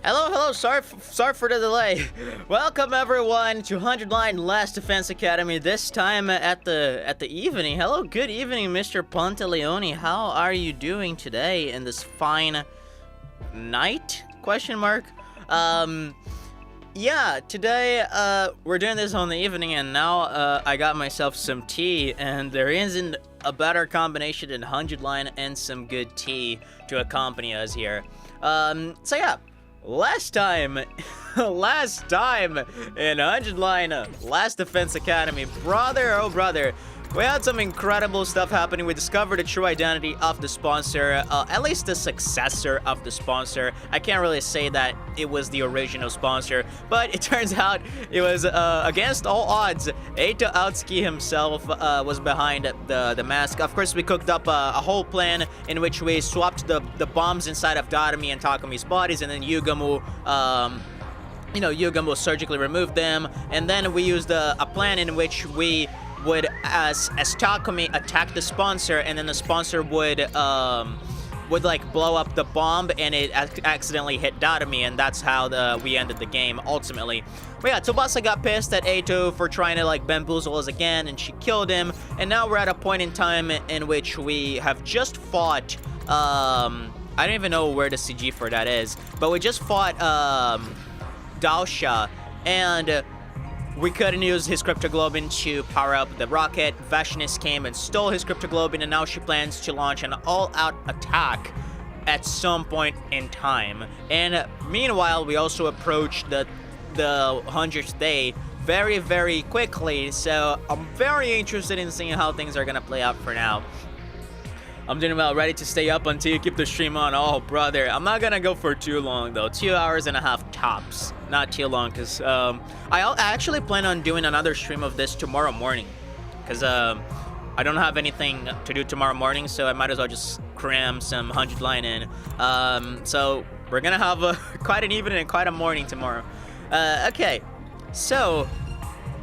Hello. Sorry for the delay. Welcome everyone to 100 Line Last Defense Academy. This time at the evening. Hello, good evening, Mr. Pantaleone. How are you doing today in this fine night? Question mark. Yeah, today we're doing this on the evening, and now I got myself some tea, and there isn't a better combination than 100 Line and some good tea to accompany us here. So yeah. Last time in 100 Line Last Defense Academy, brother, oh brother, we had some incredible stuff happening. We discovered the true identity of the sponsor, at least the successor of the sponsor. I can't really say that it was the original sponsor, but it turns out it was, against all odds, Eito Outski himself was behind the mask. Of course, we cooked up a whole plan in which we swapped the bombs inside of Darumi and Takumi's bodies, and then Yugamu, Yugamu surgically removed them, and then we used a plan in which we would, as Takumi attack the sponsor, and then the sponsor would like blow up the bomb, and it accidentally hit Darumi, and that's how we ended the game ultimately. But yeah, Tsubasa got pissed at Eito for trying to like bamboozle us again, and she killed him. And now we're at a point in time in which we have just fought. I don't even know where the CG for that is, but we just fought Daosha, and we couldn't use his cryptoglobin to power up the rocket. Vashness came and stole his cryptoglobin, and now she plans to launch an all-out attack at some point in time. And meanwhile, we also approach the 100th day very, very quickly, so I'm very interested in seeing how things are gonna play out for now. I'm doing well, ready to stay up until you keep the stream on. Oh, brother, I'm not gonna go for too long, though. 2 hours and a half tops. Not too long, because I actually plan on doing another stream of this tomorrow morning, because I don't have anything to do tomorrow morning, so I might as well just cram some 100 Line in. So we're gonna have quite an evening and quite a morning tomorrow. Okay, so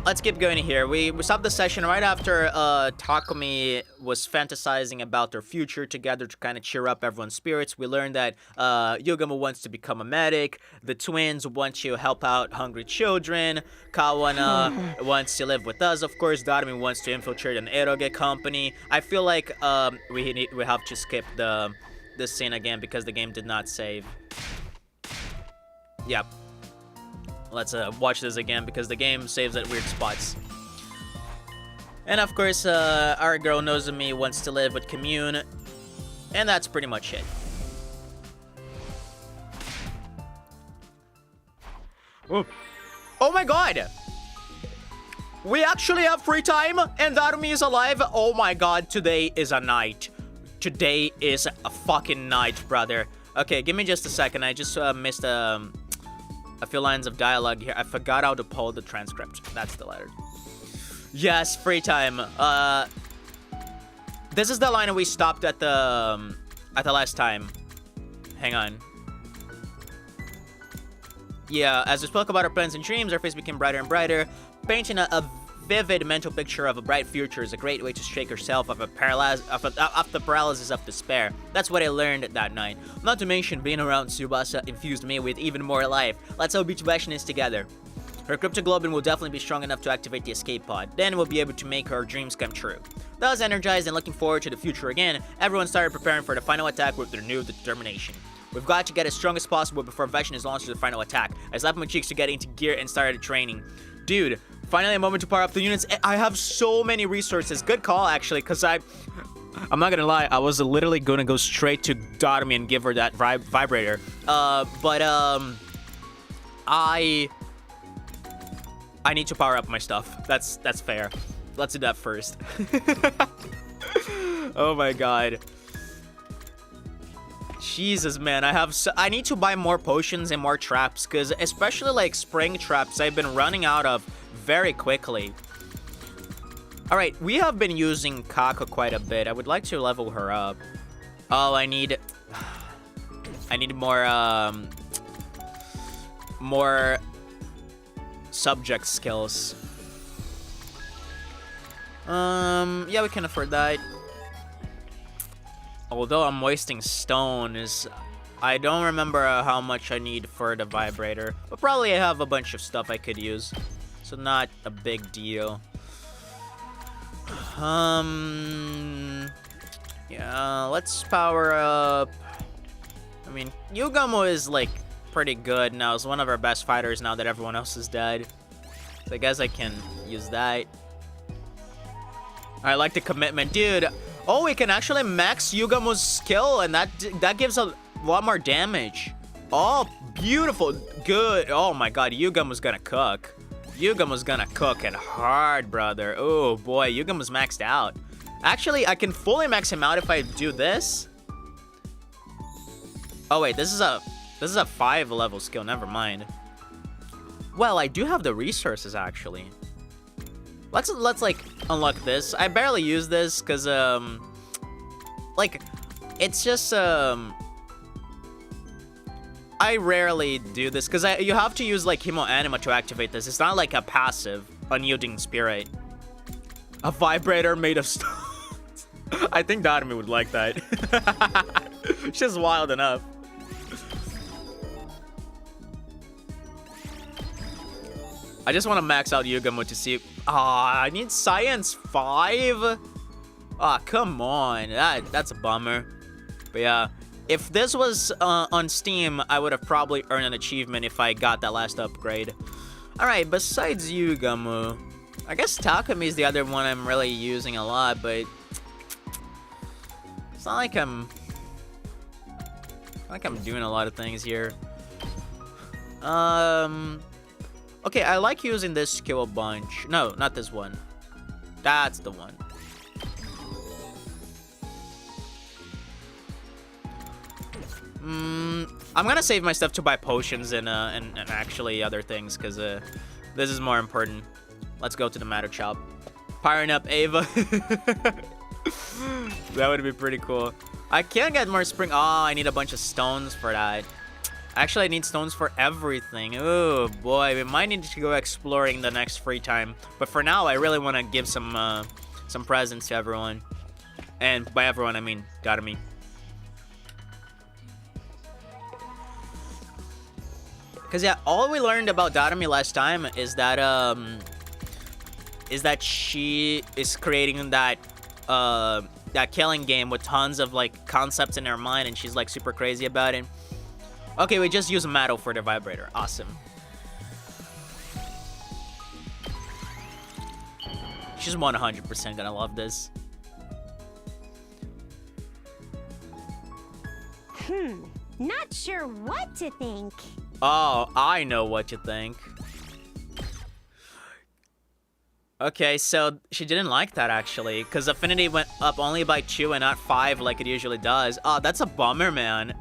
let's keep going here. We stopped the session right after Takumi was fantasizing about their future together to kind of cheer up everyone's spirits. We learned that Yugamu wants to become a medic. The twins want to help out hungry children. Kawana wants to live with us, of course. Darumi wants to infiltrate an eroge company. I feel like we have to skip this scene again because the game did not save. Yep. Let's watch this again because the game saves at weird spots. And of course, our girl Nozomi wants to live with Commune. And that's pretty much it. Oh my god! We actually have free time and Darumi is alive. Oh my god, today is a night. Today is a fucking night, brother. Okay, give me just a second. I just missed a few lines of dialogue here. I forgot how to pull the transcript. That's the letter. Yes, free time. This is the line we stopped at the last time. Hang on. Yeah, as we spoke about our plans and dreams, our face became brighter and brighter. Painting a vivid mental picture of a bright future is a great way to shake yourself of the paralysis of despair. That's what I learned that night. Not to mention, being around Tsubasa infused me with even more life. Let's all beat Vashness together. Her cryptoglobin will definitely be strong enough to activate the escape pod. Then we'll be able to make her dreams come true. Thus energized and looking forward to the future again, everyone started preparing for the final attack with renewed determination. We've got to get as strong as possible before Vashness launches the final attack. I slapped my cheeks to get into gear and started training. Dude, finally a moment to power up the units. I have so many resources. Good call, actually, because I'm not gonna lie, I was literally gonna go straight to Darumi and give her that vibrator. But I need to power up my stuff. That's fair. Let's do that first. Oh my god. Jesus, man, I need to buy more potions and more traps, because especially like spring traps I've been running out of very quickly. All right, we have been using Kako quite a bit. I would like to level her up. Oh, I need more subject skills. Yeah, we can afford that. Although I'm wasting stone, is I don't remember how much I need for the vibrator, but probably I have a bunch of stuff I could use, so not a big deal. Yeah, let's power up. I mean, Yugamo is like pretty good now. It's one of our best fighters now that everyone else is dead. So I guess I can use that. I like the commitment, dude. Oh, we can actually max Yugamo's skill, and that gives a lot more damage. Oh, beautiful, good. Oh my God, Yugamo's gonna cook. Yugamo's gonna cook it hard, brother. Oh boy, Yugamo's maxed out. Actually, I can fully max him out if I do this. Oh wait, this is a 5-level skill. Never mind. Well, I do have the resources actually. Let's like unlock this. I barely use this because like it's just I rarely do this because you have to use like Himo Anima to activate this. It's not like a passive unyielding spirit. A vibrator made of stones. I think Darumi would like that. She's wild enough. I just want to max out Yugamo to see. Ah, I need Science 5. Ah, come on. That's a bummer. But yeah, if this was on Steam, I would have probably earned an achievement if I got that last upgrade. Alright, besides Yugamo, I guess Takumi is the other one I'm really using a lot, but it's not like I'm doing a lot of things here. Okay, I like using this skill a bunch. No, not this one. That's the one. I'm gonna save my stuff to buy potions and actually other things, because this is more important. Let's go to the Matter Shop. Powering up Ava. That would be pretty cool. I can't get more spring. Oh, I need a bunch of stones for that. Actually, I need stones for everything. Oh boy, we might need to go exploring the next free time. But for now, I really want to give some presents to everyone. And by everyone, I mean Darumi. Because yeah, all we learned about Darumi last time is that she is creating that killing game with tons of like concepts in her mind, and she's like super crazy about it. Okay, we just use a metal for the vibrator. Awesome. She's 100% gonna love this. Not sure what to think. Oh, I know what you think. Okay, so she didn't like that actually, because affinity went up only by 2 and not 5 like it usually does. Oh, that's a bummer, man.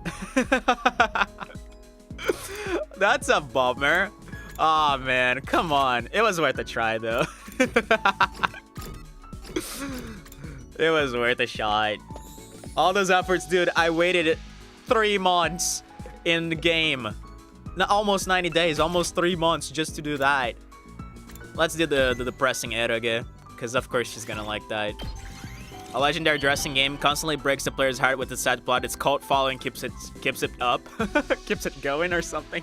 That's a bummer. Oh man, come on. It was worth a try though. It was worth a shot. All those efforts, dude. I waited 3 months in the game. Almost 90 days, almost 3 months just to do that. Let's do the depressing eroge, because of course she's gonna like that. A legendary dressing game constantly breaks the player's heart with its sad plot. Its cult following keeps it up, keeps it going or something.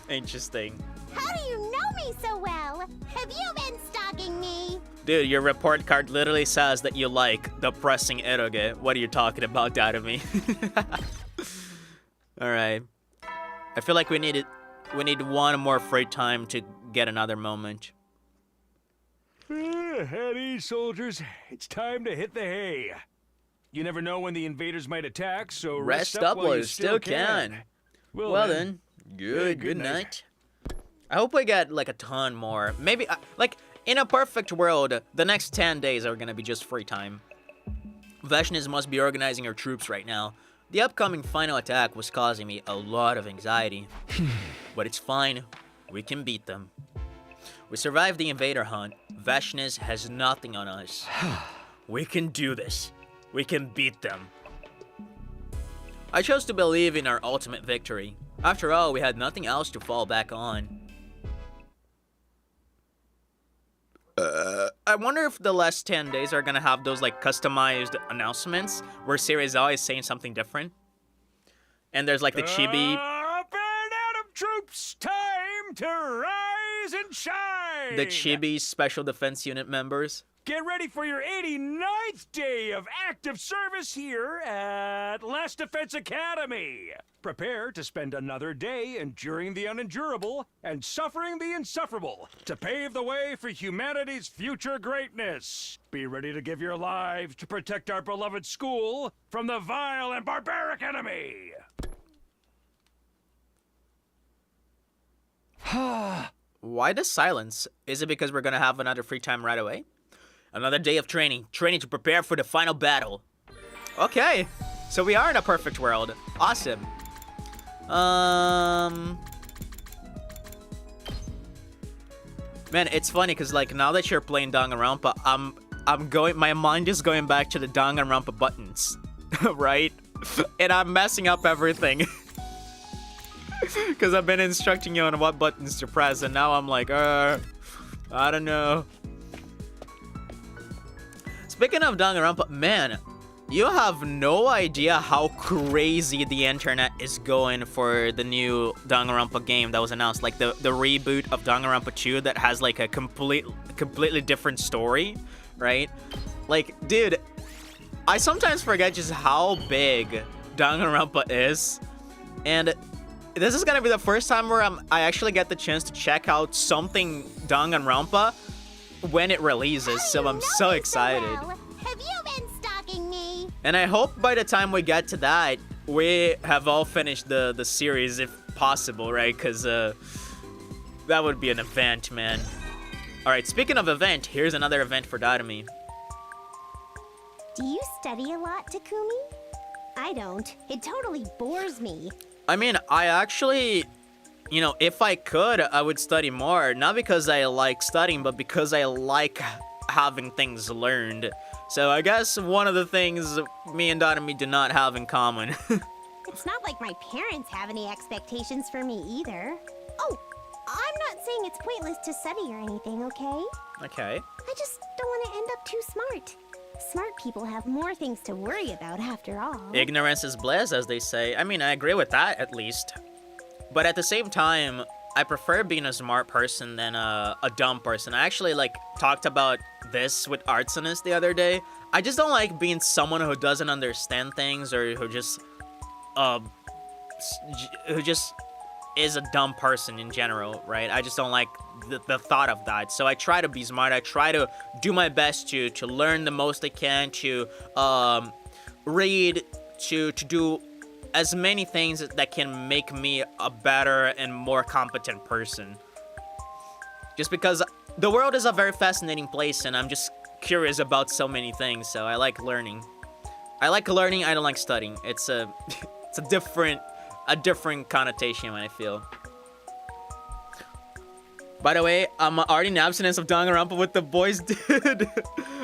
Interesting. How do you know me so well? Have you been stalking me? Dude, your report card literally says that you like depressing eroge. What are you talking about, Darumi? All right. I feel like we need one more free time to get another moment. At ease, soldiers. It's time to hit the hay. You never know when the invaders might attack, so rest up while you still can. Well then, good night. I hope we get like a ton more. Maybe like in a perfect world, the next 10 days are gonna be just free time. Vashnis must be organizing her troops right now. The upcoming final attack was causing me a lot of anxiety. But it's fine. We can beat them. We survived the invader hunt. Vashnis has nothing on us. We can do this. We can beat them. I chose to believe in our ultimate victory. After all, we had nothing else to fall back on. I wonder if the last 10 days are gonna have those like customized announcements where Series L is saying something different. And there's like the chibi. Up and Adam troops, time to rise and shine. The chibi special defense unit members. Get ready for your 89th day of active service here at Last Defense Academy. Prepare to spend another day enduring the unendurable and suffering the insufferable to pave the way for humanity's future greatness. Be ready to give your lives to protect our beloved school from the vile and barbaric enemy. Why the silence? Is it because we're gonna have another free time right away? Another day of training to prepare for the final battle. Okay, so we are in a perfect world. Awesome. Man, it's funny because like now that you're playing Danganronpa, my mind is going back to the Danganronpa buttons, right? And I'm messing up everything. Because I've been instructing you on what buttons to press, and now I'm like, I don't know. Speaking of Danganronpa, man, you have no idea how crazy the internet is going for the new Danganronpa game that was announced. Like the reboot of Danganronpa 2 that has like a completely different story, right? Like, dude, I sometimes forget just how big Danganronpa is. And this is gonna be the first time where I actually get the chance to check out something Danganronpa when it releases, so I'm so excited. So well. Have you been stalking me? And I hope by the time we get to that, we have all finished the series if possible, right? Because that would be an event, man. Alright, speaking of event, here's another event for Datami. Do you study a lot, Takumi? I don't. It totally bores me. I mean, I actually, you know, if I could, I would study more. Not because I like studying, but because I like having things learned. So I guess one of the things me and Datami do not have in common. It's not like my parents have any expectations for me either. Oh, I'm not saying it's pointless to study or anything, okay? Okay. I just don't want to end up too smart. Smart people have more things to worry about after all. Ignorance is bliss, as they say. I mean, I agree with that, at least. But at the same time, I prefer being a smart person than a dumb person. I actually, like, talked about this with Artsinus the other day. I just don't like being someone who doesn't understand things or who just is a dumb person in general, right? I just don't like the thought of that. So I try to be smart. I try to do my best to learn the most I can, to read, to do as many things that can make me a better and more competent person. Just because the world is a very fascinating place and I'm just curious about so many things, so I like learning. I like learning, I don't like studying. It's a different connotation, I feel. By the way, I'm already in abstinence of Danganronpa with the boys, dude.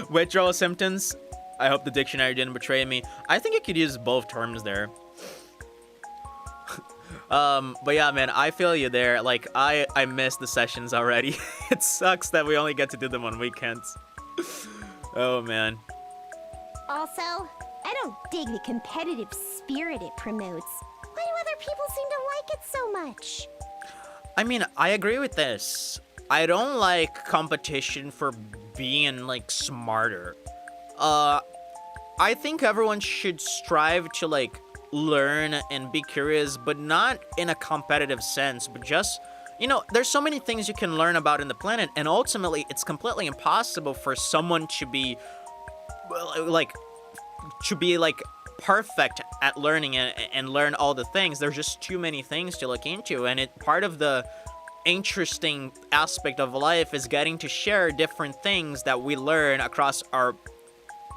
Withdrawal symptoms. I hope the dictionary didn't betray me. I think you could use both terms there. But yeah, man, I feel you there. Like, I miss the sessions already. It sucks that we only get to do them on weekends. Oh, man. Also, I don't dig the competitive spirit it promotes. Why do other people seem to like it so much? I mean, I agree with this. I don't like competition for being, like, smarter. I think everyone should strive to, like, learn and be curious, but not in a competitive sense, but just, you know, there's so many things you can learn about in the planet, and ultimately, it's completely impossible for someone to be, like, perfect at learning and learn all the things. There's just too many things to look into, and part of the interesting aspect of life is getting to share different things that we learn across our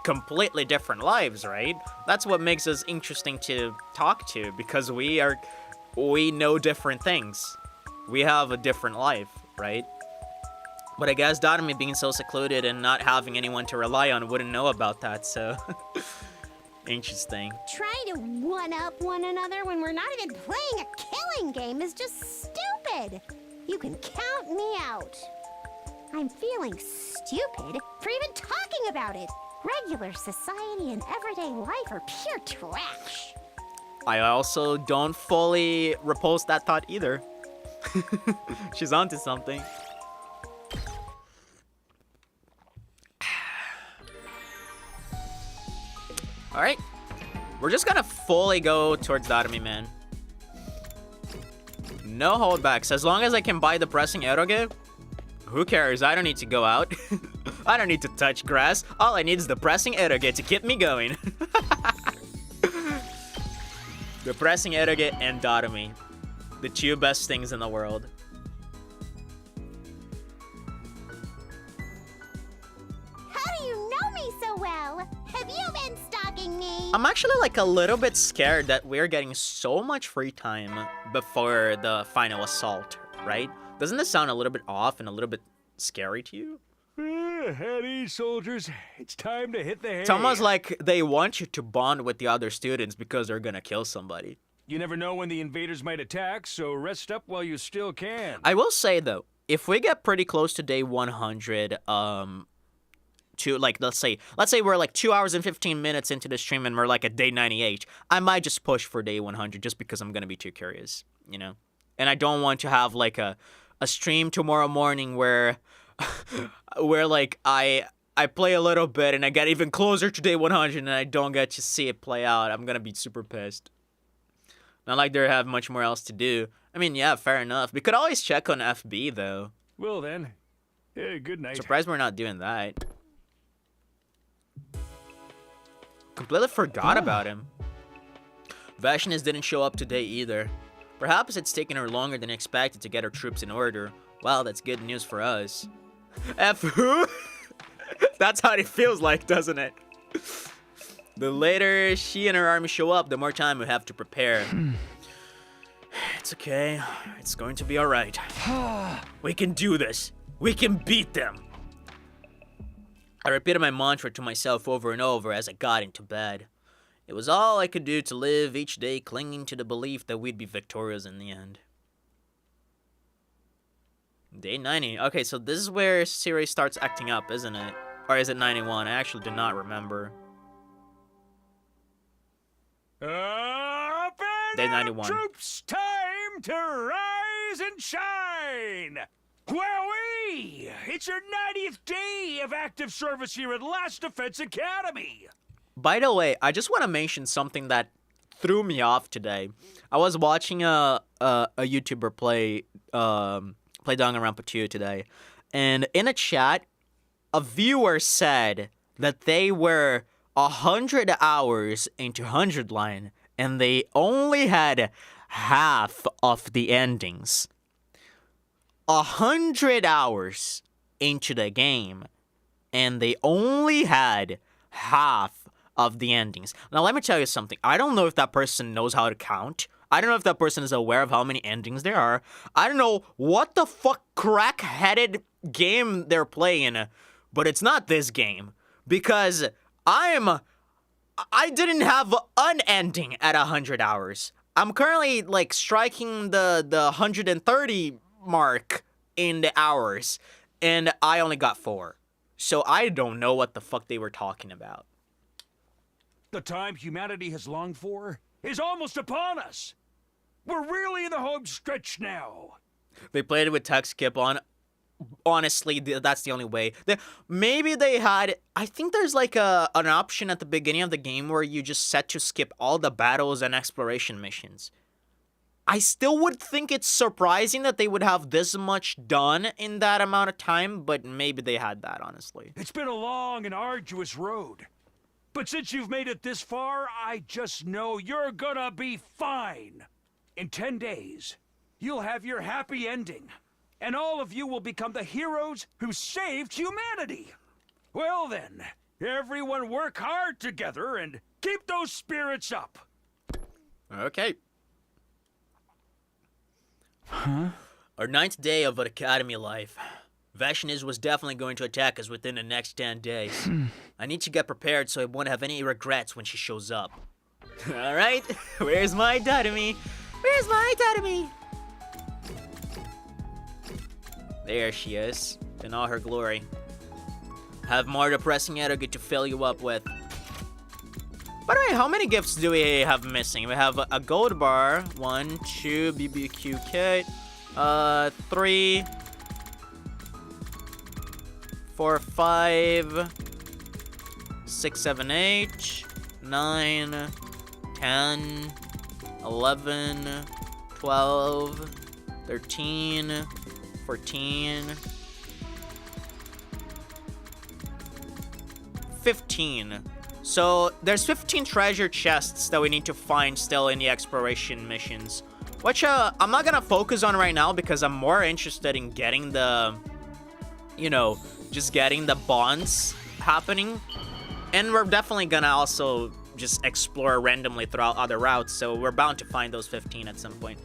completely different lives, right? That's what makes us interesting to talk to, because we know different things. We have a different life, right? But I guess Datami being so secluded and not having anyone to rely on wouldn't know about that, so interesting. Trying to one-up one another when we're not even playing a killing game is just stupid. You can count me out. I'm feeling stupid for even talking about it. Regular society and everyday life are pure trash. I also don't fully repulse that thought either. She's onto something. Alright. We're just gonna fully go towards Darumi, man. No holdbacks. As long as I can buy the pressing eroge, who cares? I don't need to go out. I don't need to touch grass. All I need is the pressing eroge to keep me going. The pressing eroge and Darumi. The two best things in the world. How do you know me so well? Have you been stalking me? I'm actually like a little bit scared that we're getting so much free time before the final assault, right? Doesn't this sound a little bit off and a little bit scary to you? At ease, soldiers. It's time to hit the hay. It's almost like they want you to bond with the other students because they're gonna kill somebody. You never know when the invaders might attack, so rest up while you still can. I will say though, if we get pretty close to day 100, to like let's say we're like 2 hours and 15 minutes into the stream and we're like at day 98, I might just push for day 100 just because I'm gonna be too curious, you know? And I don't want to have like a stream tomorrow morning where where like I play a little bit and I get even closer to day 100 and I don't get to see it play out. I'm gonna be super pissed. Not like they have much more else to do. I mean, yeah, fair enough. We could always check on FB though. Well then, good night. Surprised we're not doing that. Completely forgot about him. Vashnis didn't show up today either. Perhaps it's taken her longer than expected to get her troops in order. Well, that's good news for us. F who? That's how it feels like, doesn't it? The later she and her army show up, the more time we have to prepare. It's okay. It's going to be alright. We can do this. We can beat them. I repeated my mantra to myself over and over as I got into bed. It was all I could do to live each day clinging to the belief that we'd be victorious in the end. Day 90. Okay, so this is where Siri starts acting up, isn't it? Or is it 91? I actually do not remember. Up and Day up, 91. troops, time to rise and shine! Wowee! It's your 90th day of active service here at Last Defense Academy! By the way, I just want to mention something that threw me off today. I was watching a YouTuber play Danganronpa 2 today, and in a chat, a viewer said that they were 100 hours into 100 line, and they only had half of the endings. 100 hours into the game, and they only had half of the endings. Now, let me tell you something. I don't know if that person knows how to count. I don't know if that person is aware of how many endings there are. I don't know what the fuck crack-headed game they're playing, but it's not this game. Because I didn't have an ending at 100 hours. I'm currently, like, striking the 130 mark in the hours, and I only got 4. So I don't know what the fuck they were talking about. The time humanity has longed for is almost upon us. We're really in the home stretch now. They played it with text skip on. Honestly, that's the only way. Maybe they had... I think there's like an option at the beginning of the game where you just set to skip all the battles and exploration missions. I still would think it's surprising that they would have this much done in that amount of time, but maybe they had that, honestly. It's been a long and arduous road. But since you've made it this far, I just know you're gonna be fine. In 10 days, you'll have your happy ending. And all of you will become the heroes who saved humanity. Well then, everyone work hard together and keep those spirits up. Okay. Our 9th day of academy life. Vashnis was definitely going to attack us within the next 10 days. I need to get prepared so I won't have any regrets when she shows up. Alright, where's my Darumi? Where's my Darumi? There she is, in all her glory. Have more depressing etiquette to fill you up with. By the way, how many gifts do we have missing? We have a gold bar, 1, 2, BBQ kit, 3, 4, 5, 6, 7, 8, 9, 10, 11, 12, 13, 14, 15. So there's 15 treasure chests that we need to find still in the exploration missions, which I'm not gonna focus on right now because I'm more interested in getting the, you know, just getting the bonds happening. And we're definitely gonna also just explore randomly throughout other routes, so we're bound to find those 15 at some point.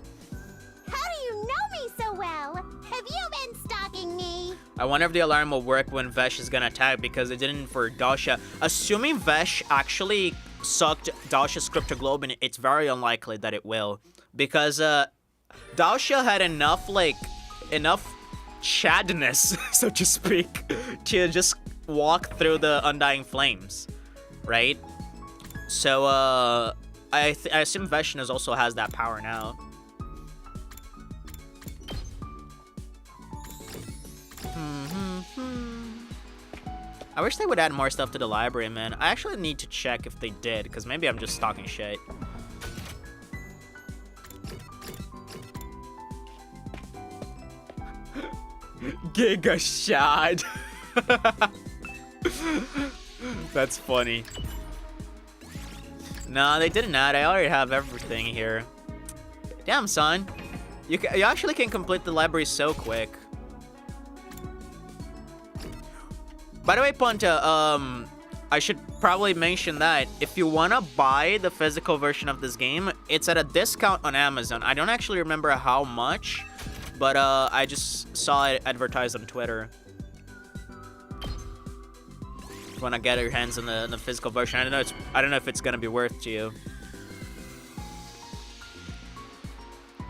How do you know me so well? Have you been stalking me? I wonder if the alarm will work when Vesh is gonna attack, because it didn't for Dasha. Assuming Vesh actually sucked Dasha's cryptoglobin, it's very unlikely that it will. Because Dasha had enough chadness, so to speak, to just walk through the undying flames, right? So I assume Veshnas also has that power now. I wish they would add more stuff to the library, man. I actually need to check if they did, because maybe I'm just talking shit. Giga shot. That's funny. No, they didn't add. I already have everything here. Damn, son. You actually can complete the library so quick. By the way, Ponta, I should probably mention that if you want to buy the physical version of this game, it's at a discount on Amazon. I don't actually remember how much, but I just saw it advertised on Twitter. If you want to get your hands on the physical version, I don't know if it's gonna be worth to you,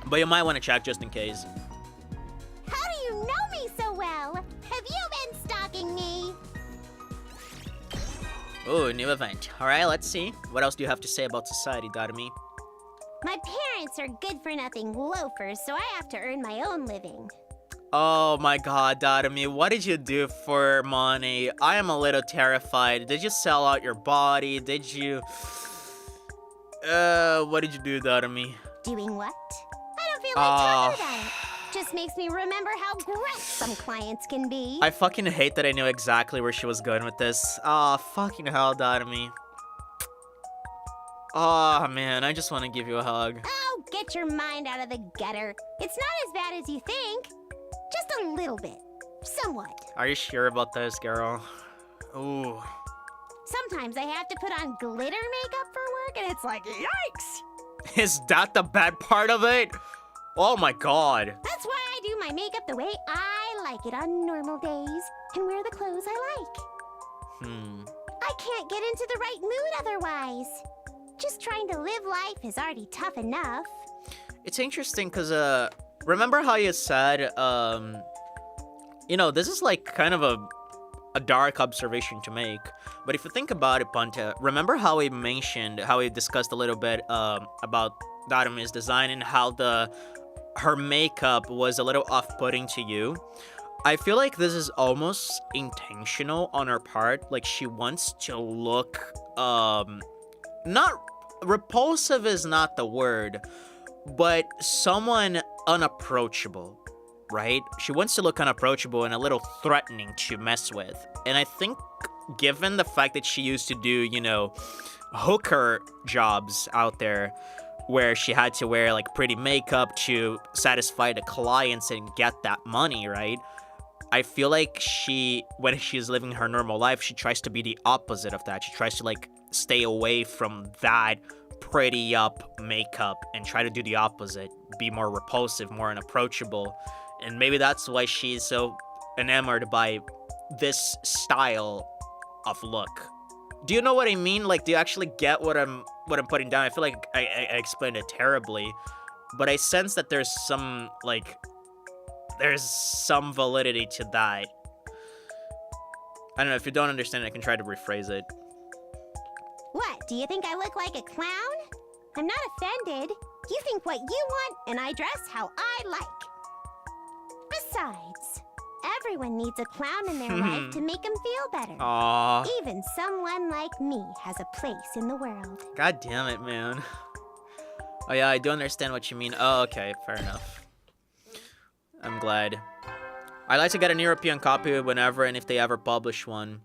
but you might want to check just in case. How do you know me so well? Have you been stalking me? Ooh, new event. Alright, let's see. What else do you have to say about society, Darmi? My parents are good-for-nothing loafers, so I have to earn my own living. Oh my god, Darmi, what did you do for money? I am a little terrified. Did you sell out your body? Did you... what did you do, Darmi? Doing what? I don't feel like talking about it. Just makes me remember how gross some clients can be. I fucking hate that I knew exactly where she was going with this. Ah, fucking hell, Darmi. Oh man, I just want to give you a hug. Oh, get your mind out of the gutter. It's not as bad as you think. Just a little bit. Somewhat. Are you sure about this, girl? Ooh. Sometimes I have to put on glitter makeup for work, and it's like, yikes! Is that the bad part of it? Oh my god. That's why I do my makeup the way I like it on normal days, and wear the clothes I like. I can't get into the right mood otherwise. Just trying to live life is already tough enough. It's interesting because, remember how you said, you know, this is like kind of a dark observation to make. But if you think about it, Ponta, remember how we discussed a little bit about Darumi's design and how her makeup was a little off-putting to you? I feel like this is almost intentional on her part. Like, she wants to look, not repulsive is not the word, but someone unapproachable, right? She wants to look unapproachable and a little threatening to mess with. And I think given the fact that she used to do, you know, hooker jobs out there where she had to wear like pretty makeup to satisfy the clients and get that money, right? I feel like when she's living her normal life, she tries to be the opposite of that. She tries to like stay away from that pretty up makeup and try to do the opposite, be more repulsive, more unapproachable. And maybe that's why she's so enamored by this style of look. Do you know what I mean? Like, do you actually get what I'm putting down? I feel like I explained it terribly, but I sense that there's some validity to that. I don't know, if you don't understand, I can try to rephrase it. What, do you think I look like a clown? I'm not offended. You think what you want, and I dress how I like. Besides, everyone needs a clown in their life to make them feel better. Aww. Even someone like me has a place in the world. God damn it, man. Oh yeah, I do understand what you mean. Oh, okay, fair enough. I'm glad. I like to get an European copy whenever and if they ever publish one.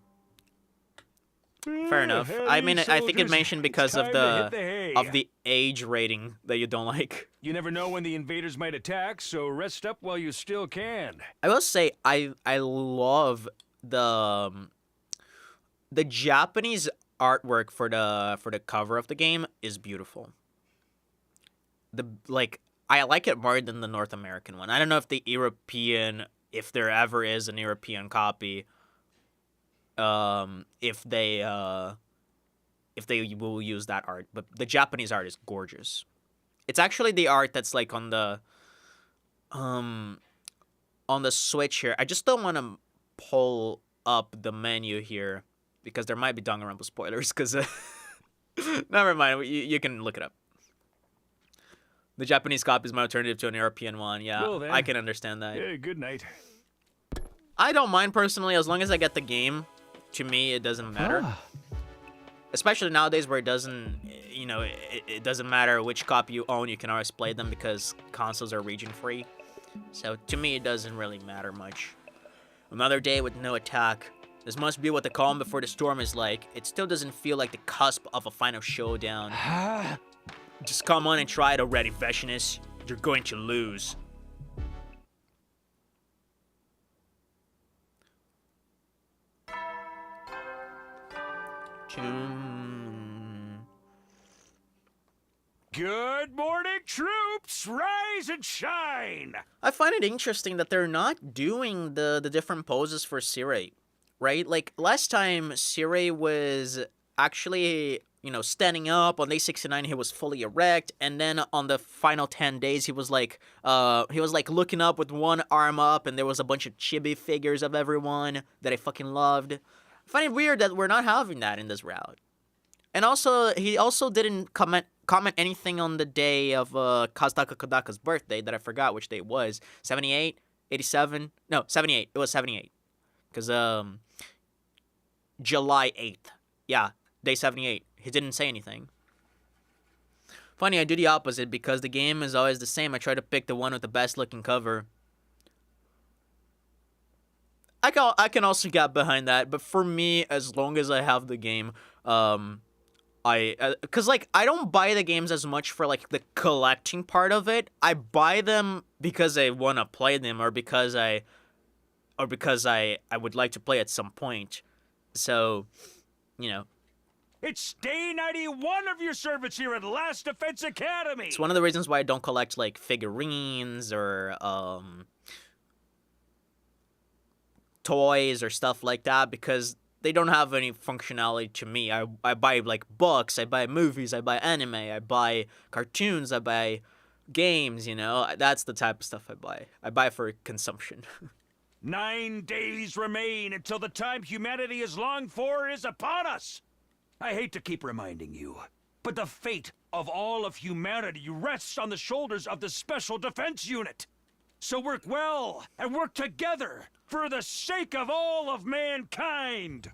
Fair enough. I mean, I think it mentioned because of the age rating that you don't like. You never know when the invaders might attack, so rest up while you still can. I will say I love the Japanese artwork for the cover of the game is beautiful. I like it more than the North American one. I don't know if the European, if there ever is an European copy, if they will use that art, but the Japanese art is gorgeous. It's actually the art that's like on the Switch here. I just don't want to pull up the menu here because there might be Danganronpa spoilers. Because never mind, you can look it up. The Japanese copy is my alternative to an European one. Yeah, well, I can understand that. Yeah, good night. I don't mind personally as long as I get the game. To me, it doesn't matter. Especially nowadays where it doesn't, it doesn't matter which copy you own. You can always play them because consoles are region free. So to me, it doesn't really matter much. Another day with no attack. This must be what the calm before the storm is like. It still doesn't feel like the cusp of a final showdown. Just come on and try it already, Veshinus. You're going to lose. Good morning, troops! Rise and shine! I find it interesting that they're not doing the different poses for Sirei, right? Like, last time, Sirei was actually, standing up. On day 69, he was fully erect. And then on the final 10 days, he was like looking up with one arm up. And there was a bunch of chibi figures of everyone that I fucking loved. I find it weird that we're not having that in this route. And also, he also didn't comment anything on the day of Kazutaka Kodaka's birthday that I forgot which day it was. 78? 87? No, 78. It was 78. Because, July 8th. Yeah, day 78. He didn't say anything. Funny, I do the opposite because the game is always the same. I try to pick the one with the best looking cover. I can also get behind that, but for me, as long as I have the game, cause I don't buy the games as much for like the collecting part of it. I buy them because I want to play them, or because I would like to play at some point. So, It's day 91 of your service here at Last Defense Academy. It's one of the reasons why I don't collect like figurines or toys or stuff like that, because they don't have any functionality to me. I buy like books, I buy movies, I buy anime, I buy cartoons, I buy games, That's the type of stuff I buy. I buy for consumption. 9 days remain until the time humanity has longed for is upon us. I hate to keep reminding you, but the fate of all of humanity rests on the shoulders of the Special Defense Unit. So work well and work together for the sake of all of mankind.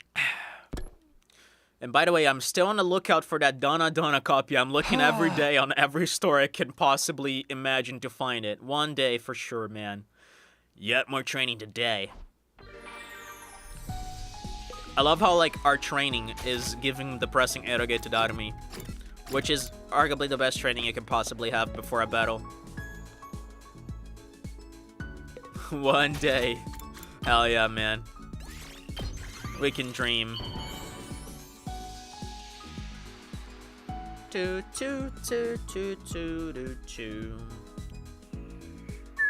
And by the way, I'm still on the lookout for that Donna copy. I'm looking every day on every store I can possibly imagine to find it. One day for sure, man. Yet more training today. I love how, like, our training is giving the pressing eroge to Darumi, which is arguably the best training you can possibly have before a battle. One day. Hell yeah, man. We can dream. Toot, toot, toot, toot, toot, toot.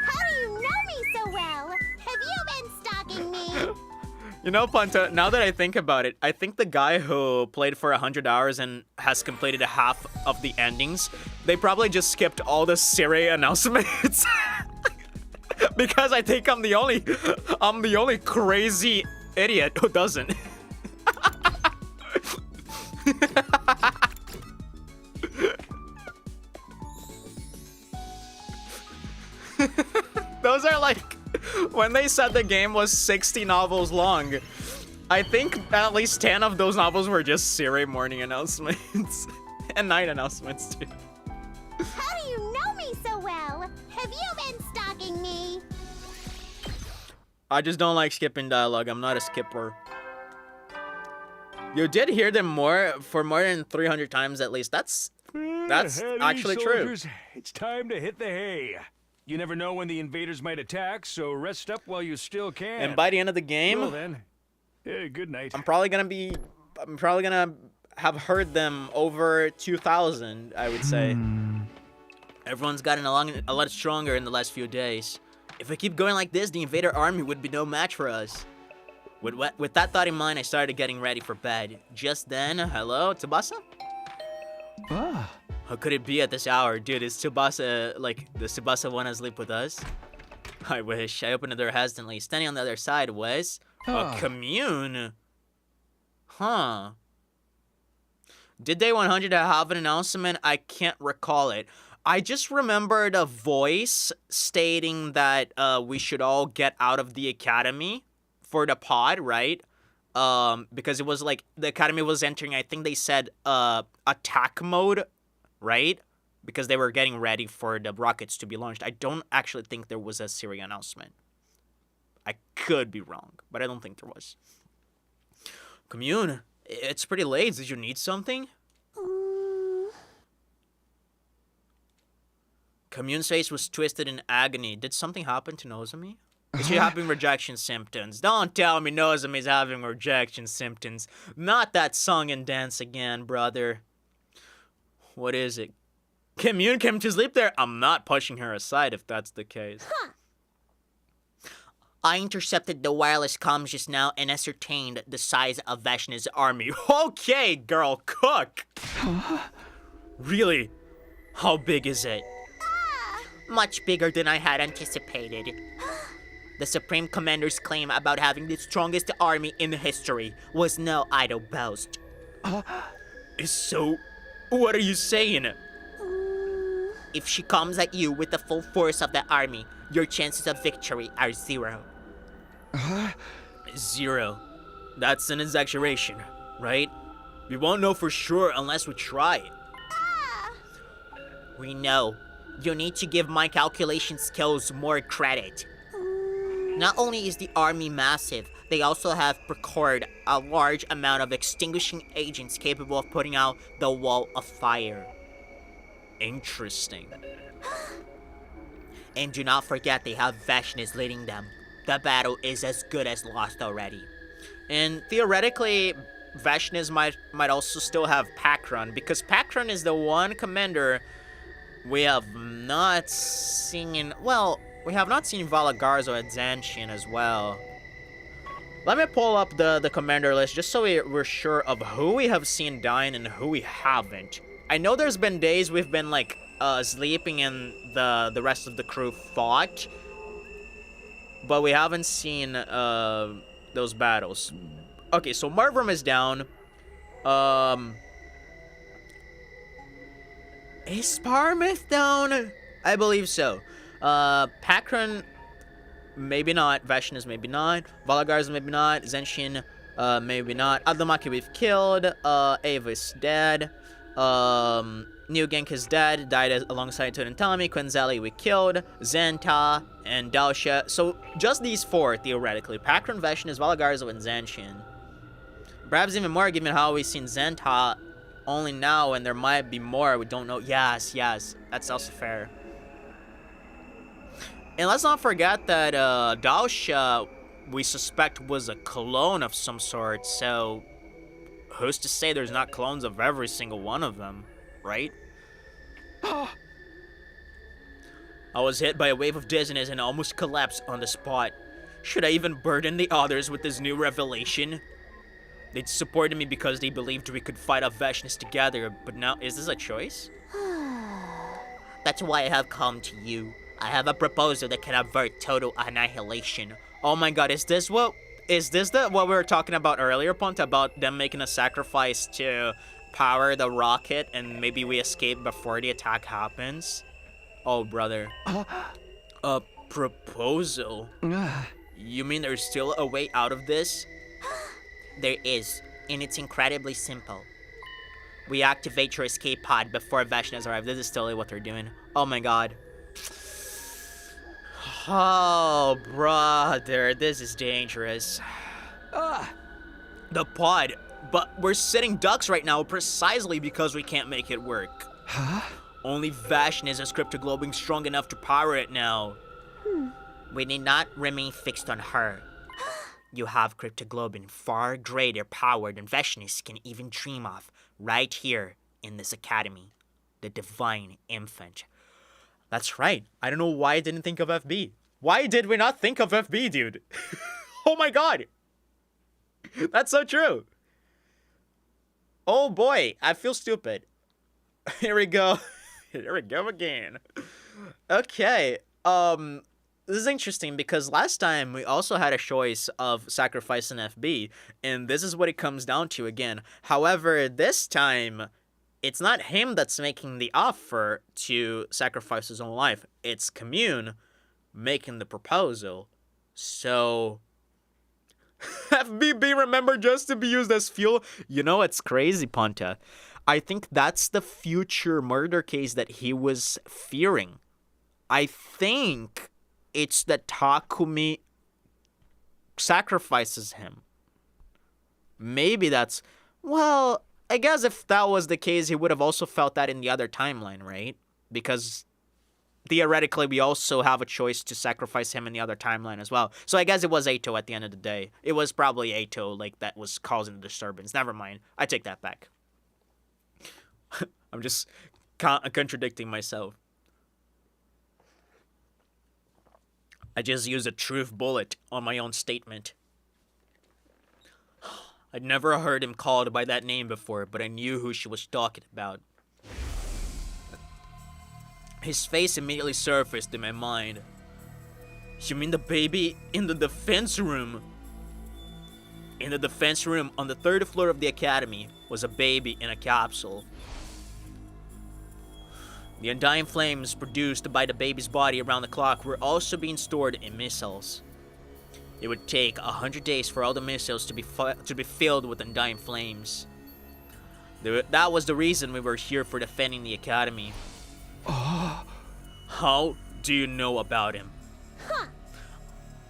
How do you know me so well? Have you been stalking me? Panta, now that I think about it, I think the guy who played for 100 hours and has completed a half of the endings, they probably just skipped all the Sirei announcements. Because I think I'm the only crazy idiot who doesn't. When they said the game was 60 novels long, I think at least 10 of those novels were just Siri morning announcements. And night announcements, too. How do you know me so well? Have you been stalking me? I just don't like skipping dialogue. I'm not a skipper. You did hear them for more than 300 times at least. That's actually soldiers, true. It's time to hit the hay. You never know when the invaders might attack, so rest up while you still can. And by the end of the game, Well then, good night. I'm probably gonna have heard them over 2,000, I would say. Everyone's gotten along a lot stronger in the last few days. If we keep going like this, the invader army would be no match for us. With that thought in mind, I started getting ready for bed. Just then, hello, Tsubasa? Ah. How could it be at this hour? Dude, is Tsubasa, does Tsubasa want to sleep with us? I wish. I opened the door hesitantly. Standing on the other side was a commune. Huh. Did Day 100 have an announcement? I can't recall it. I just remembered a voice stating that we should all get out of the academy for the pod, right? Because it was like the academy was entering, I think they said attack mode, right? Because they were getting ready for the rockets to be launched. I don't actually think there was a Siri announcement. I could be wrong, but I don't think there was. Commune, it's pretty late. Did you need something? Commune's face was twisted in agony. Did something happen to Nozomi? Is she having rejection symptoms? Don't tell me Nozomi's having rejection symptoms. Not that song and dance again, brother. What is it? Commune came to sleep there? I'm not pushing her aside if that's the case. Huh. I intercepted the wireless comms just now and ascertained the size of Vashna's army. Okay, girl, cook! Really? How big is it? Much bigger than I had anticipated. The Supreme Commander's claim about having the strongest army in history was no idle boast. So, what are you saying? If she comes at you with the full force of the army, your chances of victory are 0. 0? That's an exaggeration, right? We won't know for sure unless we try. We know. You need to give my calculation skills more credit. Not only is the army massive, they also have procured a large amount of extinguishing agents capable of putting out the wall of fire. Interesting. And do not forget they have Vashnis leading them. The battle is as good as lost already. And theoretically, Vashnis might also still have Pakran, because Pakran is the one commander we have not seen. Well, we have not seen Valagarzo at Zanshin as well. Let me pull up the commander list just so we're sure of who we have seen dying and who we haven't. I know there's been days we've been like sleeping and the rest of the crew fought, but we haven't seen those battles. Okay, so Marvum is down. Is Parmith down? I believe so. Pakran, maybe not. Vashnis, maybe not. Valagarza, maybe not. Zenshin, maybe not. Adamaki, we've killed. Ava's dead. Newgank is dead. Died alongside Tutantalami. Quenzali, we killed. Zenta and Daosha. So, just these 4, theoretically. Pakran, Vashnis, Valagarza, and Zenshin. Perhaps even more, given how we've seen Zenta only now, and there might be more, we don't know. Yes, that's also fair. And let's not forget that Daosha, we suspect, was a clone of some sort, so who's to say there's not clones of every single one of them, right? I was hit by a wave of dizziness and almost collapsed on the spot. Should I even burden the others with this new revelation? They'd supported me because they believed we could fight off Vashnis together, but now, is this a choice? That's why I have come to you. I have a proposal that can avert total annihilation. Oh my god, is this what we were talking about earlier, Ponta, about them making a sacrifice to power the rocket and maybe we escape before the attack happens? Oh, brother. Proposal? Ah. You mean there's still a way out of this? There is, and it's incredibly simple. We activate your escape pod before Vashna's arrive. This is still what they're doing. Oh my god. Oh, brother, this is dangerous. The pod. But we're sitting ducks right now precisely because we can't make it work. Huh? Only Vashna's is cryptoglobing strong enough to power it now. We need not remain fixed on her. You have cryptoglobin far greater power than Vashnis can even dream of right here in this academy. The Divine Infant. That's right. I don't know why I didn't think of FB. Why did we not think of FB, dude? Oh my god. That's so true. Oh boy, I feel stupid. Here we go. Here we go again. Okay. This is interesting because last time we also had a choice of sacrificing FB, and this is what it comes down to again. However, this time, it's not him that's making the offer to sacrifice his own life. It's Commune making the proposal. So, FBB, remember, just to be used as fuel. You know what's crazy, Ponta? I think that's the future murder case that he was fearing. I think it's that Takumi sacrifices him. Maybe that's... Well, I guess if that was the case, he would have also felt that in the other timeline, right? Because theoretically, we also have a choice to sacrifice him in the other timeline as well. So I guess it was Aito at the end of the day. It was probably Aito, like, that was causing the disturbance. Never mind. I take that back. I'm just contradicting myself. I just used a truth bullet on my own statement. I'd never heard him called by that name before, but I knew who she was talking about. His face immediately surfaced in my mind. You mean the baby in the defense room? In the defense room on the 3rd floor of the academy was a baby in a capsule. The undying flames produced by the baby's body around the clock were also being stored in missiles. It would take 100 days for all the missiles to be filled with undying flames. That was the reason we were here for defending the academy. How do you know about him?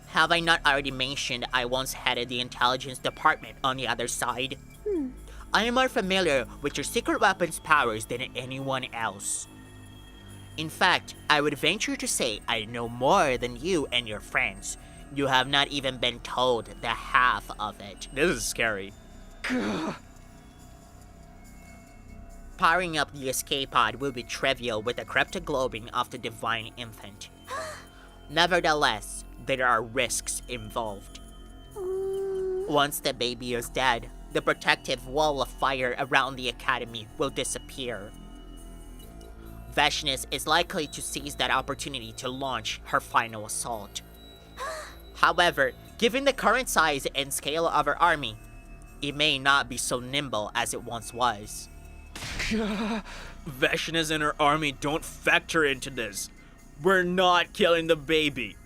Have I not already mentioned I once headed the intelligence department on the other side? I am more familiar with your secret weapons powers than anyone else. In fact, I would venture to say I know more than you and your friends. You have not even been told the half of it. This is scary. Powering up the escape pod will be trivial with the cryptoglobin of the Divine Infant. Nevertheless, there are risks involved. Once the baby is dead, the protective wall of fire around the academy will disappear. Vashnis is likely to seize that opportunity to launch her final assault. However, given the current size and scale of our army, it may not be so nimble as it once was. Vashnis and her army don't factor into this. We're not killing the baby.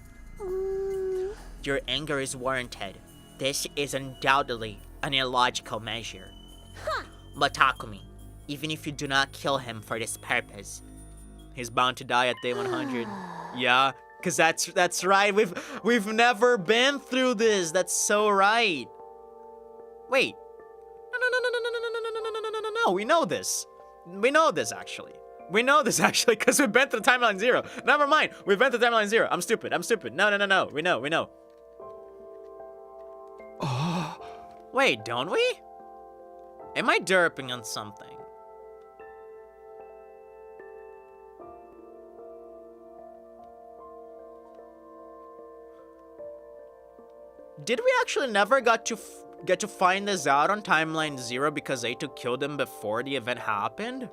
Your anger is warranted. This is undoubtedly an illogical measure. But Takumi, even if you do not kill him for this purpose, he's bound to die at day 100. Yeah, cause that's right. We've never been through this. That's so right. Wait. No. We know this. We know this actually. We know this actually because we've been through timeline 0. Never mind. We've been through timeline 0. I'm stupid. No. We know. Wait, don't we? Am I derping on something? Did we actually never get to find this out on timeline 0 because Aito killed him before the event happened?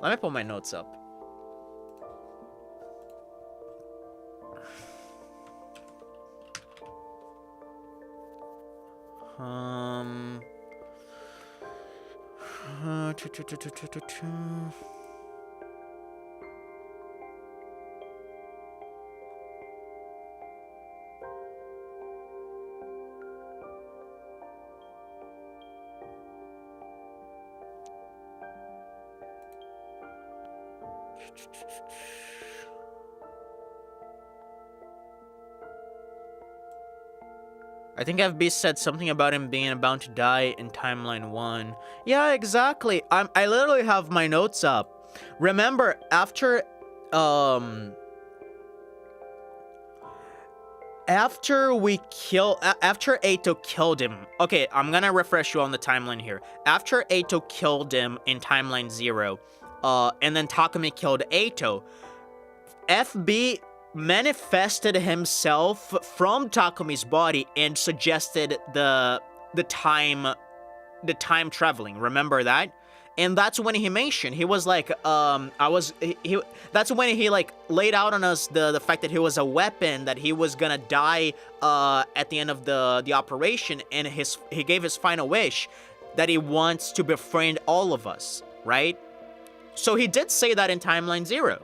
Let me pull my notes up. I think FB said something about him being about to die in timeline 1. Yeah, exactly. I literally have my notes up. Remember, after Ato killed him. Okay, I'm gonna refresh you on the timeline here. After Ato killed him in timeline 0, and then Takumi killed Ato, FB manifested himself from Takumi's body and suggested the time traveling. Remember that? And that's when he mentioned, he was like, that's when he like laid out on us the fact that he was a weapon, that he was gonna die at the end of the operation, and he gave his final wish that he wants to befriend all of us, right? So he did say that in timeline 0.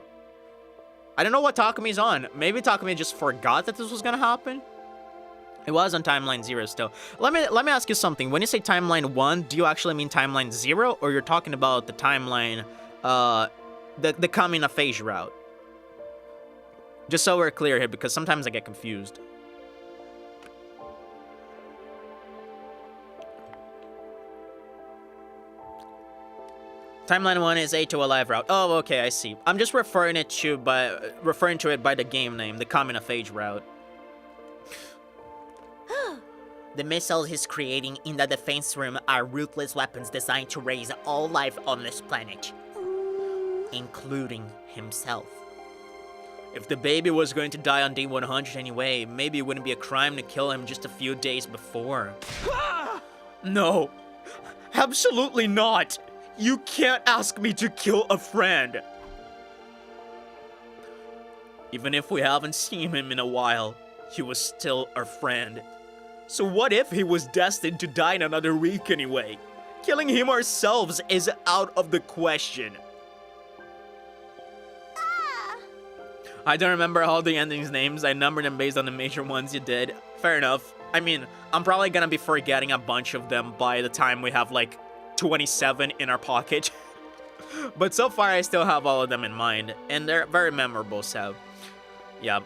I don't know what Takumi's on. Maybe Takumi just forgot that this was gonna happen. It was on timeline 0 still. Let me ask you something. When you say timeline 1, do you actually mean timeline 0, or you're talking about the timeline, the coming of age route? Just so we're clear here, because sometimes I get confused. Timeline 1 is Ato alive route. Oh, okay, I see. I'm just referring to it by the game name, the coming of age route. The missiles he's creating in the defense room are ruthless weapons designed to raise all life on this planet, including himself. If the baby was going to die on day 100 anyway, maybe it wouldn't be a crime to kill him just a few days before. No, absolutely not. You can't ask me to kill a friend. Even if we haven't seen him in a while, he was still our friend. So what if he was destined to die in another week anyway? Killing him ourselves is out of the question. I don't remember all the endings names. I numbered them based on the major ones you did. Fair enough. I mean, I'm probably gonna be forgetting a bunch of them by the time we have like 27 in our pocket. But so far I still have all of them in mind, and they're very memorable, so yeah.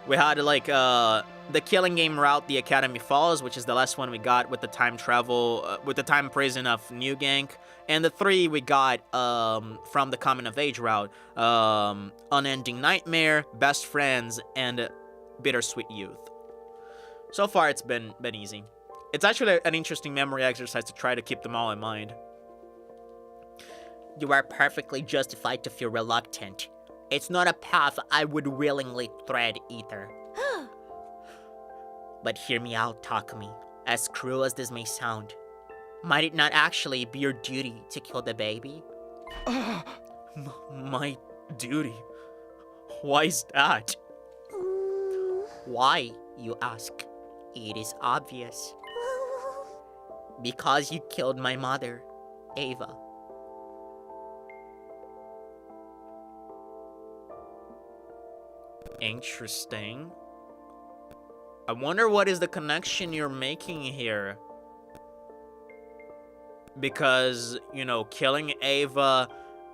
We had like the killing game route, the Academy Falls, which is the last one we got with the time travel, with the time prison of New Gank, and the 3 we got from the coming of age route, Unending Nightmare, Best Friends, and Bittersweet Youth. So far it's been easy. It's actually an interesting memory exercise to try to keep them all in mind. You are perfectly justified to feel reluctant. It's not a path I would willingly tread either. But hear me out, Takumi. As cruel as this may sound, might it not actually be your duty to kill the baby? My duty? Why is that? Why, you ask? It is obvious. Because you killed my mother, Ava. Interesting. I wonder what is the connection you're making here. Because, you know, killing Ava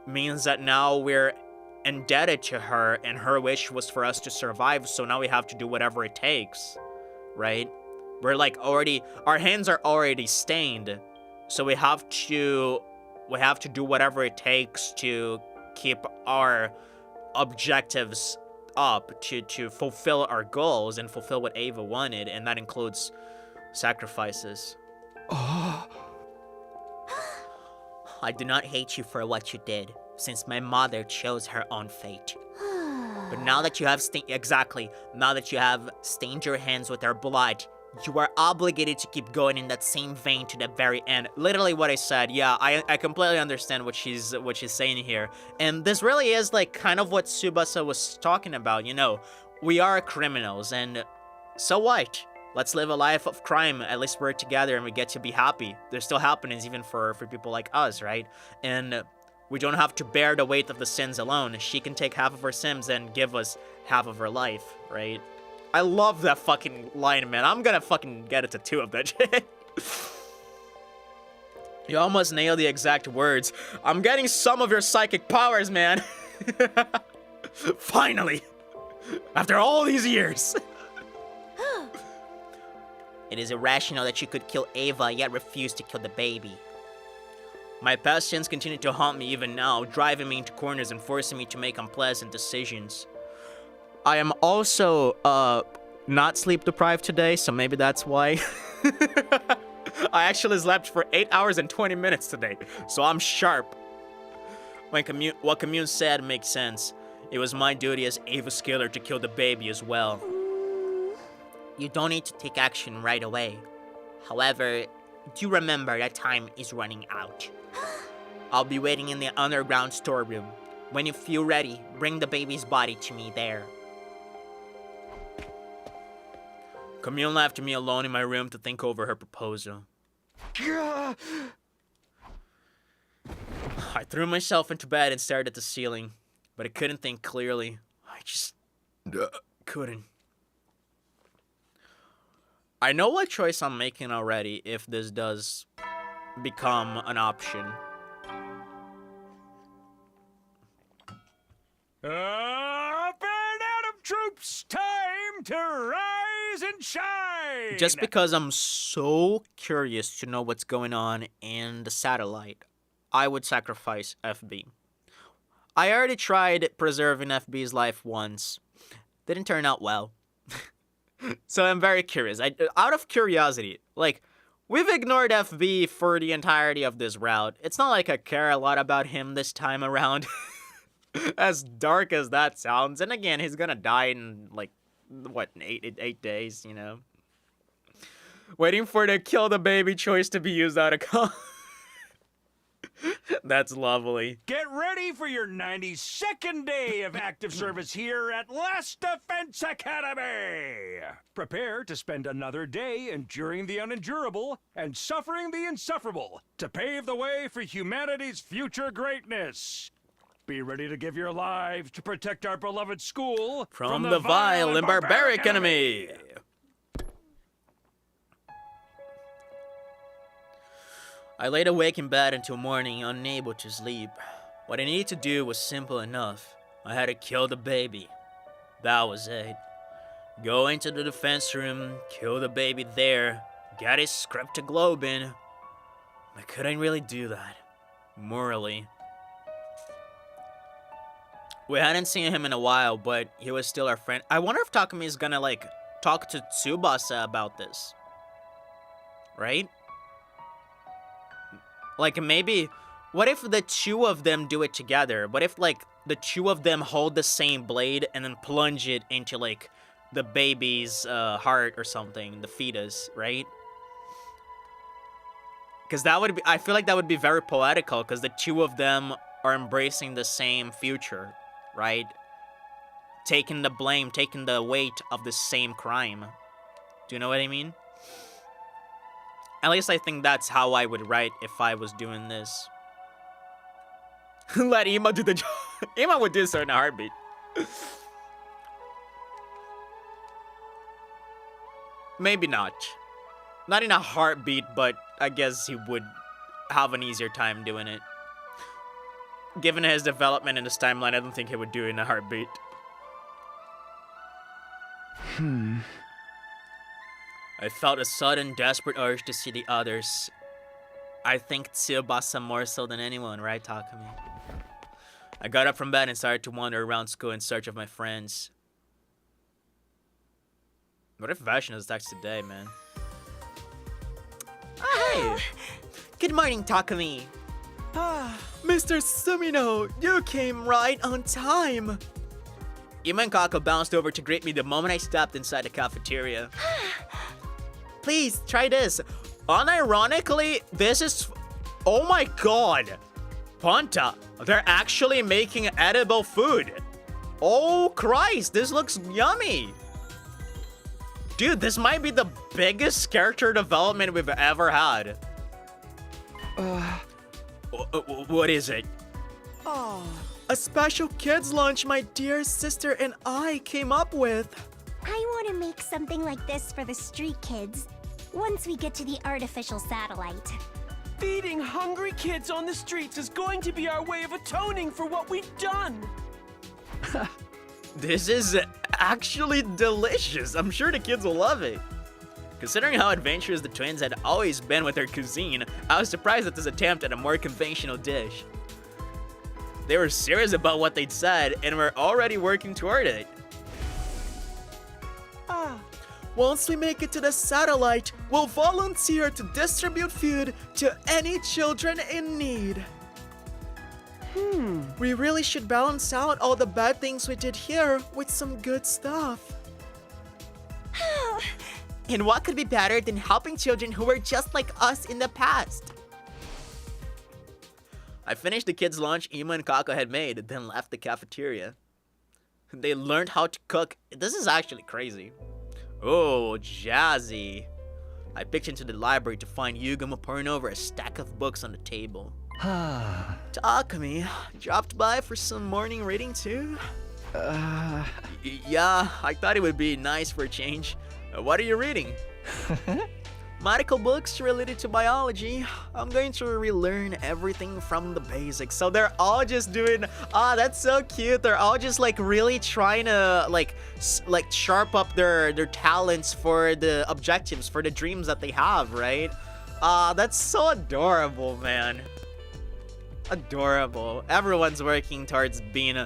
means that now we're indebted to her, and her wish was for us to survive, so now we have to do whatever it takes, right? We're like already, our hands are already stained, so we have to do whatever it takes to keep our objectives up, to fulfill our goals and fulfill what Ava wanted, and that includes sacrifices. I do not hate you for what you did, since my mother chose her own fate. But now that you have now that you have stained your hands with her blood, you are obligated to keep going in that same vein to the very end. Literally what I said. Yeah, I completely understand what she's saying here. And this really is like kind of what Tsubasa was talking about, you know. We are criminals, and so what? Let's live a life of crime. At least we're together and we get to be happy. There's still happiness even for people like us, right? And we don't have to bear the weight of the sins alone. She can take half of her sins and give us half of her life, right? I love that fucking line, man. I'm gonna fucking get a tattoo of that shit. You almost nailed the exact words. I'm getting some of your psychic powers, man. Finally! After all these years! It is irrational that you could kill Ava yet refuse to kill the baby. My past sins continue to haunt me even now, driving me into corners and forcing me to make unpleasant decisions. I am also, not sleep deprived today, so maybe that's why. I actually slept for 8 hours and 20 minutes today, so I'm sharp. What Commune said makes sense. It was my duty as Ava's killer to kill the baby as well. You don't need to take action right away. However, do remember that time is running out. I'll be waiting in the underground storeroom. When you feel ready, bring the baby's body to me there. Commune left me alone in my room to think over her proposal. I threw myself into bed and stared at the ceiling, but I couldn't think clearly. I just couldn't. I know what choice I'm making already if this does become an option. Up and out of troops, time to rise and shine! Just because I'm so curious to know what's going on in the satellite, I would sacrifice FB. I already tried preserving FB's life once. Didn't turn out well. So I'm very curious. Out of curiosity, like, we've ignored FB for the entirety of this route. It's not like I care a lot about him this time around. As dark as that sounds. And again, he's gonna die in, like, what, 8 days, you know? Waiting for the kill the baby choice to be used out of That's lovely. Get ready for your 92nd day of active service here at Last Defense Academy! Prepare to spend another day enduring the unendurable and suffering the insufferable to pave the way for humanity's future greatness. Be ready to give your lives to protect our beloved school from the vile and barbaric enemy. I laid awake in bed until morning, unable to sleep. What I needed to do was simple enough. I had to kill the baby. That was it. Go into the defense room, kill the baby there, get his cryptoglobin. I couldn't really do that, morally. We hadn't seen him in a while, but he was still our friend. I wonder if Takumi is gonna, like, talk to Tsubasa about this. Right? Like, maybe, what if the two of them do it together? What if, like, the two of them hold the same blade and then plunge it into, like, the baby's heart or something, the fetus, right? Because that would be, I feel like that would be very poetical, because the two of them are embracing the same future, right? Taking the blame, taking the weight of the same crime. Do you know what I mean? At least I think that's how I would write if I was doing this. Let Ima do the job. Ima would do so in a heartbeat. Maybe not. Not in a heartbeat, but I guess he would have an easier time doing it. Given his development in this timeline, I don't think he would do it in a heartbeat. I felt a sudden, desperate urge to see the others. I think Tsubasa more so than anyone, right, Takumi? I got up from bed and started to wander around school in search of my friends. What if Vashna's text today, man? Oh, hey! Good morning, Takumi. Mr. Sumino, you came right on time! Ima and Kako bounced over to greet me the moment I stepped inside the cafeteria. Please, try this. Unironically, this is... Oh my god! Ponta, they're actually making edible food. Oh Christ, this looks yummy! Dude, this might be the biggest character development we've ever had. What is it? A special kids lunch my dear sister and I came up with. I want to make something like this for the street kids once we get to the artificial satellite. Feeding hungry kids on the streets is going to be our way of atoning for what we've done. This is actually delicious. I'm sure the kids will love it. Considering how adventurous the twins had always been with their cuisine, I was surprised at this attempt at a more conventional dish. They were serious about what they'd said and were already working toward it. Once we make it to the satellite, we'll volunteer to distribute food to any children in need. We really should balance out all the bad things we did here with some good stuff. And what could be better than helping children who were just like us in the past? I finished the kids' lunch Ima and Kako had made, then left the cafeteria. They learned how to cook. This is actually crazy. Oh, jazzy. I picked into the library to find Yugamo pouring over a stack of books on the table. Takumi dropped by for some morning reading too? Yeah, I thought it would be nice for a change. What are you reading? Medical books related to biology. I'm going to relearn everything from the basics. So they're all just doing, that's so cute. They're all just like really trying to like sharp up their talents for the objectives, for the dreams that they have, right? That's so adorable, man. Adorable. Everyone's working towards being,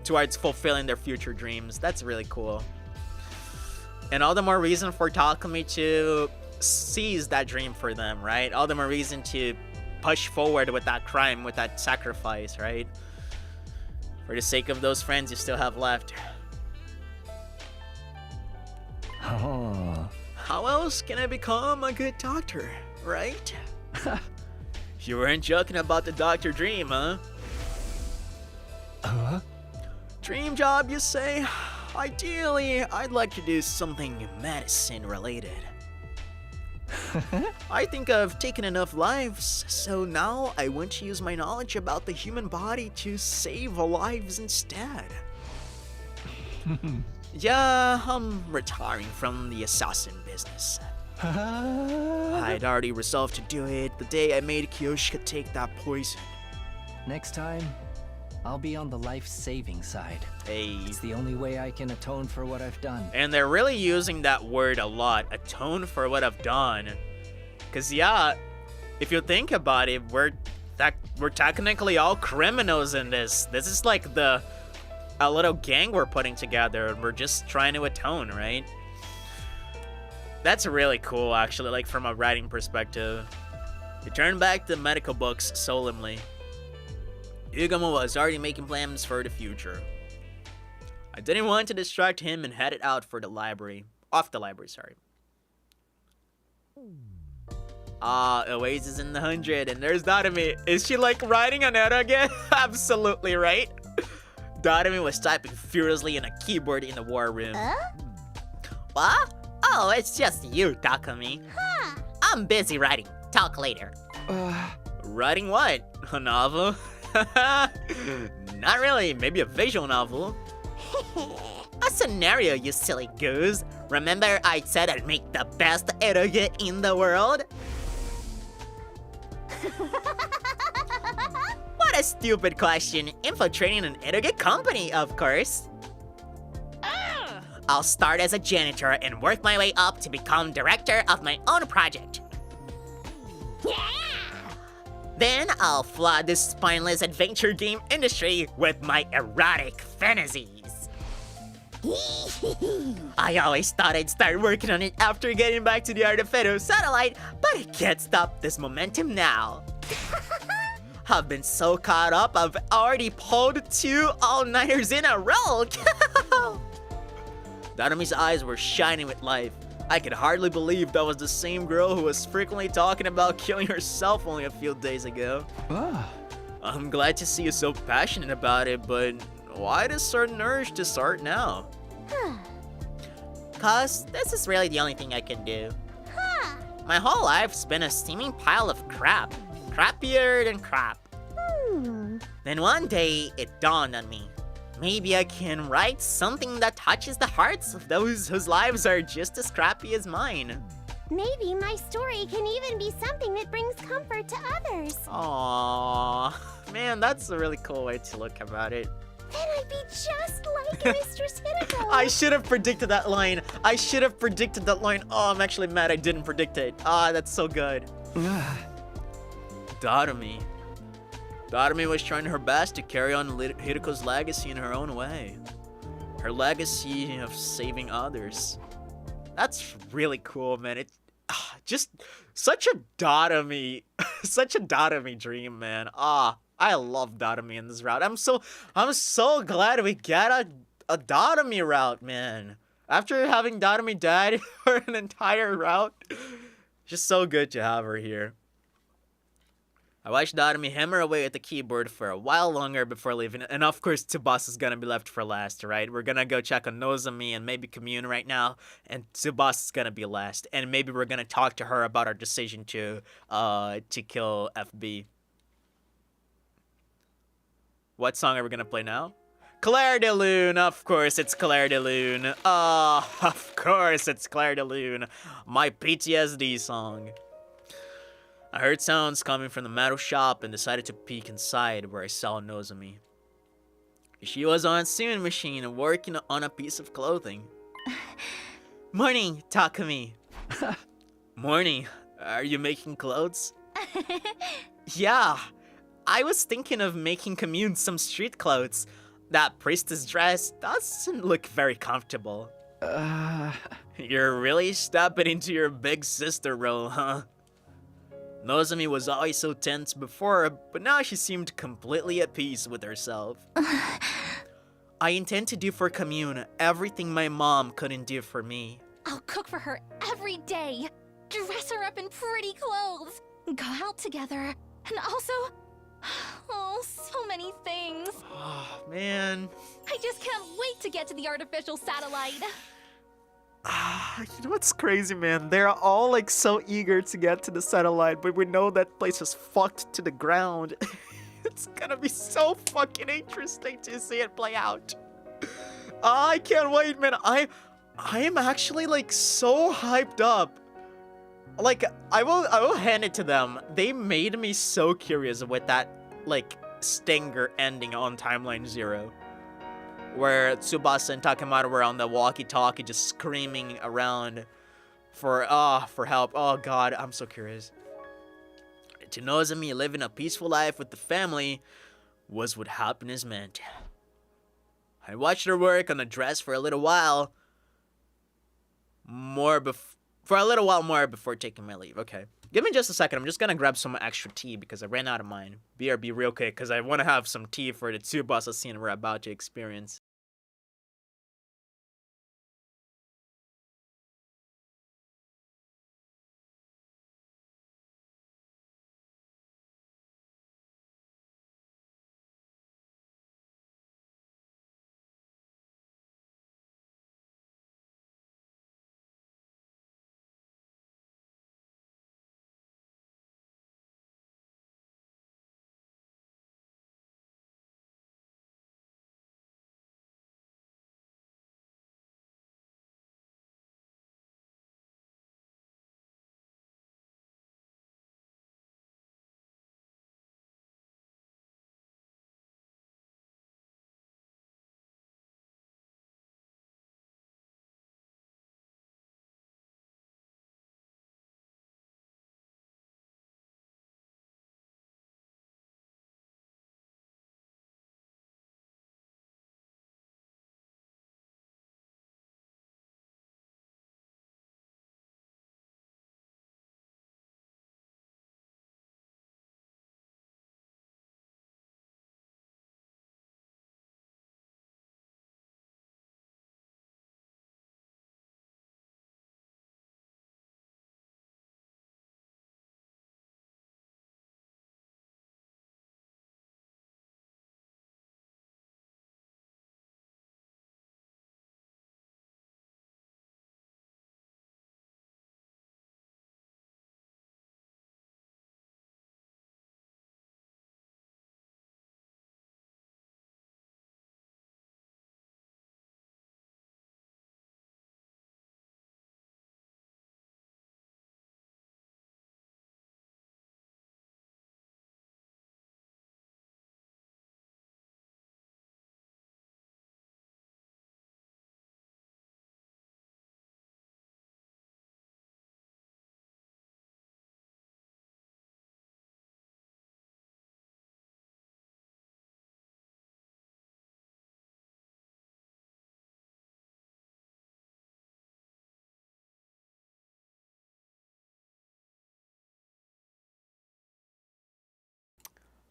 towards fulfilling their future dreams. That's really cool. And all the more reason for Takumi to seize that dream for them, right? All the more reason to push forward with that crime, with that sacrifice, right? For the sake of those friends you still have left. Oh. How else can I become a good doctor, right? You weren't joking about the doctor dream, huh? Dream job, you say? Ideally, I'd like to do something medicine related. I think I've taken enough lives, so now I want to use my knowledge about the human body to save lives instead. Yeah, I'm retiring from the assassin business. I'd already resolved to do it the day I made Kiyoshika take that poison. Next time, I'll be on the life-saving side. Hey. It's the only way I can atone for what I've done. And they're really using that word a lot, atone for what I've done. Cause yeah, if you think about it, we're technically all criminals in this. This is like a little gang we're putting together, and we're just trying to atone, right? That's really cool, actually, like from a writing perspective. He turned back the medical books solemnly. Yugamo was already making plans for the future. I didn't want to distract him and headed out for the library. Off the library, sorry. Oasis in the 100, and there's Dadami. Is she like writing a note again? Absolutely right. Dadami was typing furiously on a keyboard in the war room. What? Oh, it's just you, Takumi. I'm busy writing. Talk later. Writing what? A novel? Not really, maybe a visual novel. A scenario, you silly goose. Remember I said I'd make the best eroge in the world? What a stupid question. Infiltrating an eroge company, of course. I'll start as a janitor and work my way up to become director of my own project. Then I'll flood this spineless adventure game industry with my erotic fantasies. I always thought I'd start working on it after getting back to the Artiferro satellite, but I can't stop this momentum now. I've been so caught up, I've already pulled 2 all-nighters in a row. Dadami's eyes were shining with life. I could hardly believe that was the same girl who was frequently talking about killing herself only a few days ago. I'm glad to see you so passionate about it, but why this sudden urge to start now? Cause this is really the only thing I can do. My whole life's been a steaming pile of crap. Crappier than crap. Then one day, it dawned on me. Maybe I can write something that touches the hearts of those whose lives are just as crappy as mine. Maybe my story can even be something that brings comfort to others. Aww, man, that's a really cool way to look about it. Then I'd be just like Mistress Hideko. I should have predicted that line. I should have predicted that line. Oh, I'm actually mad I didn't predict it. Ah, that's so good. Doremi. Doremi was trying her best to carry on Hideko's legacy in her own way. Her legacy of saving others. That's really cool, man. It's just such a Doremi, such a Doremi dream, man. I love Doremi in this route. I'm so glad we got a Doremi route, man. After having Doremi died for an entire route, just so good to have her here. I watched Doremi hammer away at the keyboard for a while longer before leaving, and of course Tsubasa's gonna be left for last, right? We're gonna go check on Nozomi and maybe Commune right now, and Tsubasa's gonna be last, and maybe we're gonna talk to her about our decision to kill FB. What song are we gonna play now? Claire de Lune, of course it's Claire de Lune. Of course it's Claire de Lune, my PTSD song. I heard sounds coming from the metal shop and decided to peek inside where I saw Nozomi. She was on a sewing machine working on a piece of clothing. Morning, Takumi. Morning. Are you making clothes? Yeah. I was thinking of making Commune some street clothes. That priestess dress doesn't look very comfortable. You're really stepping into your big sister role, huh? Nozomi was always so tense before, but now she seemed completely at peace with herself. I intend to do for Commune everything my mom couldn't do for me. I'll cook for her every day, dress her up in pretty clothes, go out together, and also... Oh, so many things. Oh, man. I just can't wait to get to the artificial satellite. You know what's crazy, man? They're all like so eager to get to the satellite, but we know that place is fucked to the ground. It's gonna be so fucking interesting to see it play out. I can't wait, man. I am actually like so hyped up. Like I will hand it to them. They made me so curious with that like stinger ending on Timeline 0. Where Tsubasa and Takemaru were on the walkie-talkie just screaming around for help. Oh god, I'm so curious. To Nozomi living a peaceful life with the family was what happiness meant. I watched her work on the dress for a little while more before taking my leave. Okay. Give me just a second. I'm just gonna grab some extra tea because I ran out of mine. BRB real quick because I want to have some tea for the Tsubasa scene we're about to experience.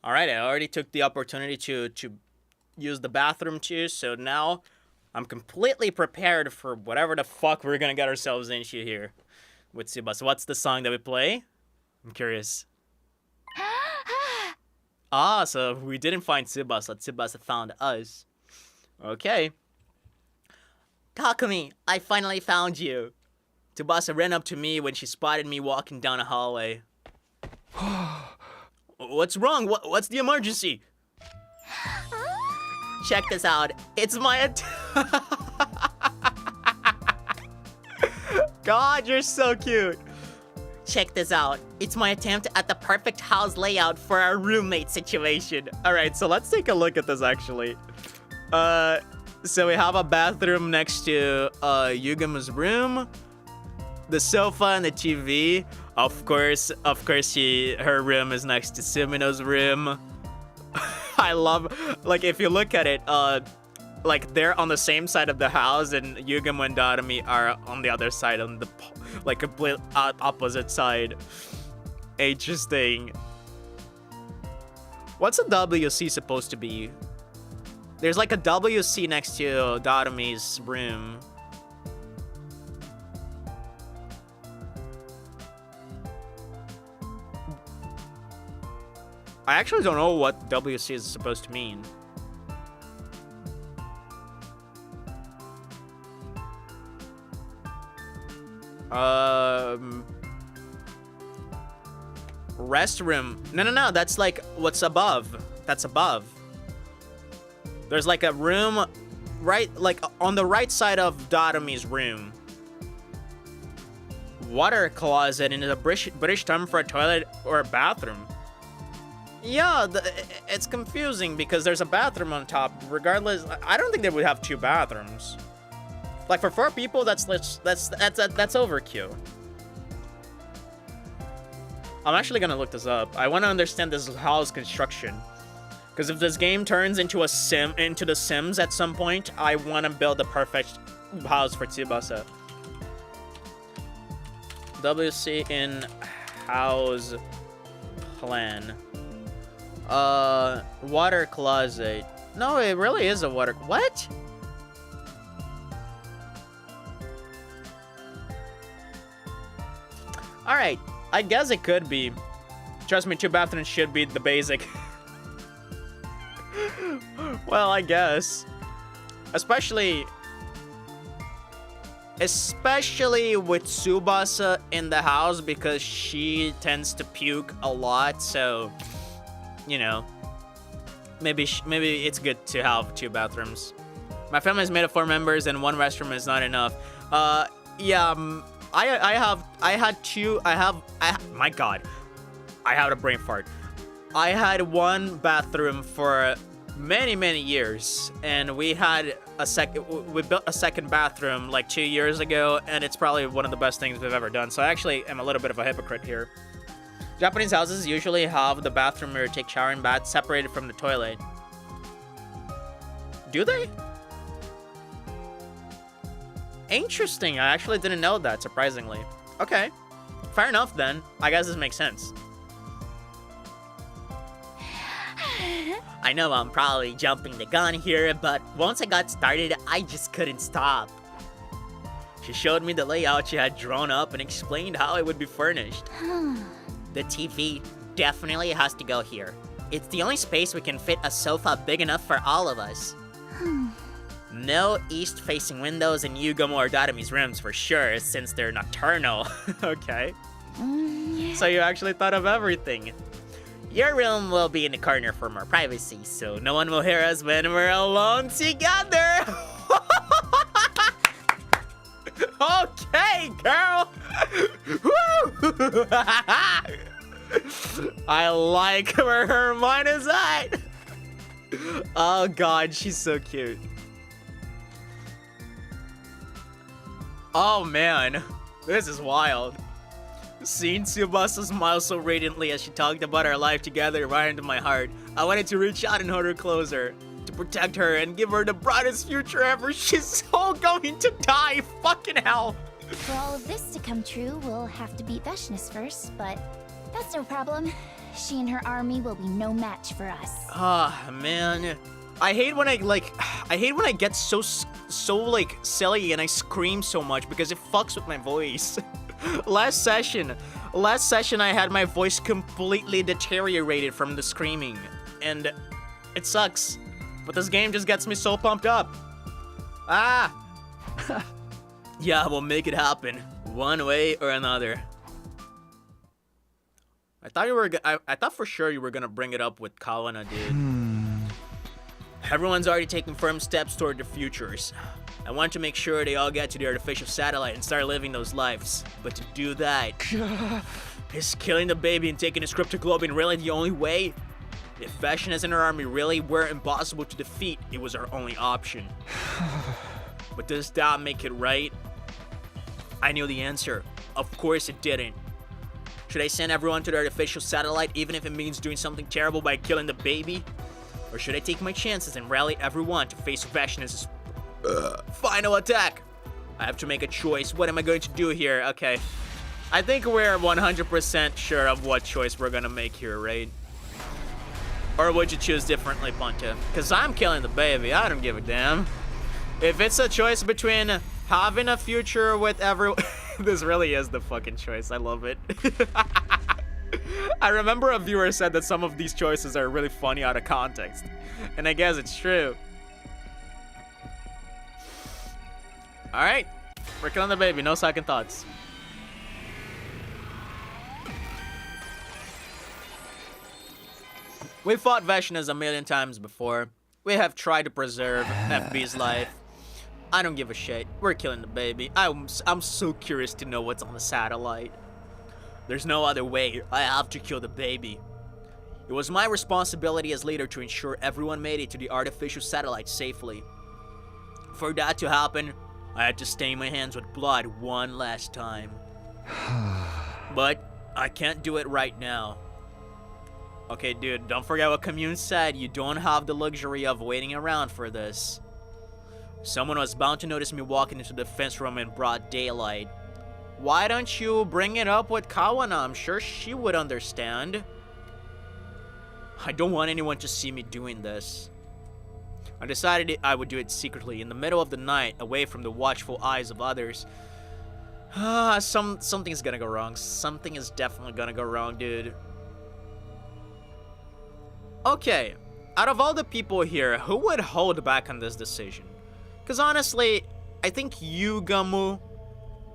All right, I already took the opportunity to use the bathroom too, so now I'm completely prepared for whatever the fuck we're gonna get ourselves into here with Tsubasa. What's the song that we play? I'm curious. Ah, so we didn't find Tsubasa. Tsubasa found us. Okay. Takumi, I finally found you. Tsubasa ran up to me when she spotted me walking down a hallway. What's wrong? What's the emergency? Check this out. It's my God, you're so cute. Check this out. It's my attempt at the perfect house layout for our roommate situation. All right, so let's take a look at this actually. So we have a bathroom next to Yugamu's room, the sofa and the TV. Of course, her room is next to Sumino's room. I love, like, if you look at it, like, they're on the same side of the house, and Yugamu and Darumi are on the other side, on the, like, complete opposite side. Interesting. What's a WC supposed to be? There's, like, a WC next to Darumi's room. I actually don't know what WC is supposed to mean. Restroom. No. That's like what's above. That's above. There's like a room right, like on the right side of Darumi's room. Water closet is a British term for a toilet or a bathroom. Yeah, it's confusing because there's a bathroom on top. Regardless, I don't think they would have two bathrooms. Like for 4 people, that's overkill. I'm actually gonna look this up. I want to understand this house construction, because if this game turns into the Sims at some point, I want to build the perfect house for Tsubasa. WC in house plan. Water closet. No, it really is a water. What? Alright, I guess it could be. Trust me, 2 bathrooms should be the basic. Well, I guess. Especially with Tsubasa in the house, because she tends to puke a lot, so, you know, maybe it's good to have 2 bathrooms. My family is made of 4 members and 1 restroom is not enough. Yeah, my god, I had a brain fart. I had 1 bathroom for many years, and we built a second bathroom like 2 years ago, and it's probably one of the best things we've ever done. So I actually am a little bit of a hypocrite here. Japanese houses usually have the bathroom where you take shower and bath separated from the toilet. Do they? Interesting, I actually didn't know that, surprisingly. Okay, fair enough then. I guess this makes sense. I know I'm probably jumping the gun here, but once I got started, I just couldn't stop. She showed me the layout she had drawn up and explained how it would be furnished. The TV definitely has to go here. It's the only space we can fit a sofa big enough for all of us. No east-facing windows in Yugamu or Darumi's rooms for sure, since they're nocturnal. Okay. So you actually thought of everything. Your room will be in the corner for more privacy, so no one will hear us when we're alone together. Okay, girl. Woo! I like where her mind is at. Oh god, she's so cute. Oh man, this is wild. Seeing Tsubasa smile so radiantly as she talked about our life together right into my heart, I wanted to reach out and hold her closer, to protect her and give her the brightest future ever. She's so going to die, fucking hell. For all of this to come true, we'll have to beat Veshness first, but that's no problem. She and her army will be no match for us. Ah, man. I hate when I get so like silly and I scream so much because it fucks with my voice. Last session I had my voice completely deteriorated from the screaming, and it sucks. But this game just gets me so pumped up. Ah! Yeah, we'll make it happen, one way or another. I thought for sure you were gonna bring it up with Kawana, dude. Everyone's already taking firm steps toward their futures. I want to make sure they all get to the artificial satellite and start living those lives. But to do that, is killing the baby and taking his cryptoglobin really the only way? If Vashnis and her army really were impossible to defeat, it was our only option. But does that make it right? I knew the answer. Of course it didn't. Should I send everyone to the artificial satellite even if it means doing something terrible by killing the baby? Or should I take my chances and rally everyone to face Vashnis' final attack? I have to make a choice. What am I going to do here? Okay. I think we're 100% sure of what choice we're gonna make here, right? Or would you choose differently, Ponta? Because I'm killing the baby. I don't give a damn. If it's a choice between having a future with everyone... This really is the fucking choice. I love it. I remember a viewer said that some of these choices are really funny out of context. And I guess it's true. Alright. We're killing the baby. No second thoughts. We fought Vashnis a million times before. We have tried to preserve FB's life. I don't give a shit. We're killing the baby. I'm so curious to know what's on the satellite. There's no other way. I have to kill the baby. It was my responsibility as leader to ensure everyone made it to the artificial satellite safely. For that to happen, I had to stain my hands with blood one last time. But I can't do it right now. Okay, dude, don't forget what Commune said. You don't have the luxury of waiting around for this. Someone was bound to notice me walking into the defense room in broad daylight. Why don't you bring it up with Kawana? I'm sure she would understand. I don't want anyone to see me doing this. I decided I would do it secretly, in the middle of the night, away from the watchful eyes of others. Something's gonna go wrong. Something is definitely gonna go wrong, dude. Okay, out of all the people here, who would hold back on this decision? Because honestly, I think you, Gamu,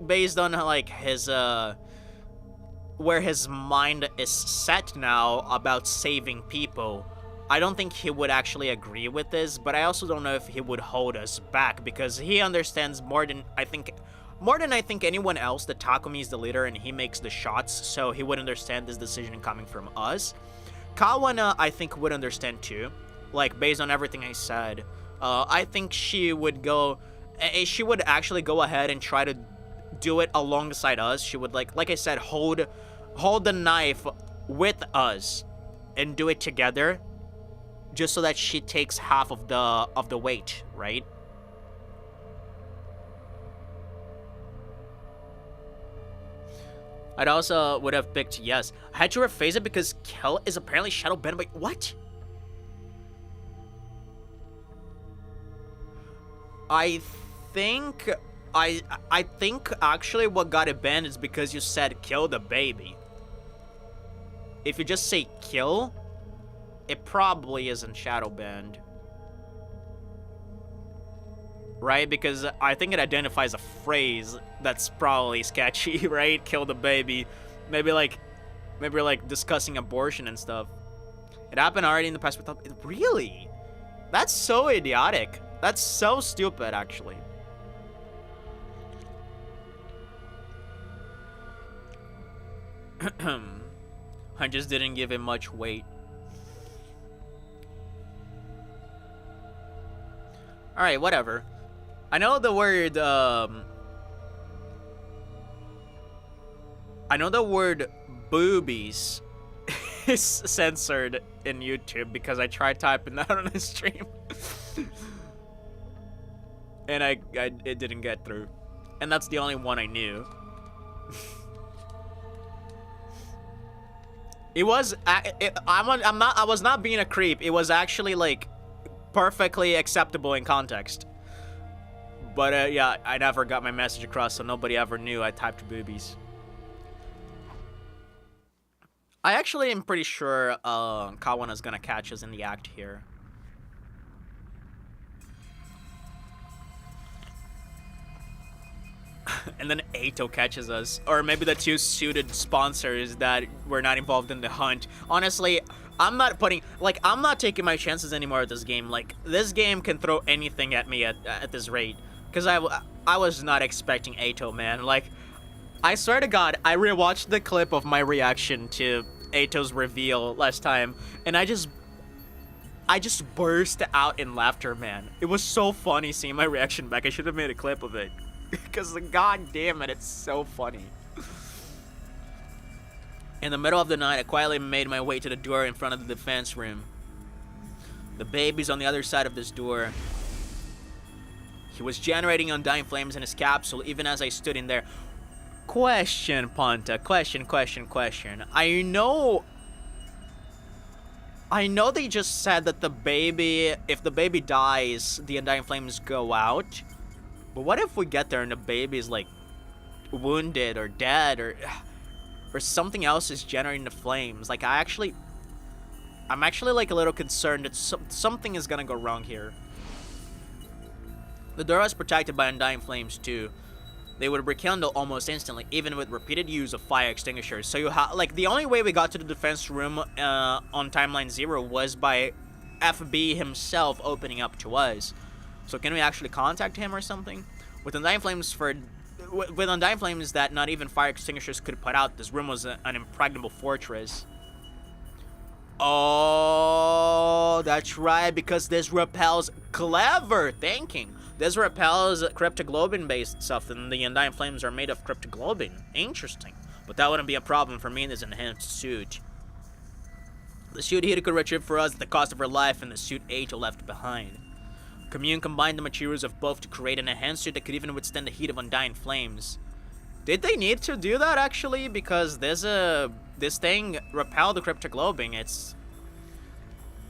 based on like his where his mind is set now about saving people, I don't think he would actually agree with this, but I also don't know if he would hold us back because he understands more than I think anyone else that Takumi is the leader and he makes the shots, so he would understand this decision coming from us. Kawana, I think, would understand too, like based on everything I said. I think she would actually go ahead and try to do it alongside us. She would like I said, hold the knife with us and do it together, just so that she takes half of the weight, right? I'd also would have picked yes. I had to rephrase it because Kel is apparently shadow banned by what? I think actually what got it banned is because you said kill the baby. If you just say kill, it probably isn't shadow banned. Right? Because I think it identifies a phrase that's probably sketchy, right? Kill the baby. Maybe we're like discussing abortion and stuff. It happened already in the past. Really? That's so idiotic. That's so stupid, actually. I just didn't give him much weight. Alright, whatever. I know the word boobies is censored in YouTube because I tried typing that on the stream. And it didn't get through. And that's the only one I knew. It was. I was not being a creep. It was actually like perfectly acceptable in context. But yeah, I never got my message across, so nobody ever knew I typed boobies. I actually am pretty sure Kawana's gonna catch us in the act here. And then Eito catches us. Or maybe the two suited sponsors that were not involved in the hunt. Honestly, I'm not taking my chances anymore at this game. Like, this game can throw anything at me at this rate. Because I was not expecting Eito, man. Like, I swear to God, I rewatched the clip of my reaction to Eito's reveal last time. And I just burst out in laughter, man. It was so funny seeing my reaction back. I should have made a clip of it. Because, god damn it, it's so funny. In the middle of the night, I quietly made my way to the door in front of the defense room. The baby's on the other side of this door. He was generating undying flames in his capsule even as I stood in there. Question, Ponta. Question. I know they just said that if the baby dies, the undying flames go out. But what if we get there and the baby's like wounded or dead or something else is generating the flames? Like I'm actually like a little concerned that something is gonna go wrong here. The door is protected by undying flames too. They would rekindle almost instantly, even with repeated use of fire extinguishers. So the only way we got to the defense room on timeline 0 was by FB himself opening up to us. So can we actually contact him or something? With undying flames that not even fire extinguishers could put out, this room was an impregnable fortress. Oh, that's right, because this repels clever thinking. This repels cryptoglobin-based stuff, and the undying flames are made of cryptoglobin. Interesting. But that wouldn't be a problem for me in this enhanced suit. The suit Hida could retrieve for us at the cost of her life, and the suit Eito left behind. Commune combined the materials of both to create an enhanced suit that could even withstand the heat of undying flames. Did they need to do that, actually? Because this thing repelled the cryptoglobin.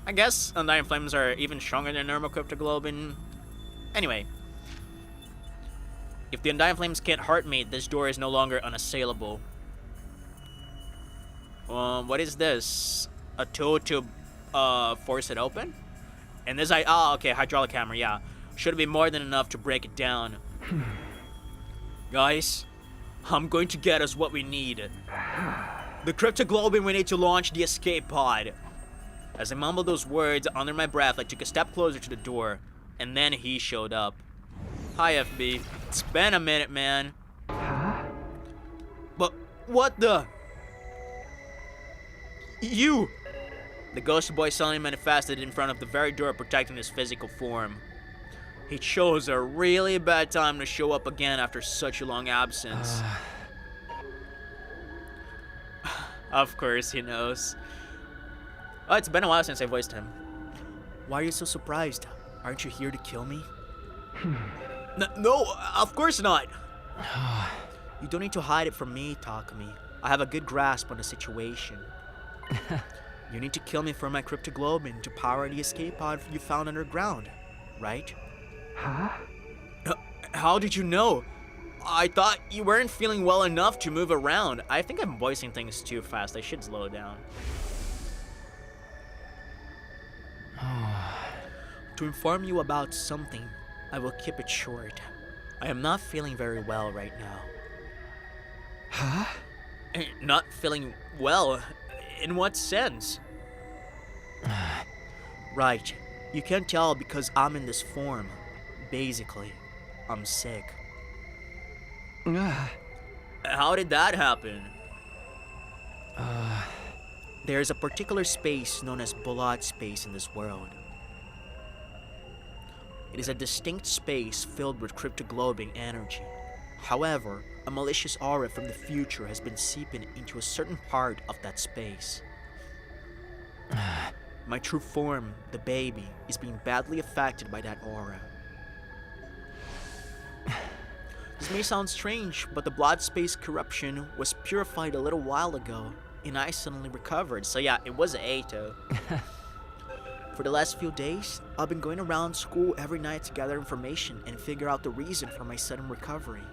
I guess undying flames are even stronger than normal cryptoglobin. Anyway. If the undying flames can't hurt me, this door is no longer unassailable. What is this? A tool to force it open? And this okay, hydraulic hammer, yeah. Should be more than enough to break it down. Guys, I'm going to get us what we need. The cryptoglobin we need to launch the escape pod. As I mumbled those words under my breath, I took a step closer to the door, and then he showed up. Hi, FB. It's been a minute, man. But what the? You! The ghost boy suddenly manifested in front of the very door protecting his physical form. He chose a really bad time to show up again after such a long absence. Of course he knows. Oh, it's been a while since I voiced him. Why are you so surprised? Aren't you here to kill me? No, of course not. You don't need to hide it from me, Takumi. I have a good grasp on the situation. You need to kill me for my cryptoglobin to power the escape pod you found underground, right? Huh? How did you know? I thought you weren't feeling well enough to move around. I think I'm voicing things too fast. I should slow down. To inform you about something, I will keep it short. I am not feeling very well right now. Huh? Not feeling well? In what sense? Right. You can't tell because I'm in this form. Basically, I'm sick. How did that happen? There's a particular space known as blood space in this world. It is a distinct space filled with cryptoglobin energy. However, a malicious aura from the future has been seeping into a certain part of that space. My true form, the baby, is being badly affected by that aura. This may sound strange, but the blood space corruption was purified a little while ago, and I suddenly recovered. So yeah, it was an Ato. For the last few days, I've been going around school every night to gather information and figure out the reason for my sudden recovery.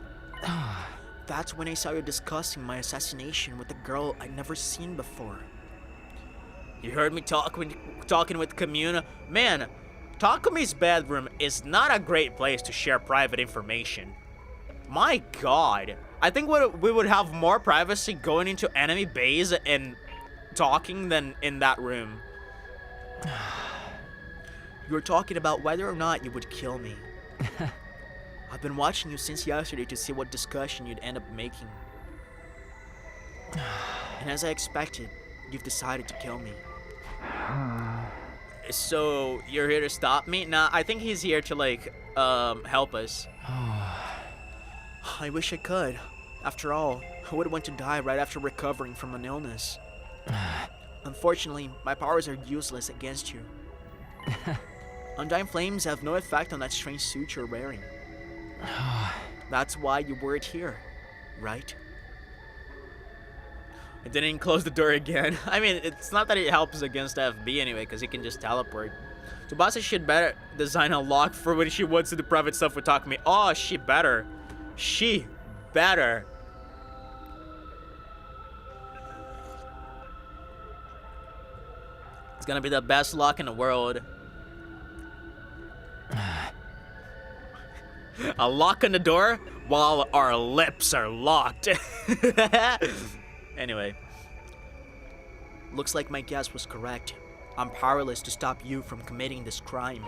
That's when I saw you discussing my assassination with a girl I'd never seen before. You heard me talking with Commune? Man, Takumi's bedroom is not a great place to share private information. My god. I think we would have more privacy going into enemy base and talking than in that room. You were talking about whether or not you would kill me. I've been watching you since yesterday to see what discussion you'd end up making. And as I expected, you've decided to kill me. So, you're here to stop me? Nah, I think he's here to, like, help us. I wish I could. After all, I would want to die right after recovering from an illness. Unfortunately, my powers are useless against you. Undying flames have no effect on that strange suit you're wearing. That's why you wore it here, right? I didn't close the door again. I mean, it's not that it helps against FB anyway, because he can just teleport. Tsubasa should better design a lock for when she wants to do private stuff with Takumi. Oh, she better. She better. It's gonna be the best lock in the world. A lock on the door while our lips are locked. Anyway. Looks like my guess was correct. I'm powerless to stop you from committing this crime.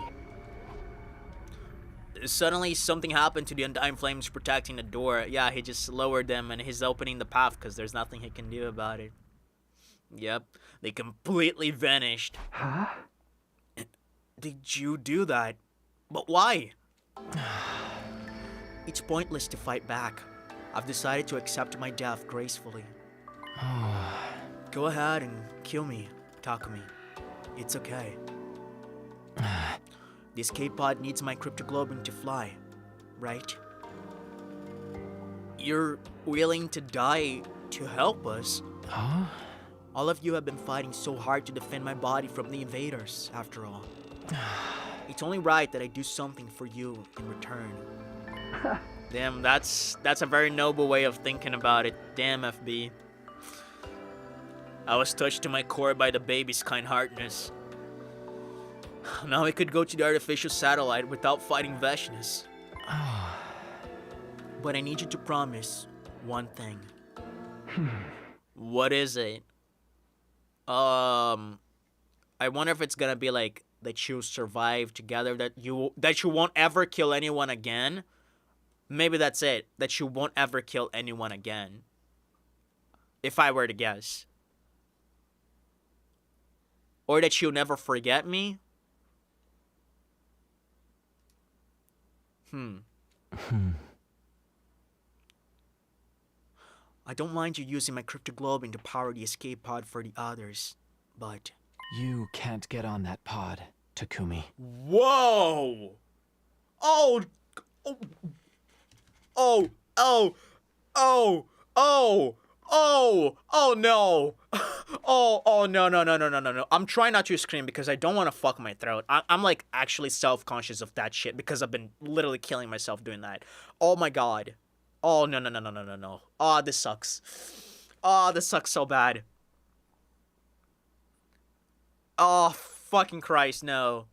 Suddenly, something happened to the Undying Flames protecting the door. Yeah, he just lowered them and he's opening the path because there's nothing he can do about it. Yep, they completely vanished. Huh? Did you do that? But why? It's pointless to fight back. I've decided to accept my death gracefully. Go ahead and kill me, Takumi. It's okay. The escape pod needs my cryptoglobin to fly, right? You're willing to die to help us? Huh? All of you have been fighting so hard to defend my body from the invaders, after all. It's only right that I do something for you in return. Damn, that's a very noble way of thinking about it. Damn, FB. I was touched to my core by the baby's kind-heartedness. Now I could go to the artificial satellite without fighting Veshness. But I need you to promise one thing. What is it? I wonder if it's gonna be like that you survive together, that you won't ever kill anyone again. Maybe that's it. That you won't ever kill anyone again. If I were to guess. Or that you'll never forget me. I don't mind you using my cryptoglobin to power the escape pod for the others, but... You can't get on that pod, Takumi. Whoa! Oh! Oh! Oh! Oh! Oh! Oh! Oh! Oh no! Oh no. I'm trying not to scream because I don't want to fuck my throat. I'm like actually self-conscious of that shit because I've been literally killing myself doing that. Oh my god. Oh no. Oh, this sucks. Oh, this sucks so bad. Oh, fucking Christ, no.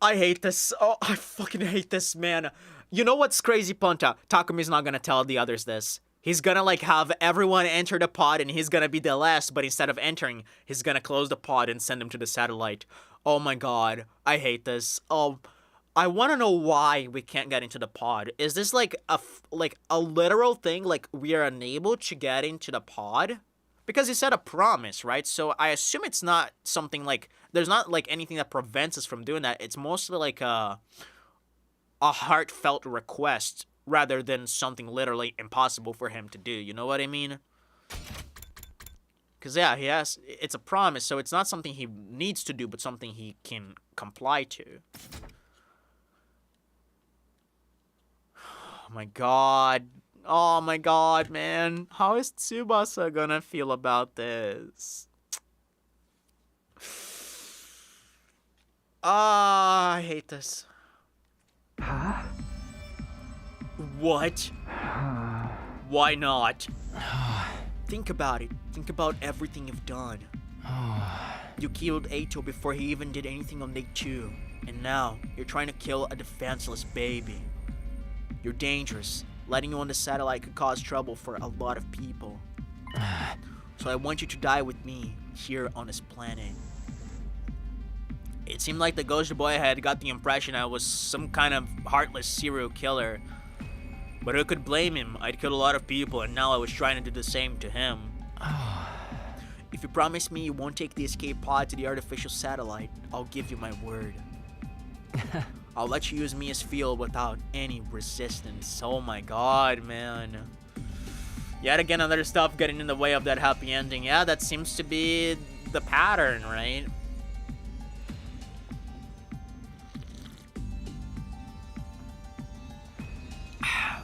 I hate this. Oh, I fucking hate this, man. You know what's crazy, Ponta? Takumi's not gonna tell the others this. He's gonna, like, have everyone enter the pod and he's gonna be the last, but instead of entering, he's gonna close the pod and send them to the satellite. Oh my god. I hate this. Oh, I wanna know why we can't get into the pod. Is this, like a literal thing? Like, we are unable to get into the pod? Because he said a promise, right? So I assume it's not something like... There's not, like, anything that prevents us from doing that. It's mostly, like, a heartfelt request rather than something literally impossible for him to do. You know what I mean? Because, yeah, it's a promise, so it's not something he needs to do, but something he can comply to. Oh, my God. Oh my god, man. How is Tsubasa gonna feel about this? Ah, I hate this. Huh? What? Why not? Think about it. Think about everything you've done. You killed Eito before he even did anything on day 2. And now, you're trying to kill a defenseless baby. You're dangerous. Letting you on the satellite could cause trouble for a lot of people. So I want you to die with me, here on this planet. It seemed like the ghost boy had got the impression I was some kind of heartless serial killer. But who could blame him? I'd killed a lot of people, and now I was trying to do the same to him. If you promise me you won't take the escape pod to the artificial satellite, I'll give you my word. I'll let you use me as fuel without any resistance. Oh my god, man. Yet again, other stuff getting in the way of that happy ending. Yeah, that seems to be the pattern, right?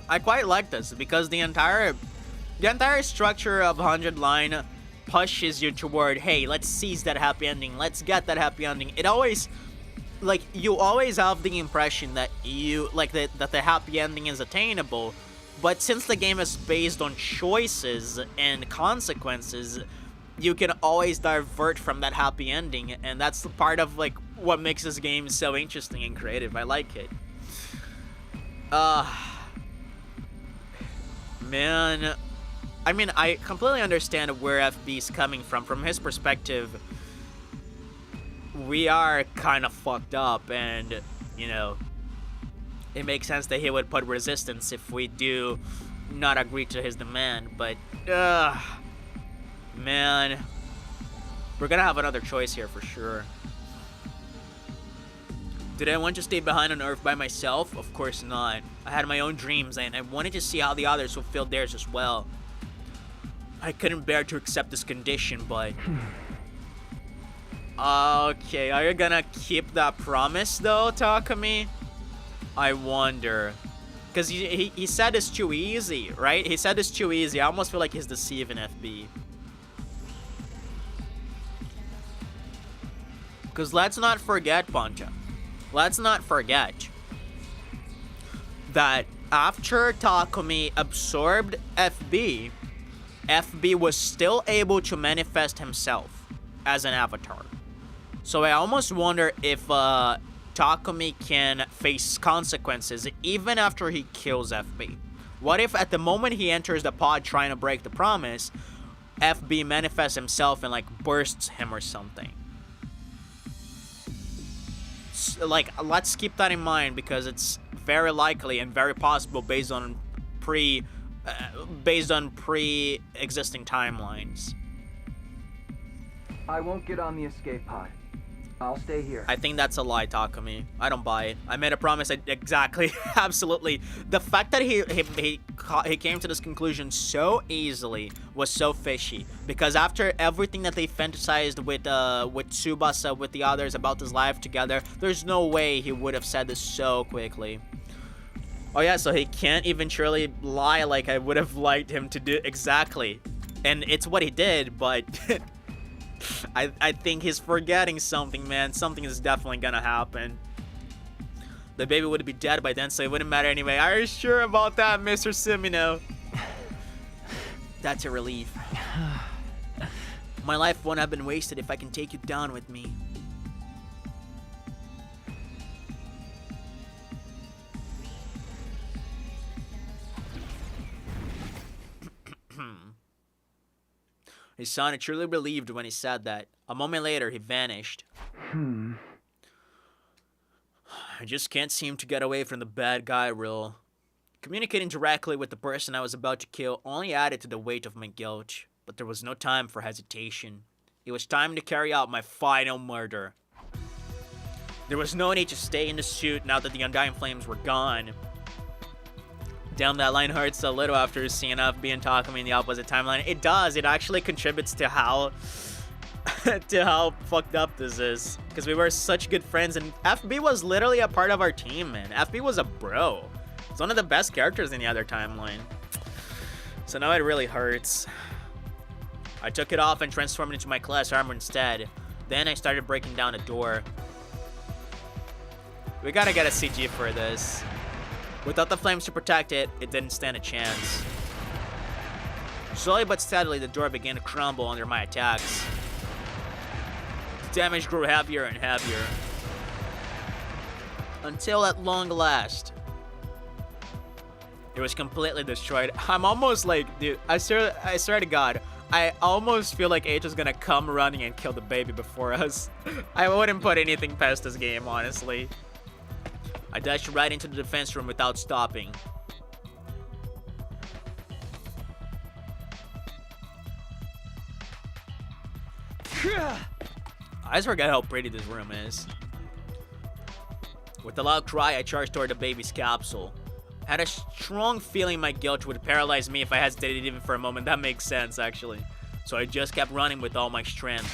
I quite like this because the entire structure of 100 line pushes you toward, hey, let's seize that happy ending. Let's get that happy ending. It always, like, you always have the impression that that the happy ending is attainable. But since the game is based on choices and consequences, you can always divert from that happy ending, and that's the part of like what makes this game so interesting and creative. I like it. Man, I mean, I completely understand where FB's coming from. From his perspective, we are kind of fucked up, and, you know, it makes sense that he would put resistance if we do not agree to his demand, but, man, we're gonna have another choice here for sure. Did I want to stay behind on Earth by myself? Of course not. I had my own dreams, and I wanted to see how the others fulfilled theirs as well. I couldn't bear to accept this condition, but... Okay, are you gonna keep that promise, though, Takumi? I wonder. Because he said it's too easy, right? He said it's too easy. I almost feel like he's deceiving FB. Because let's not forget, Poncha. Let's not forget that after Takumi absorbed FB, FB was still able to manifest himself as an avatar. So I almost wonder if Takumi can face consequences even after he kills FB. What if at the moment he enters the pod trying to break the promise, FB manifests himself and like bursts him or something? Like, let's keep that in mind because it's very likely and very possible based on pre-existing timelines. I won't get on the escape pod. I'll stay here. I think that's a lie, Takumi. I don't buy it. I made a promise. Exactly. Absolutely. The fact that he came to this conclusion so easily was so fishy. Because after everything that they fantasized with Tsubasa, with the others about his life together, there's no way he would have said this so quickly. Oh yeah, so he can't even truly lie like I would have liked him to do. Exactly. And it's what he did, but... I think he's forgetting something, man. Something is definitely gonna happen. The baby would be dead by then, so it wouldn't matter anyway. Are you sure about that, Mr. Sumino? That's a relief. My life won't have been wasted if I can take you down with me. He sounded truly relieved when he said that. A moment later, he vanished. I just can't seem to get away from the bad guy rule. Communicating directly with the person I was about to kill only added to the weight of my guilt, but there was no time for hesitation. It was time to carry out my final murder. There was no need to stay in the suit now that the Undying Flames were gone. Damn, that line hurts a little after seeing FB and Takumi in the opposite timeline. It does. It actually contributes to how fucked up this is. Because we were such good friends, and FB was literally a part of our team, man. FB was a bro. He's one of the best characters in the other timeline. So now it really hurts. I took it off and transformed it into my class armor instead. Then I started breaking down a door. We gotta get a CG for this. Without the flames to protect it, it didn't stand a chance. Slowly but steadily, the door began to crumble under my attacks. The damage grew heavier and heavier. Until at long last, it was completely destroyed. I'm almost like, dude, I swear to God, I almost feel like H is gonna come running and kill the baby before us. I wouldn't put anything past this game, honestly. I dashed right into the defense room without stopping. I just forgot how pretty this room is. With a loud cry, I charged toward the baby's capsule. I had a strong feeling my guilt would paralyze me if I hesitated even for a moment. That makes sense, actually. So I just kept running with all my strength.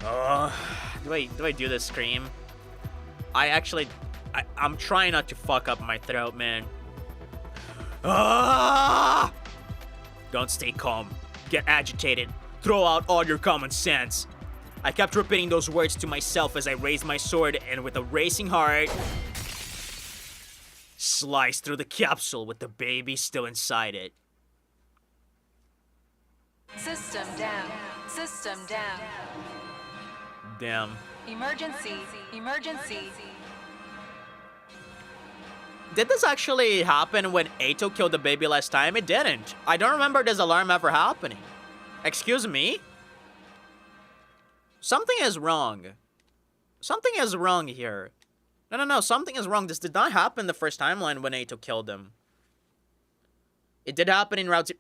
Do I do this scream? I'm trying not to fuck up my throat, man. Don't stay calm. Get agitated. Throw out all your common sense. I kept repeating those words to myself as I raised my sword and with a racing heart, sliced through the capsule with the baby still inside it. System down. System down. Damn. Emergency. Emergency. Did this actually happen when Ato killed the baby last time? It didn't. I don't remember this alarm ever happening. Excuse me? Something is wrong. Something is wrong here. No. Something is wrong. This did not happen the first timeline when Ato killed him. It did happen in Route 0.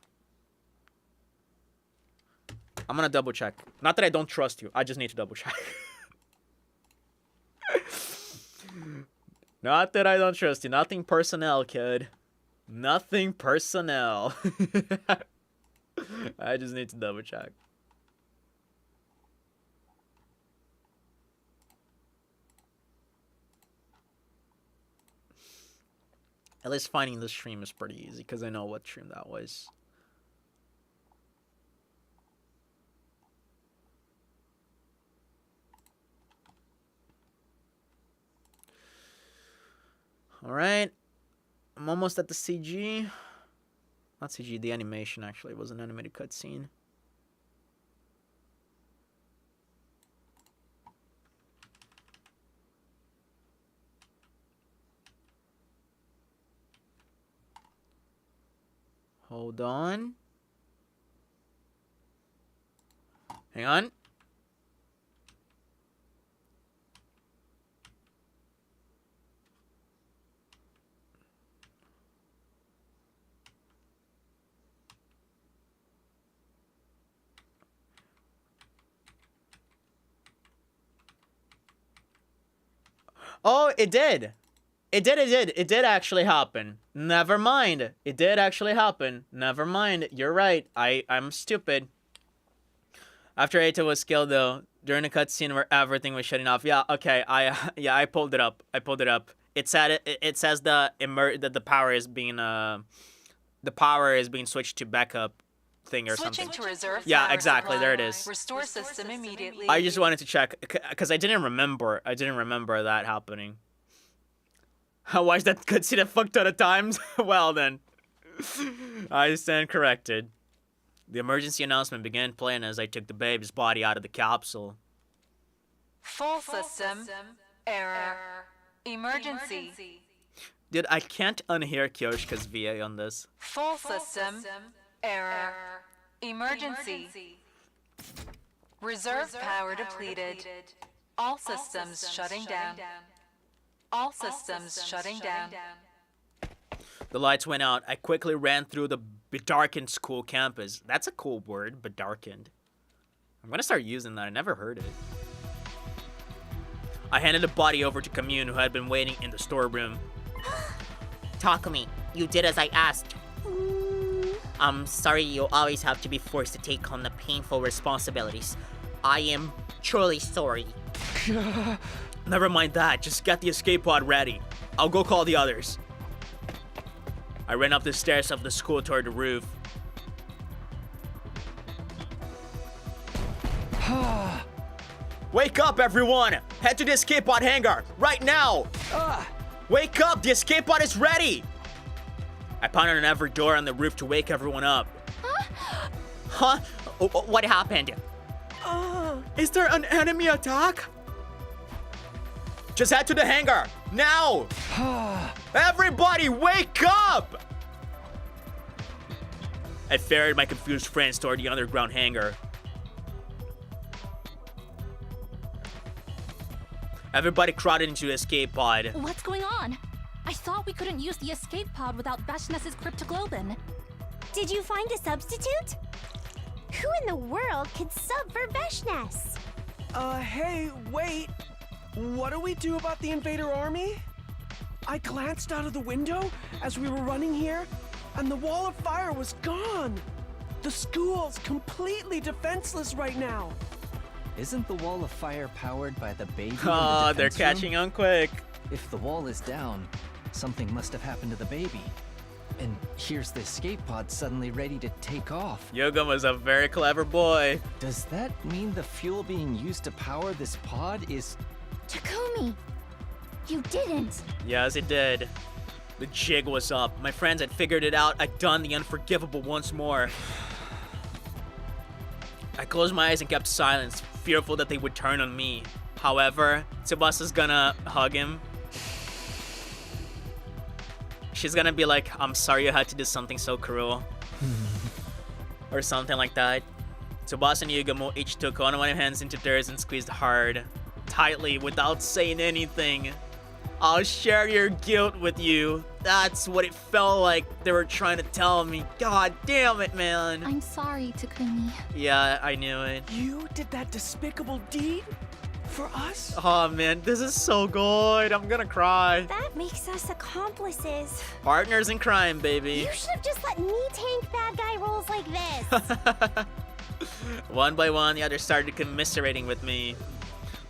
I'm gonna double check. Not that I don't trust you. I just need to double check. Not that I don't trust you. Nothing personnel, kid. Nothing personnel. I just need to double check. At least finding the stream is pretty easy because I know what stream that was. Alright. I'm almost at the CG. Not CG, the animation actually. It was an animated cutscene. Hold on. Hang on. Oh, it did. It did actually happen. Never mind. It did actually happen. Never mind. You're right. I'm stupid. After Ato was killed, though, during a cutscene where everything was shutting off. Yeah, okay. I pulled it up. It said it says that the power is being switched to backup thing or Switching something. to reserve. Yeah, power exactly. supply. There it is. Restore system immediately. I just wanted to check because I didn't remember that happening. I watched that cutscene a fuck ton of times. Well then, I stand corrected. The emergency announcement began playing as I took the baby's body out of the capsule. Full system. Error. Emergency. Dude, I can't unhear Kyoshika's VA on this. Full system. Error. Emergency. Reserve power depleted. All systems shutting down. All systems shutting down. The lights went out. I quickly ran through the bedarkened school campus. That's a cool word, bedarkened. I'm gonna start using that. I never heard it. I handed the body over to Commune, who had been waiting in the storeroom. Takumi, you did as I asked. I'm sorry you always have to be forced to take on the painful responsibilities. I am truly sorry. Never mind that. Just get the escape pod ready. I'll go call the others. I ran up the stairs of the school toward the roof. Wake up, everyone! Head to the escape pod hangar, right now! Wake up, the escape pod is ready! I pounded on every door on the roof to wake everyone up. Huh? What happened? Is there an enemy attack? Just head to the hangar, now! Everybody, wake up! I ferried my confused friends toward the underground hangar. Everybody crowded into the escape pod. What's going on? I thought we couldn't use the escape pod without Veshness's cryptoglobin. Did you find a substitute? Who in the world could sub for Veshness? Hey, wait. What do we do about the invader army? I glanced out of the window as we were running here, and the wall of fire was gone. The school's completely defenseless right now. Isn't the wall of fire powered by the baby? Oh, in the they're defense room? catching on quick. If the wall is down, something must have happened to the baby. And here's the escape pod suddenly ready to take off. Yoga was a very clever boy. Does that mean the fuel being used to power this pod is... Takumi! You didn't! Yes, it did. The jig was up. My friends had figured it out. I'd done the unforgivable once more. I closed my eyes and kept silence, fearful that they would turn on me. However, Tsubasa's gonna hug him. She's gonna be like, I'm sorry you had to do something so cruel. Or something like that. Tsubasa and Yugamo each took one of my hands into theirs and squeezed hard, tightly, without saying anything. I'll share your guilt with you. That's what it felt like they were trying to tell me. God damn it, man. I'm sorry, Takumi. Yeah, I knew it. You did that despicable deed? For us? Oh man, this is so good. I'm gonna cry. That makes us accomplices. Partners in crime, baby. You should have just let me tank bad guy roles like this. One by one, the others started commiserating with me.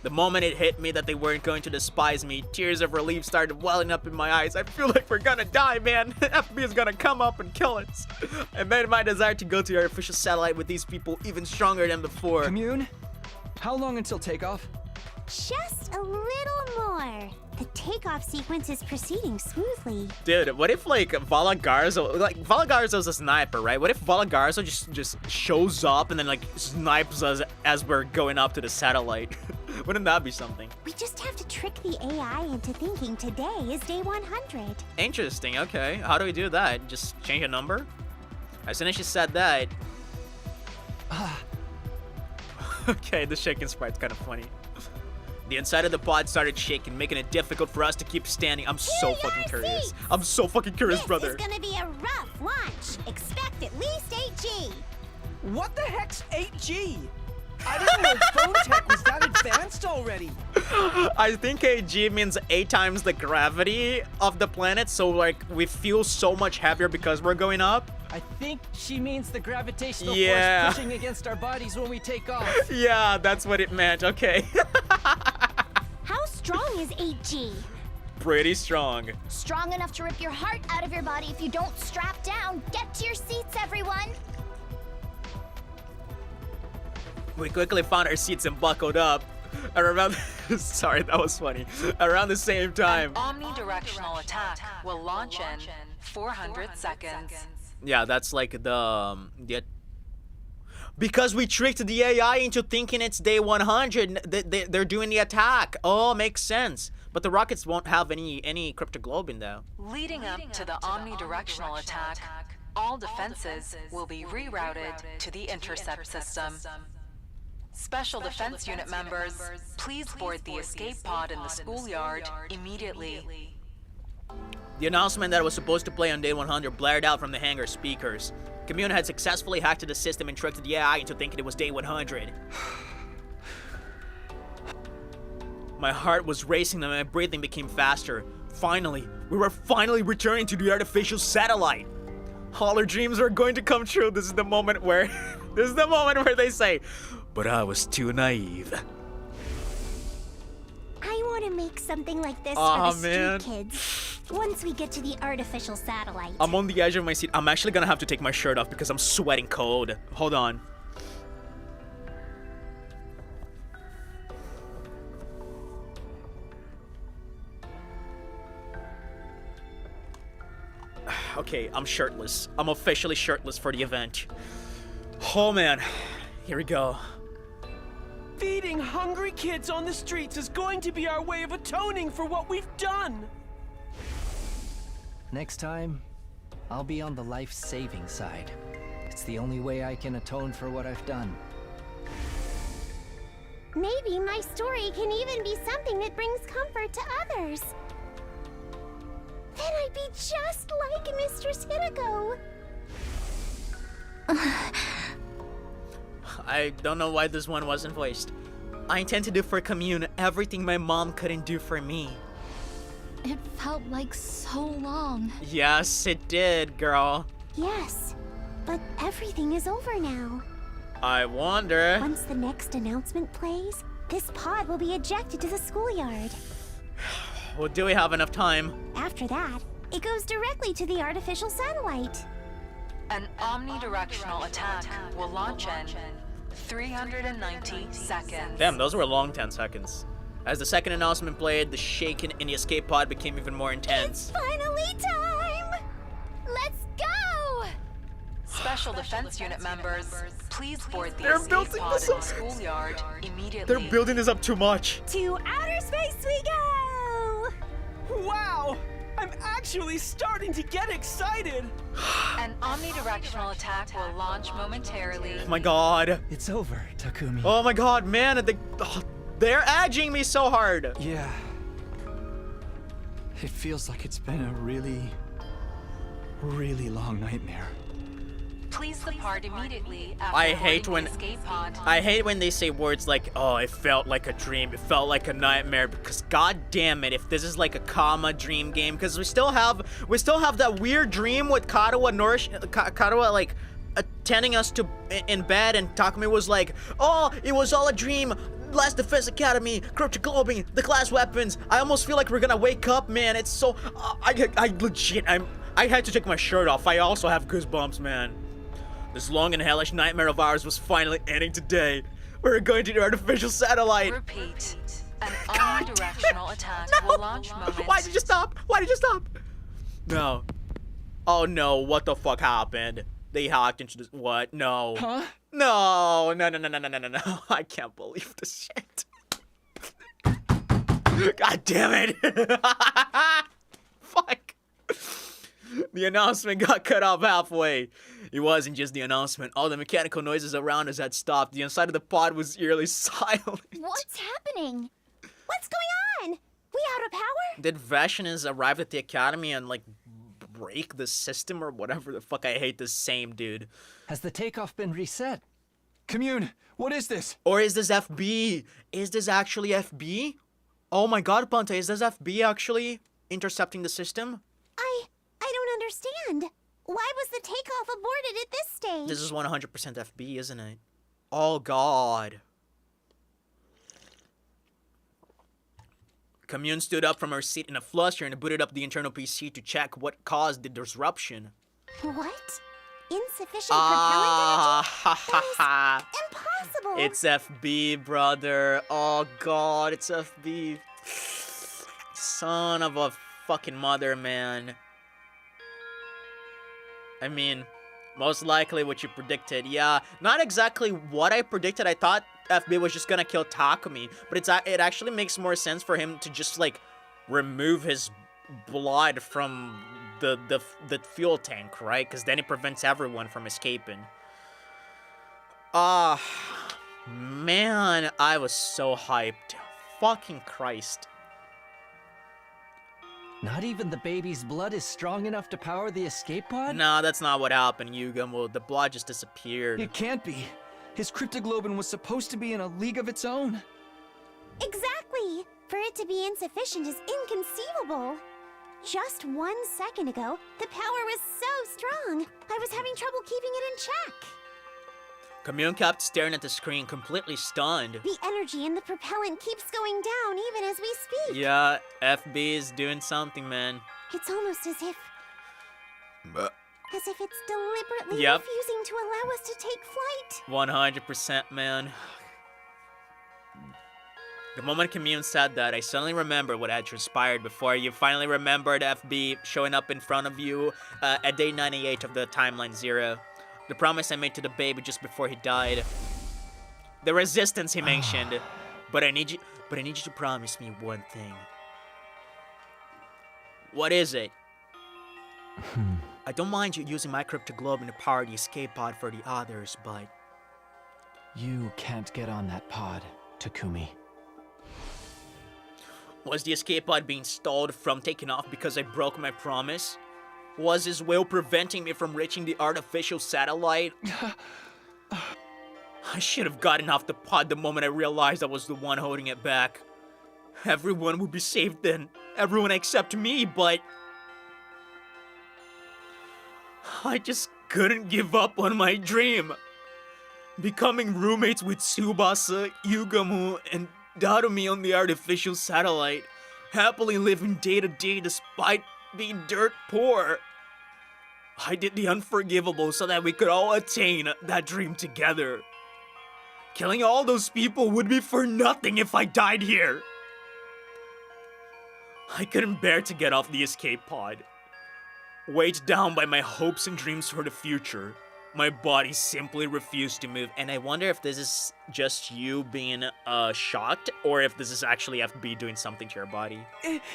The moment it hit me that they weren't going to despise me, tears of relief started welling up in my eyes. I feel like we're gonna die, man. FB is gonna come up and kill us. I made my desire to go to the artificial satellite with these people even stronger than before. Commune? How long until takeoff? Just a little more. The takeoff sequence is proceeding smoothly. Dude, what if like Vala Garza, like Vala Garza's a sniper, right? What if Vala Garza just shows up and then like snipes us as we're going up to the satellite? Wouldn't that be something? We just have to trick the AI into thinking today is day 100. Interesting, okay. How do we do that? Just change a number? As soon as she said that... Okay, the shaking sprite's kind of funny. The inside of the pod started shaking, making it difficult for us to keep standing. I'm so fucking curious. I'm so fucking curious, brother. This is gonna be a rough launch. Expect at least 8G. What the heck's 8G? I didn't know phone tech was that advanced already. I think 8G means 8 times the gravity of the planet, so like we feel so much heavier because we're going up. I think she means the gravitational Yeah. force pushing against our bodies when we take off. Yeah, that's what it meant. Okay. How strong is 8G? Pretty strong. Strong enough to rip your heart out of your body if you don't strap down. Get to your seats, everyone! We quickly found our seats and buckled up. Around sorry, that was funny. Around the same time. Omnidirectional attack will launch in 400 seconds. Yeah, that's like the because we tricked the AI into thinking it's day 100. They're doing the attack. Oh, makes sense. But the rockets won't have any cryptoglobin though. Leading up to the omnidirectional attack, all defenses will be rerouted to the intercept system. Special Defense Unit members, please board the escape pod in the schoolyard immediately. The announcement that it was supposed to play on day 100 blared out from the hangar speakers. Commune had successfully hacked the system and tricked the AI into thinking it was day 100. My heart was racing and my breathing became faster. Finally, we were finally returning to the artificial satellite. All our dreams are going to come true. This is the moment where they say, but I was too naive. I want to make something like this Aw, for the man. street kids. once we get to the artificial satellite. I'm on the edge of my seat. I'm actually gonna have to take my shirt off because I'm sweating cold. Hold on. Okay, I'm shirtless. I'm officially shirtless for the event. Oh man, here we go. Feeding hungry kids on the streets is going to be our way of atoning for what we've done. Next time, I'll be on the life-saving side. It's the only way I can atone for what I've done. Maybe my story can even be something that brings comfort to others. Then I'd be just like Mistress Hideko. I don't know why this one wasn't voiced. I intend to do for Commune everything my mom couldn't do for me. It felt like so long. Yes, it did, girl. Yes, but everything is over now. I wonder... Once the next announcement plays, this pod will be ejected to the schoolyard. Well, do we have enough time? After that, it goes directly to the artificial satellite. An omnidirectional attack will launch in 390 seconds. Damn, those were a long 10 seconds. As the second announcement played, the shaking in the escape pod became even more intense. It's finally time! Let's go! Special Defense Unit members, please board the They're escape building pod this in up. the schoolyard immediately. They're building this up too much. To outer space we go! Wow! I'm actually starting to get excited! An omnidirectional attack will launch momentarily. Oh my god. It's over, Takumi. Oh my god, man. They're edging me so hard. Yeah. It feels like it's been a really, really long nightmare. Please depart immediately after I hate boarding when the escape pod. I hate when they say words like, "Oh, it felt like a dream. It felt like a nightmare." Because god damn it, if this is like a comma dream game, because we still have that weird dream with Katawa like attending us to in bed, and Takumi was like, "Oh, it was all a dream. Last Defense Academy, cryptic globing, the class weapons. I almost feel like we're gonna wake up, man. It's so I legit I had to take my shirt off. I also have goosebumps, man. This long and hellish nightmare of ours was finally ending today. We're going to the artificial satellite. Repeat. An omnidirectional attack will launch momentarily. Why did you stop? Why did you stop? No. Oh no, what the fuck happened? They hacked into this. What? No. Huh? No. I can't believe this shit. God damn it. Fuck. The announcement got cut off halfway. It wasn't just the announcement. All the mechanical noises around us had stopped. The inside of the pod was eerily silent. What's happening? What's going on? We out of power? Did Vashinas arrive at the academy and like break the system or whatever the fuck? I hate this same dude. Has the takeoff been reset? Commune, what is this? Or is this FB? Is this actually FB? Oh my god, Ponte, is this FB actually intercepting the system? I don't understand. Why was the takeoff aborted at this stage? This is 100% FB, isn't it? Oh god. Commune stood up from her seat in a fluster and booted up the internal PC to check what caused the disruption. What? Insufficient propellant energy? That is impossible. It's FB, brother. Oh god, it's FB. Son of a fucking mother, man. I mean, most likely what you predicted. Yeah, not exactly what I predicted. I thought FB was just gonna kill Takumi, but it actually makes more sense for him to just like remove his blood from the fuel tank, right? Because then it prevents everyone from escaping. Man, I was so hyped. Fucking Christ. Not even the baby's blood is strong enough to power the escape pod? No, that's not what happened, Yuga. Well, the blood just disappeared. It can't be. His cryptoglobin was supposed to be in a league of its own. Exactly. For it to be insufficient is inconceivable. Just 1 second ago, the power was so strong, I was having trouble keeping it in check. Commune kept staring at the screen, completely stunned. The energy in the propellant keeps going down even as we speak. Yeah, FB is doing something, man. It's almost as if it's deliberately Yep. refusing to allow us to take flight. 100%, man. The moment Commune said that, I suddenly remembered what had transpired before. You finally remembered FB showing up in front of you at day 98 of the Timeline 0. The promise I made to the baby just before he died. The resistance he mentioned. But I need you to promise me one thing. What is it? I don't mind you using my cryptoglobin to power the escape pod for the others, but... You can't get on that pod, Takumi. Was the escape pod being stalled from taking off because I broke my promise? Was his will preventing me from reaching the artificial satellite? I should have gotten off the pod the moment I realized I was the one holding it back. Everyone would be saved then. Everyone except me, but... I just couldn't give up on my dream. Becoming roommates with Tsubasa, Yugamu, and Darumi on the artificial satellite. Happily living day to day despite being dirt poor. I did the unforgivable so that we could all attain that dream together. Killing all those people would be for nothing if I died here. I couldn't bear to get off the escape pod. Weighed down by my hopes and dreams for the future, my body simply refused to move. And I wonder if this is just you being shocked, or if this is actually FB doing something to your body.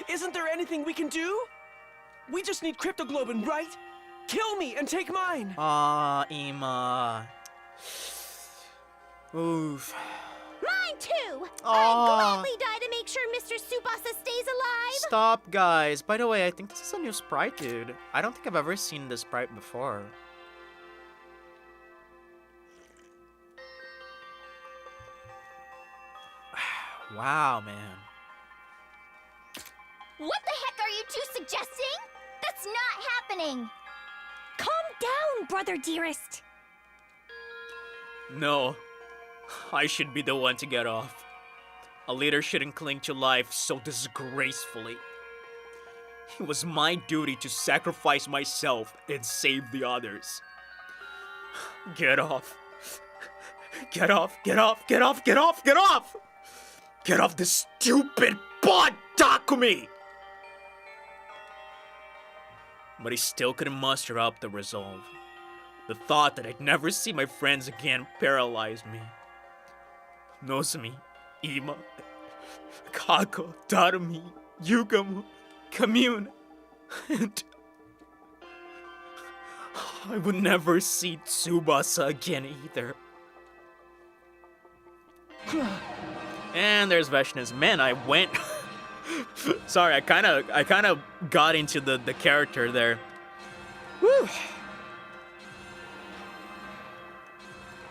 Isn't there anything we can do? We just need cryptoglobin, right? Kill me and take mine! Aw, Ima. Oof. Mine too! Aw. I'd gladly die to make sure Mr. Tsubasa stays alive! Stop, guys. By the way, I think this is a new sprite, dude. I don't think I've ever seen this sprite before. Wow, man. What the heck are you two suggesting? That's not happening! Calm down, brother dearest! No. I should be the one to get off. A leader shouldn't cling to life so disgracefully. It was my duty to sacrifice myself and save the others. Get off. Get off, get off, get off, get off, get off! Get off this stupid pod, Takumi! But he still couldn't muster up the resolve. The thought that I'd never see my friends again paralyzed me. Nozomi, Ima, Kako, Darumi, Yugamu, Commune, and... I would never see Tsubasa again either. And there's Veshna's. Man, I went... Sorry, I kind of got into the character there. Whew.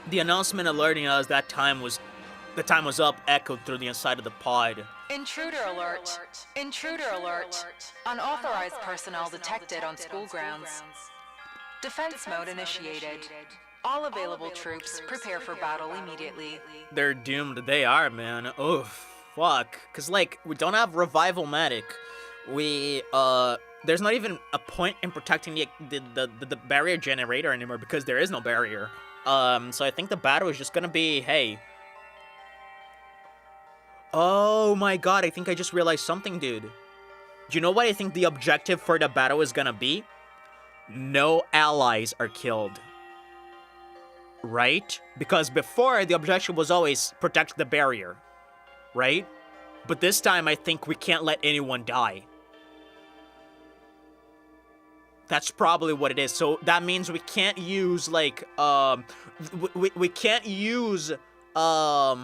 The announcement alerting us the time was up echoed through the inside of the pod. Intruder alert. Intruder alert. Unauthorized personnel detected on school grounds. Defense mode initiated. All available troops prepare for battle immediately. They're doomed. They are, man. Oof. Fuck. Cause like, we don't have Revival Medic. There's not even a point in protecting the barrier generator anymore because there is no barrier. So I think the battle is just gonna be, hey. Oh my god, I think I just realized something, dude. Do you know what I think the objective for the battle is gonna be? No allies are killed. Right? Because before, the objective was always protect the barrier. Right? But this time, I think we can't let anyone die. That's probably what it is. So that means we can't use, like, we can't use, what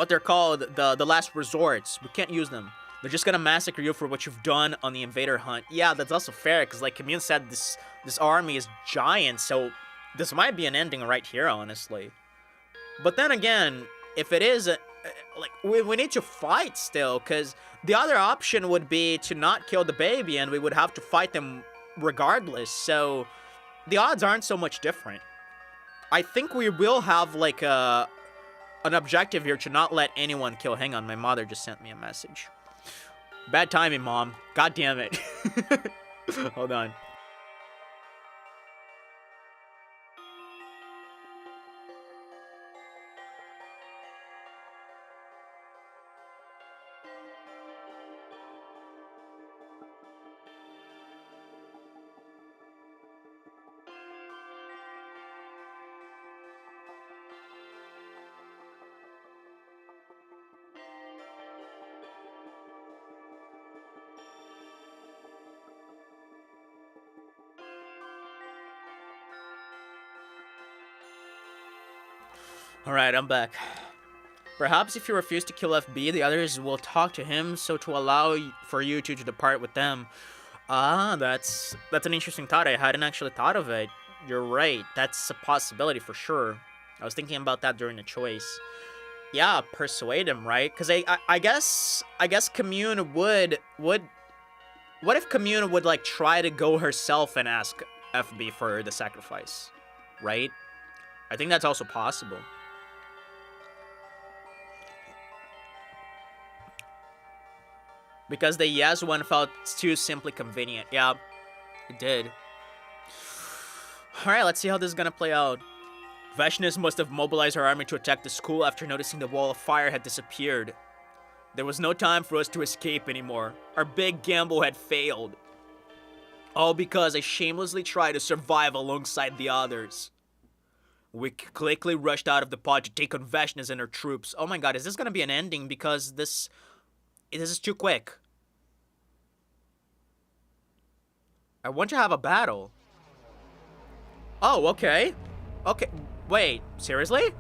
they're called, the last resorts. We can't use them. They're just gonna massacre you for what you've done on the invader hunt. Yeah, that's also fair, because, like, Commune said, this army is giant, so this might be an ending right here, honestly. But then again, if it is, like, we need to fight still, because the other option would be to not kill the baby, and we would have to fight them regardless, so the odds aren't so much different. I think we will have like an objective here to not let anyone kill. Hang on, my mother just sent me a message. Bad timing, Mom. God damn it. Hold on. Alright, I'm back. Perhaps if you refuse to kill FB, the others will talk to him, so to allow for you two to depart with them. Ah, that's an interesting thought. I hadn't actually thought of it. You're right. That's a possibility for sure. I was thinking about that during the choice. Yeah, persuade him, right? Because I guess Commune would... What if Commune would, like, try to go herself and ask FB for the sacrifice? Right? I think that's also possible. Because the yes one felt too simply convenient. Yeah, it did. Alright, let's see how this is gonna play out. Vashnis must have mobilized her army to attack the school after noticing the wall of fire had disappeared. There was no time for us to escape anymore. Our big gamble had failed. All because I shamelessly tried to survive alongside the others. We quickly rushed out of the pod to take on Vashnis and her troops. Oh my god, is this gonna be an ending? Because this is too quick. I want to have a battle. Oh, okay. Okay, wait, seriously?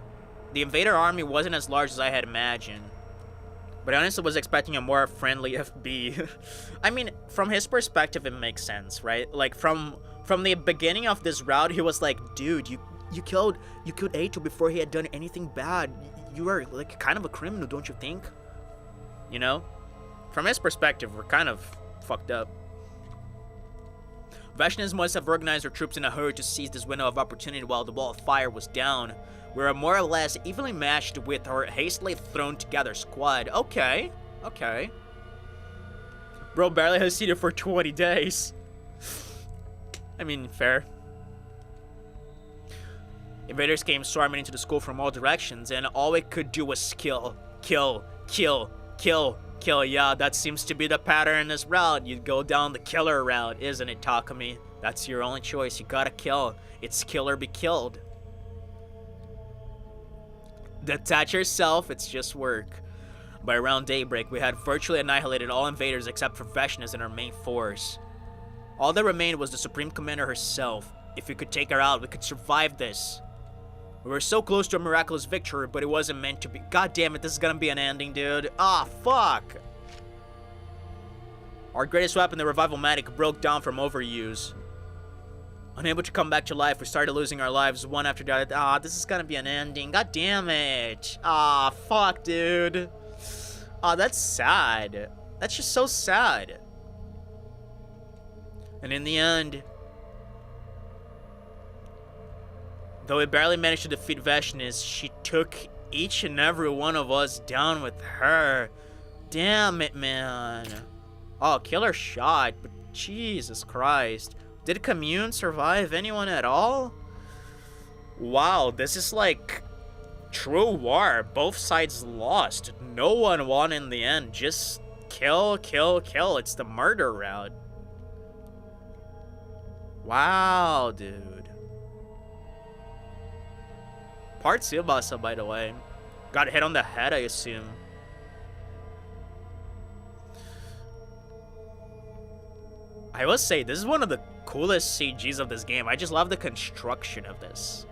The invader army wasn't as large as I had imagined. But I honestly was expecting a more friendly FB. I mean, from his perspective, it makes sense, right? Like, from the beginning of this route, he was like, dude, you killed Ato before he had done anything bad. You are, like, kind of a criminal, don't you think? You know? From his perspective, we're kind of fucked up. Vashnis must have organized her troops in a hurry to seize this window of opportunity while the wall of fire was down. We were more or less evenly matched with her hastily thrown together squad. Okay, okay. Bro barely has seen it for 20 days. I mean, fair. Invaders came swarming into the school from all directions, and all we could do was kill, kill, kill, kill, kill. Yeah, that seems to be the pattern in this route. You go down the killer route, isn't it, Takumi? That's your only choice. You gotta kill. It's kill or be killed. Detach yourself, it's just work. By around daybreak, we had virtually annihilated all invaders except for Vashnis and her main force. All that remained was the Supreme Commander herself. If we could take her out, we could survive this. We were so close to a miraculous victory, but it wasn't meant to be. God damn it, this is gonna be an ending, dude. Ah, fuck. Our greatest weapon, the Revival Matic, broke down from overuse. Unable to come back to life, we started losing our lives one after the other. Ah, this is gonna be an ending. God damn it. Ah, fuck, dude. Ah, that's sad. That's just so sad. And in the end, though we barely managed to defeat Vashnis, she took each and every one of us down with her. Damn it, man. Oh, killer shot, but Jesus Christ. Did Commune survive anyone at all? Wow, this is like true war. Both sides lost. No one won in the end. Just kill, kill, kill. It's the murder route. Wow, dude. Part Tsubasa, by the way. Got hit on the head, I assume. I will say, this is one of the coolest CGs of this game. I just love the construction of this.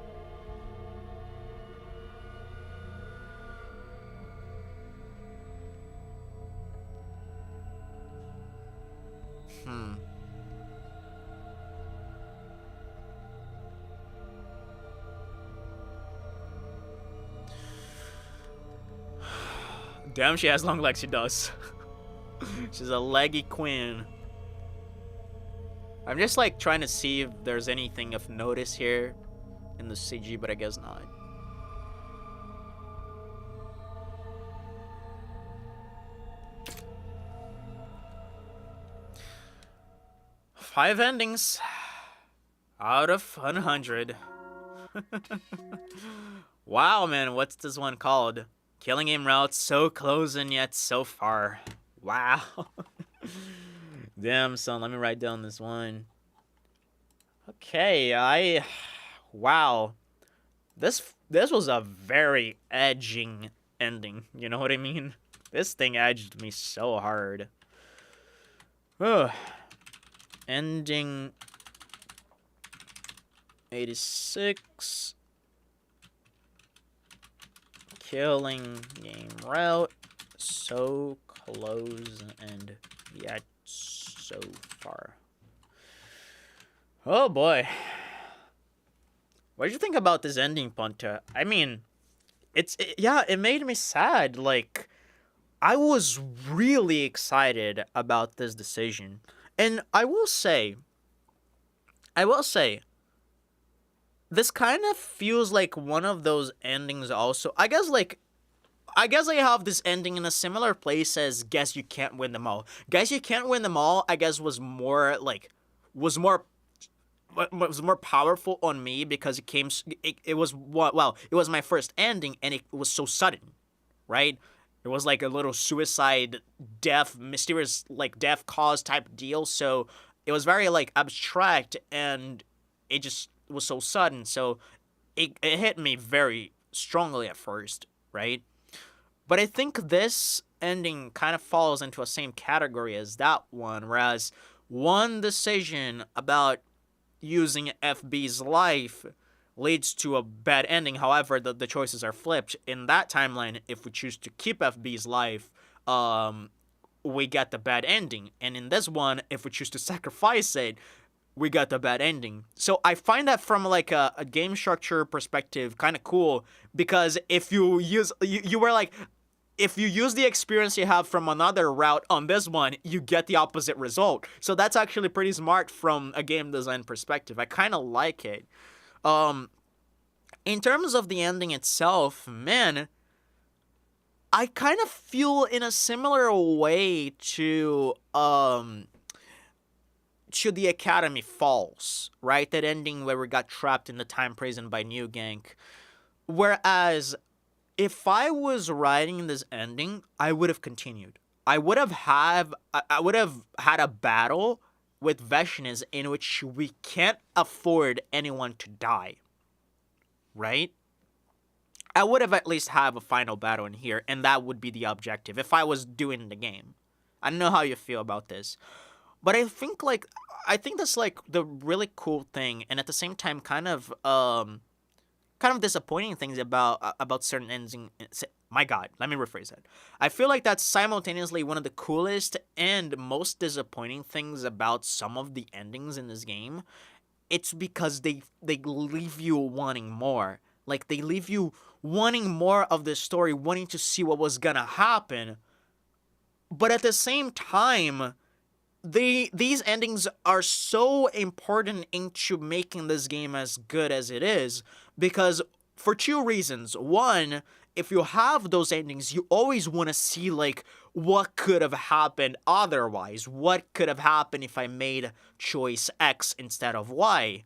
Damn, she has long legs, she does. She's a leggy queen. I'm just like trying to see if there's anything of notice here in the CG, but I guess not. Five endings out of 100. Wow, man, what's this one called? Killing Game Route, so close and yet so far. Wow. Damn, son, let me write down this one. Okay, wow. This was a very edging ending, you know what I mean? This thing edged me so hard. Ugh. Ending 86. Killing Game Route. So close and yet so far. Oh boy. What did you think about this ending, Punta? I mean, it made me sad. Like, I was really excited about this decision. And I will say, this kind of feels like one of those endings also. I guess I have this ending in a similar place as Guess You Can't Win Them All. Guess You Can't Win Them All, I guess, was more powerful on me because it was my first ending and it was so sudden, right? It was like a little suicide, mysterious death cause type deal. So it was very abstract and it just was so sudden. So it hit me very strongly at first, right? But I think this ending kind of falls into the same category as that one, whereas one decision about using FB's life leads to a bad ending. However, the choices are flipped. In that timeline, if we choose to keep FB's life, we get the bad ending. And in this one, if we choose to sacrifice it, we got the bad ending. So I find that from a game structure perspective kind of cool, because if you use if you use the experience you have from another route on this one, you get the opposite result. So that's actually pretty smart from a game design perspective. I kind of like it. In terms of the ending itself, man, I kind of feel in a similar way to The Academy Falls, right? That ending where we got trapped in the time prison by New Gank. Whereas, if I was writing this ending, I would have continued. I would have had a battle with Vashnis in which we can't afford anyone to die. Right? I would have at least have a final battle in here, and that would be the objective if I was doing the game. I don't know how you feel about this, but I think that's the really cool thing, and at the same time kind of disappointing things about certain endings. My God, let me rephrase that. I feel like that's simultaneously one of the coolest and most disappointing things about some of the endings in this game. It's because they leave you wanting more. Like, they leave you wanting more of the story, wanting to see what was gonna happen. But at the same time, these endings are so important into making this game as good as it is, because for two reasons. One, if you have those endings, you always want to see what could have happened otherwise. What could have happened if I made choice X instead of Y?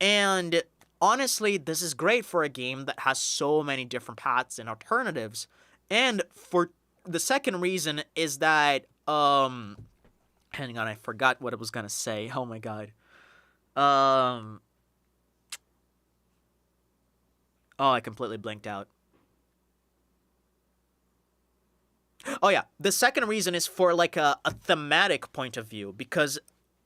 And honestly, this is great for a game that has so many different paths and alternatives. And for the second reason is that hang on, I forgot what I was gonna say. Oh my God. Oh, I completely blanked out. Oh yeah, the second reason is for a thematic point of view, because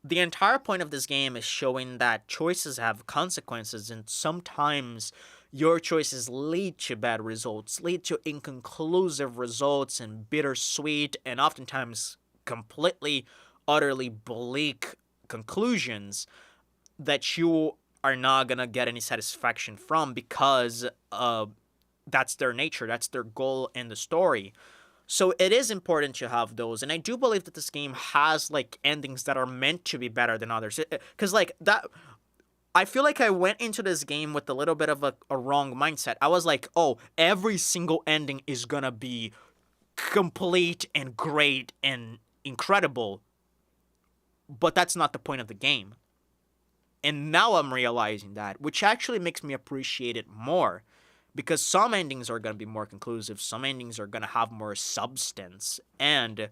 the entire point of this game is showing that choices have consequences, and sometimes your choices lead to bad results, lead to inconclusive results and bittersweet and oftentimes completely, utterly bleak conclusions that you are not gonna get any satisfaction from, because that's their nature, that's their goal in the story. So it is important to have those, and I do believe that this game has endings that are meant to be better than others. Because that, I feel like I went into this game with a little bit of a wrong mindset. I was like, oh, every single ending is gonna be complete and great and incredible. But that's not the point of the game. And now I'm realizing that, which actually makes me appreciate it more. Because some endings are gonna be more conclusive, some endings are gonna have more substance. And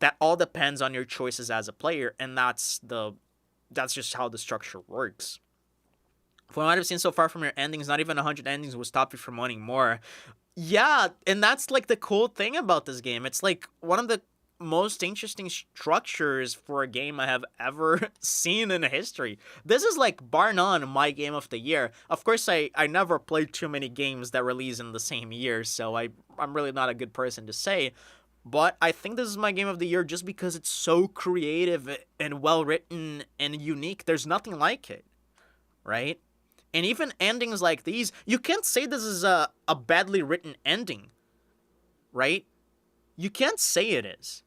that all depends on your choices as a player, and that's just how the structure works. From what I've seen so far from your endings, not even 100 endings will stop you from wanting more. Yeah, and that's like the cool thing about this game. It's like one of the most interesting structures for a game I have ever seen in history. This is like, bar none, my game of the year. Of course, I never played too many games that release in the same year, so I'm really not a good person to say. But I think this is my game of the year just because it's so creative and well-written and unique. There's nothing like it, right? And even endings like these, you can't say this is a badly written ending, right? You can't say it is.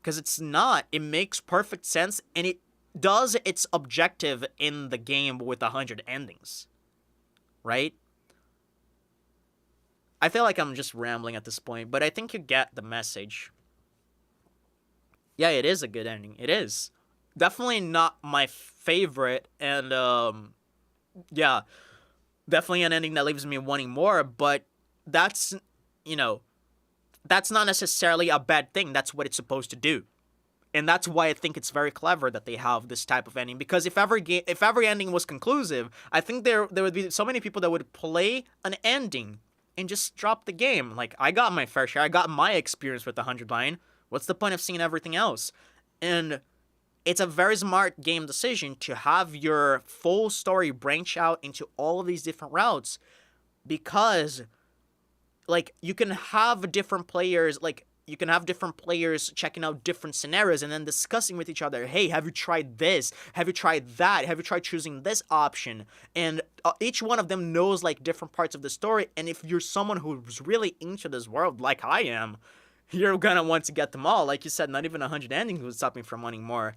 Because it's not. It makes perfect sense, and it does its objective in the game with 100 endings, right? I feel like I'm just rambling at this point, but I think you get the message. Yeah, it is a good ending. It is. Definitely not my favorite, and, yeah, definitely an ending that leaves me wanting more, but that's, you know, that's not necessarily a bad thing. That's what it's supposed to do. And that's why I think it's very clever that they have this type of ending. Because if every ending was conclusive, I think there would be so many people that would play an ending and just drop the game. Like, I got my fair share. I got my experience with the 100 line. What's the point of seeing everything else? And it's a very smart game decision to have your full story branch out into all of these different routes. Because, like, you can have different players, checking out different scenarios and then discussing with each other, hey, have you tried this? Have you tried that? Have you tried choosing this option? And each one of them knows, like, different parts of the story, and if you're someone who's really into this world, like I am, you're gonna want to get them all. Like you said, not even 100 endings would stop me from wanting more.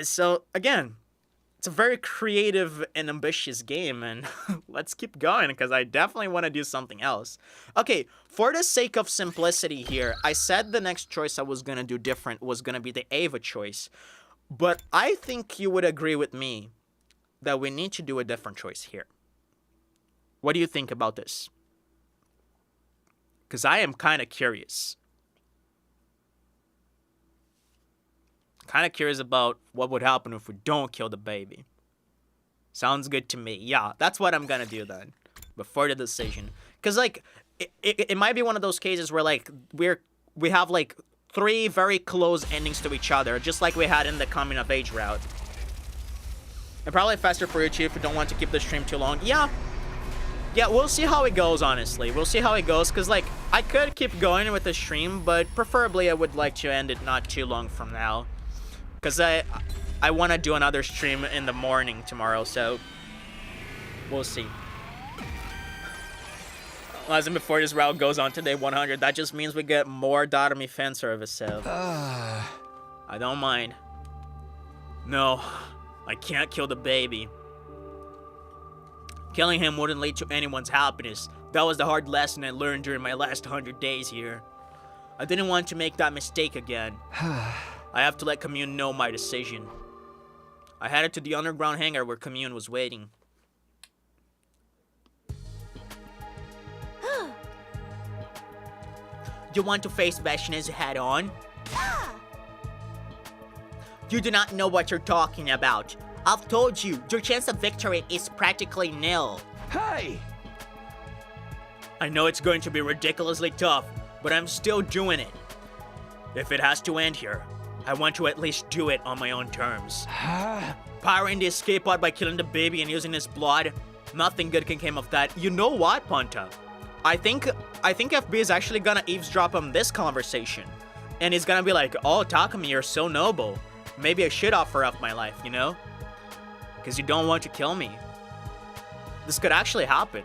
So, again, it's a very creative and ambitious game, and let's keep going, because I definitely want to do something else. Okay, for the sake of simplicity here, I said the next choice I was going to do different was going to be the Ava choice. But I think you would agree with me that we need to do a different choice here. What do you think about this? Because I am kind of curious. Kind of curious about what would happen if we don't kill the baby. Sounds good to me. Yeah, that's what I'm gonna do then, before the decision. Because, like, it might be one of those cases where, like, we have, like, 3 very close endings to each other, just like we had in the coming of age route. And probably faster for you, Chief, if you don't want to keep the stream too long. Yeah, we'll see how it goes, honestly. We'll see how it goes, because, like, I could keep going with the stream, but preferably I would like to end it not too long from now. Because I want to do another stream in the morning tomorrow, so we'll see. As in before this route goes on to day 100, that just means we get more Dotami fan service, so I don't mind. No, I can't kill the baby. Killing him wouldn't lead to anyone's happiness. That was the hard lesson I learned during my last 100 days here. I didn't want to make that mistake again. I have to let Commune know my decision. I headed to the underground hangar where Commune was waiting. You want to face Vashnis head on? You do not know what you're talking about. I've told you, your chance of victory is practically nil. Hey! I know it's going to be ridiculously tough, but I'm still doing it. If it has to end here, I want to at least do it on my own terms. Powering the escape pod by killing the baby and using his blood, nothing good can come of that. You know what, Ponta? I think FB is actually gonna eavesdrop on this conversation. And he's gonna be like, oh, Takumi, you're so noble. Maybe I should offer up my life, you know? Because you don't want to kill me. This could actually happen.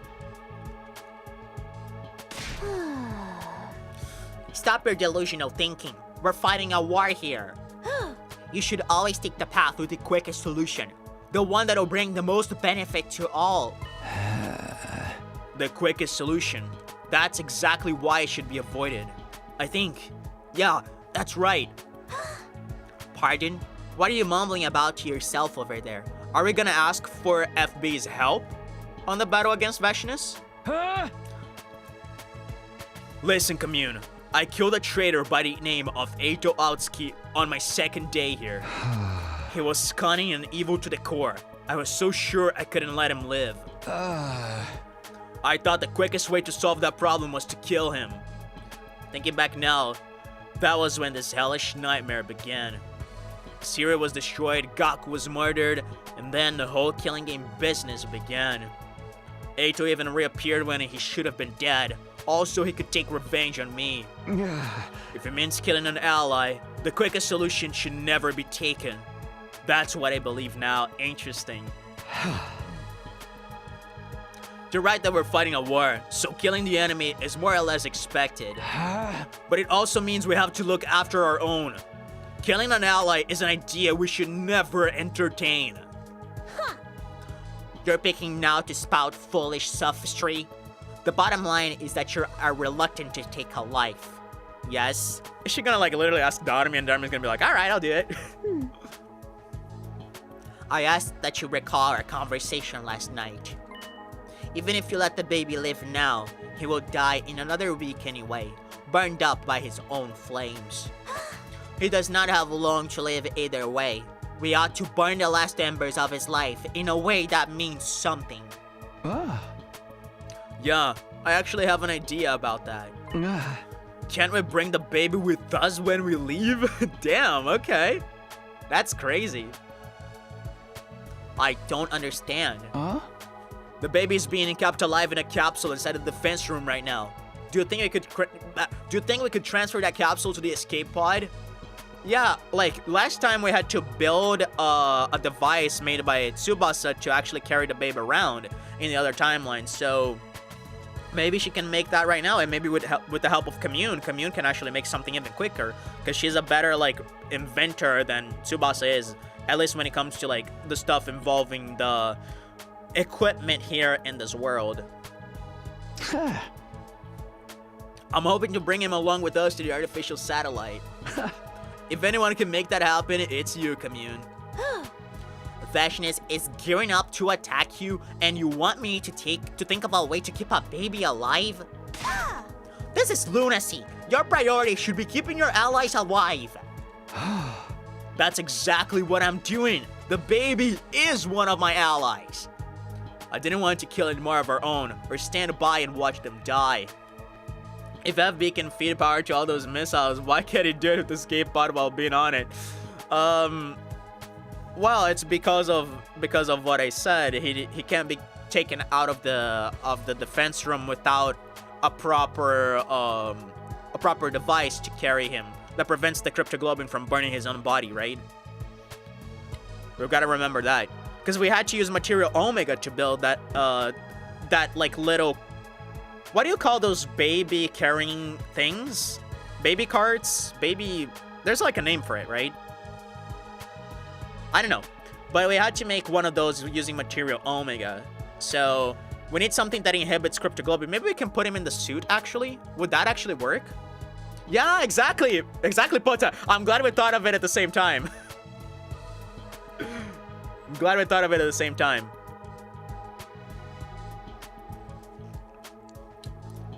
Stop your delusional thinking. We're fighting a war here. You should always take the path with the quickest solution. The one that'll bring the most benefit to all. The quickest solution. That's exactly why it should be avoided. I think. Yeah, that's right. Pardon? What are you mumbling about to yourself over there? Are we gonna ask for FB's help on the battle against Veshinus? Huh? Listen, Commune. I killed a traitor by the name of Eito Aotsuki on my second day here. He was cunning and evil to the core. I was so sure I couldn't let him live. I thought the quickest way to solve that problem was to kill him. Thinking back now, that was when this hellish nightmare began. Syria was destroyed, Gaku was murdered, and then the whole killing game business began. Eito even reappeared when he should have been dead. Also, he could take revenge on me. If it means killing an ally, the quickest solution should never be taken. That's what I believe now. Interesting. They're right that we're fighting a war, so killing the enemy is more or less expected. But it also means we have to look after our own. Killing an ally is an idea we should never entertain. You're picking now to spout foolish sophistry? The bottom line is that you are reluctant to take a life. Yes? Is she gonna like literally ask Darmi and Darmi's gonna be like, alright, I'll do it. I ask that you recall our conversation last night. Even if you let the baby live now, he will die in another week anyway, burned up by his own flames. He does not have long to live either way. We ought to burn the last embers of his life in a way that means something. Yeah, I actually have an idea about that. Can't we bring the baby with us when we leave? Damn, okay. That's crazy. I don't understand. The baby's being kept alive in a capsule inside the defense room right now. Do you think we could transfer that capsule to the escape pod? Yeah, like last time we had to build a device made by Tsubasa to actually carry the baby around in the other timeline. So maybe she can make that right now, and maybe with the help of Commune can actually make something even quicker, because she's a better like inventor than Tsubasa is, at least when it comes to like the stuff involving the equipment here in this world. I'm hoping to bring him along with us to the artificial satellite. If anyone can make that happen, it's you, Commune. Veshinus is gearing up to attack you, and you want me to think of a way to keep a baby alive? This is lunacy. Your priority should be keeping your allies alive. That's exactly what I'm doing. The baby is one of my allies. I didn't want to kill any more of our own, or stand by and watch them die. If FB can feed power to all those missiles, why can't he do it with the escape pod while being on it? Well, it's because of what I said. He can't be taken out of the defense room without a proper device to carry him that prevents the cryptoglobin from burning his own body, right? We've got to remember that, because we had to use material Omega to build that like little, what do you call those baby carrying things? Baby carts? There's like a name for it, right? I don't know. But we had to make one of those using material Omega. So we need something that inhibits cryptoglobin. Maybe we can put him in the suit, actually. Would that actually work? Yeah, exactly. Exactly, Pota. I'm glad we thought of it at the same time. I'm glad we thought of it at the same time.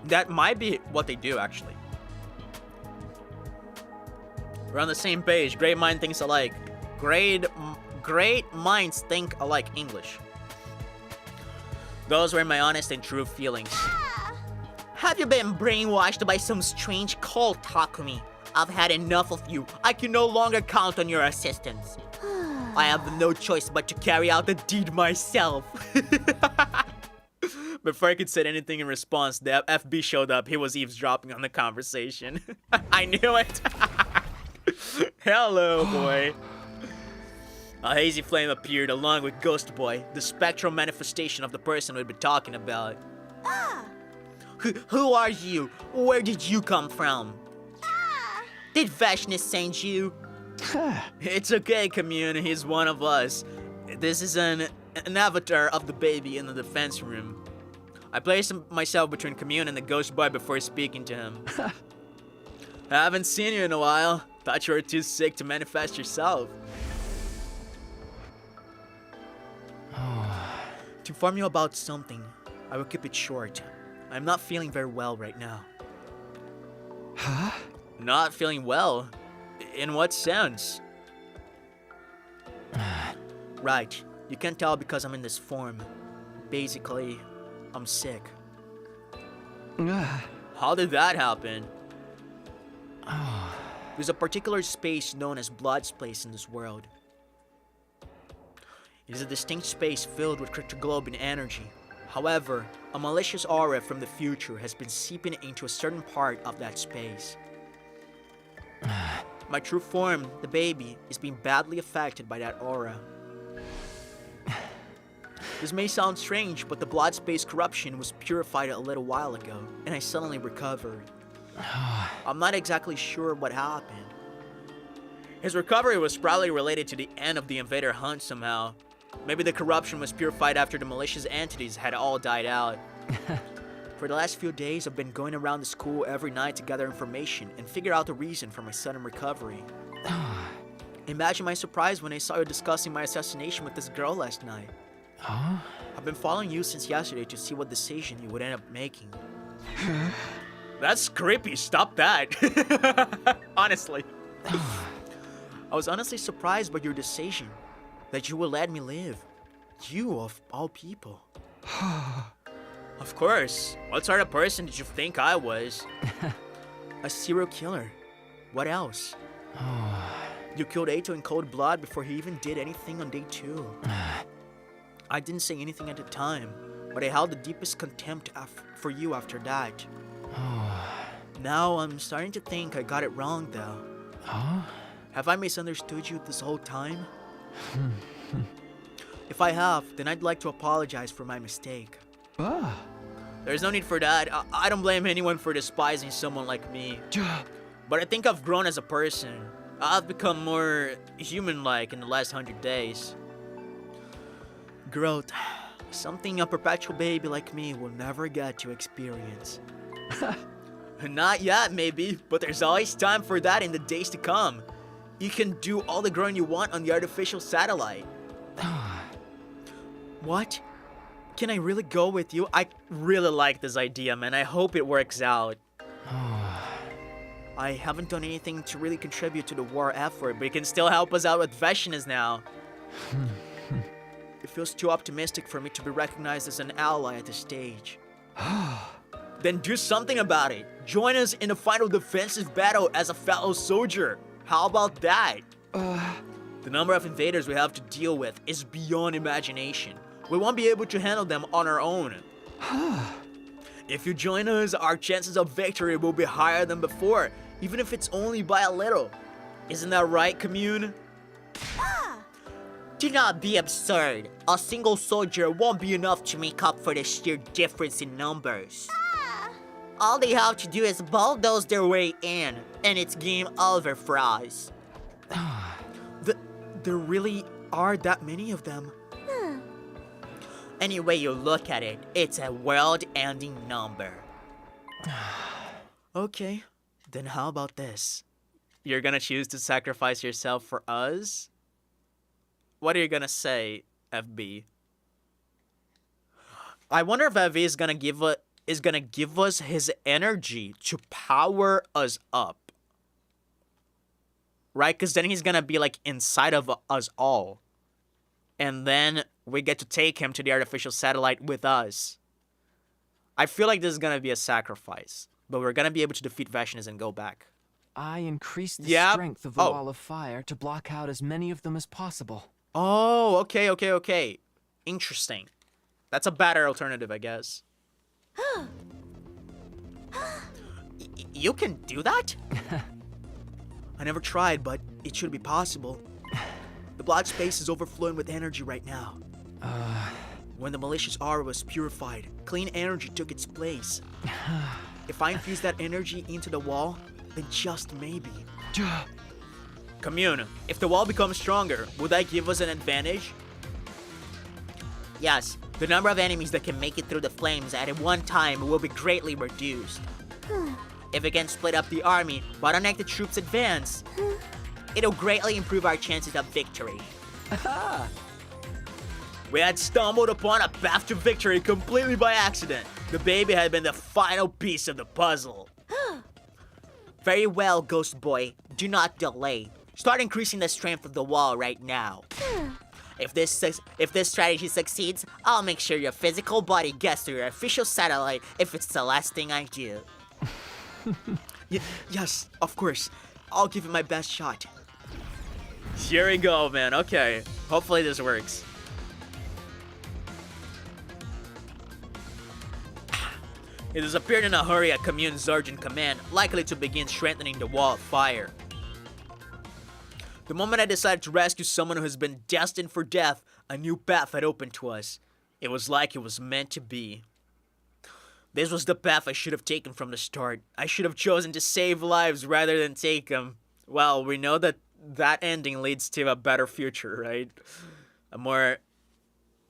That might be what they do, actually. We're on the same page. Great mind thinks alike. Great minds think alike. English. Those were my honest and true feelings. Have you been brainwashed by some strange cult, Takumi? I've had enough of you. I can no longer count on your assistance. I have no choice but to carry out the deed myself. Before I could say anything in response, the FB showed up. He was eavesdropping on the conversation. I knew it. Hello, boy. A hazy flame appeared along with Ghost Boy, the spectral manifestation of the person we'd been talking about. Who are you? Where did you come from? Did Veshinus send you? It's okay, Commune. He's one of us. This is an avatar of the baby in the defense room. I placed myself between Commune and the ghost boy before speaking to him. I haven't seen you in a while. Thought you were too sick to manifest yourself. To inform you about something, I will keep it short. I'm not feeling very well right now. Huh? Not feeling well? In what sense? Right. You can tell because I'm in this form. Basically, I'm sick. How did that happen? There's a particular space known as blood space in this world. It is a distinct space filled with cryptoglobin energy. However, a malicious aura from the future has been seeping into a certain part of that space. My true form, the baby, is being badly affected by that aura. This may sound strange, but the blood space corruption was purified a little while ago, and I suddenly recovered. I'm not exactly sure what happened. His recovery was probably related to the end of the invader hunt somehow. Maybe the corruption was purified after the malicious entities had all died out. For the last few days, I've been going around the school every night to gather information and figure out the reason for my sudden recovery. Imagine my surprise when I saw you discussing my assassination with this girl last night. Huh? I've been following you since yesterday to see what decision you would end up making. That's creepy, stop that. Honestly. I was honestly surprised by your decision. That you will let me live. You of all people. Of course. What sort of person did you think I was? A serial killer. What else? You killed Ato in cold blood before he even did anything on day 2. I didn't say anything at the time, but I held the deepest contempt for you after that. Now I'm starting to think I got it wrong though. Have I misunderstood you this whole time? If I have, then I'd like to apologize for my mistake. There's no need for that. I don't blame anyone for despising someone like me. But I think I've grown as a person. I've become more human-like in the last 100 days. Growth. Something a perpetual baby like me will never get to experience. Not yet, maybe, but there's always time for that in the days to come. You can do all the growing you want on the artificial satellite. What? Can I really go with you? I really like this idea, man. I hope it works out. I haven't done anything to really contribute to the war effort, but you can still help us out with Veshinus now. It feels too optimistic for me to be recognized as an ally at this stage. Then do something about it. Join us in the final defensive battle as a fellow soldier. How about that? The number of invaders we have to deal with is beyond imagination. We won't be able to handle them on our own. If you join us, our chances of victory will be higher than before, even if it's only by a little. Isn't that right, Commune? Do not be absurd. A single soldier won't be enough to make up for the sheer difference in numbers. All they have to do is bulldoze their way in, and it's game over for us. There really are that many of them. Any way you look at it, it's a world-ending number. Okay, then how about this? You're gonna choose to sacrifice yourself for us? What are you gonna say, FB? I wonder if FB is gonna give us his energy to power us up. Right? Because then he's gonna be like inside of us all. And then we get to take him to the artificial satellite with us. I feel like this is gonna be a sacrifice. But we're gonna be able to defeat Veshinus and go back. I increased the strength of the wall of fire to block out as many of them as possible. Oh, okay. Interesting. That's a better alternative, I guess. You can do that? I never tried, but it should be possible. The blood space is overflowing with energy right now. When the malicious aura was purified, clean energy took its place. If I infuse that energy into the wall, then just maybe. Commune, if the wall becomes stronger, will that give us an advantage? Yes, the number of enemies that can make it through the flames at one time will be greatly reduced. If we can split up the army, bottleneck the troops' advance, it'll greatly improve our chances of victory. We had stumbled upon a path to victory completely by accident. The baby had been the final piece of the puzzle. Very well, Ghost Boy. Do not delay. Start increasing the strength of the wall right now. If this strategy succeeds, I'll make sure your physical body gets to your official satellite if it's the last thing I do. Yes, of course. I'll give it my best shot. Here we go, man. Okay. Hopefully this works. It has appeared in a hurry at Commune Sergeant Command, likely to begin strengthening the wall of fire. The moment I decided to rescue someone who has been destined for death, a new path had opened to us. It was like it was meant to be. This was the path I should have taken from the start. I should have chosen to save lives rather than take them. Well, we know that that ending leads to a better future, right? A more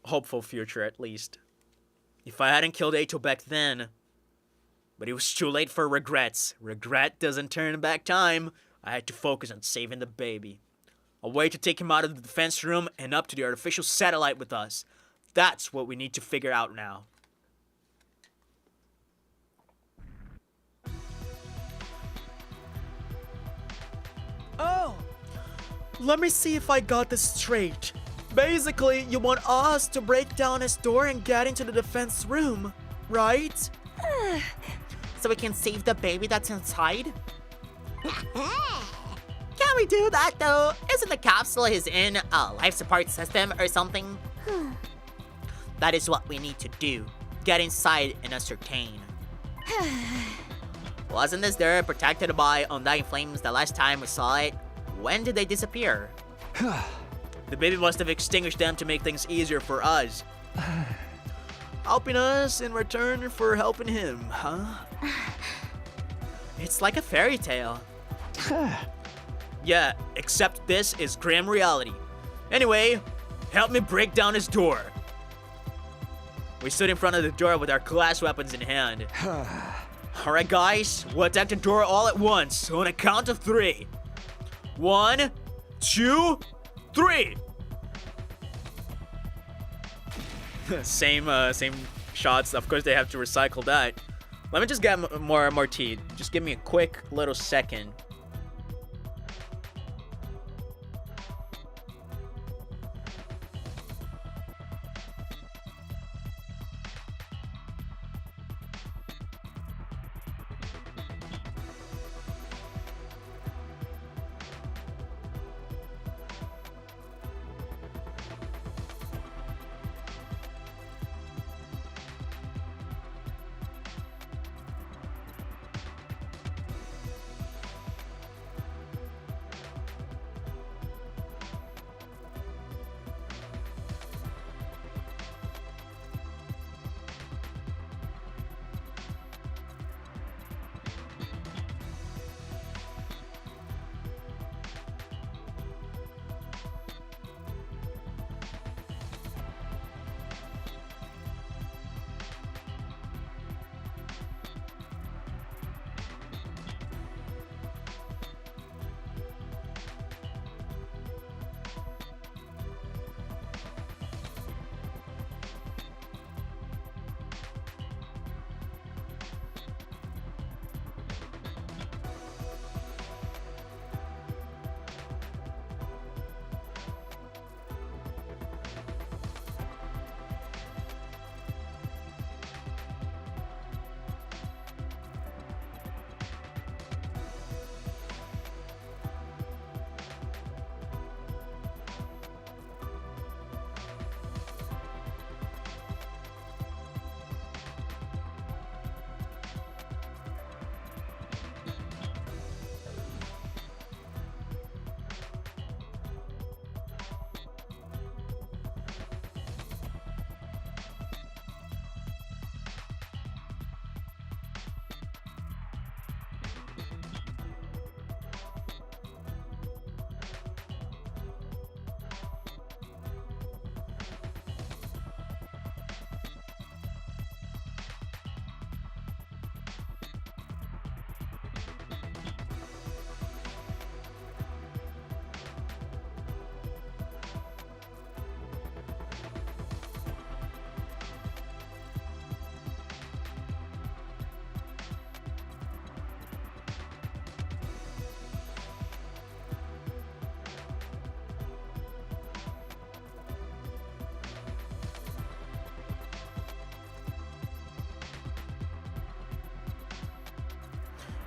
hopeful future, at least. If I hadn't killed Ato back then... But it was too late for regrets. Regret doesn't turn back time. I had to focus on saving the baby. A way to take him out of the defense room and up to the artificial satellite with us. That's what we need to figure out now. Oh! Let me see if I got this straight. Basically, you want us to break down his door and get into the defense room, right? So we can save the baby that's inside? Can we do that though? Isn't the capsule he's in a life support system or something? That is what we need to do. Get inside and ascertain. Wasn't this door protected by undying flames the last time we saw it? When did they disappear? The baby must have extinguished them to make things easier for us. Helping us in return for helping him, huh? It's like a fairy tale. Yeah, except this is grim reality. Anyway, help me break down his door. We stood in front of the door with our glass weapons in hand. Alright guys, we'll attack the door all at once on a count of 3. 1, 2, 3! Same shots. Of course they have to recycle that. Let me just get more tea. Just give me a quick little second.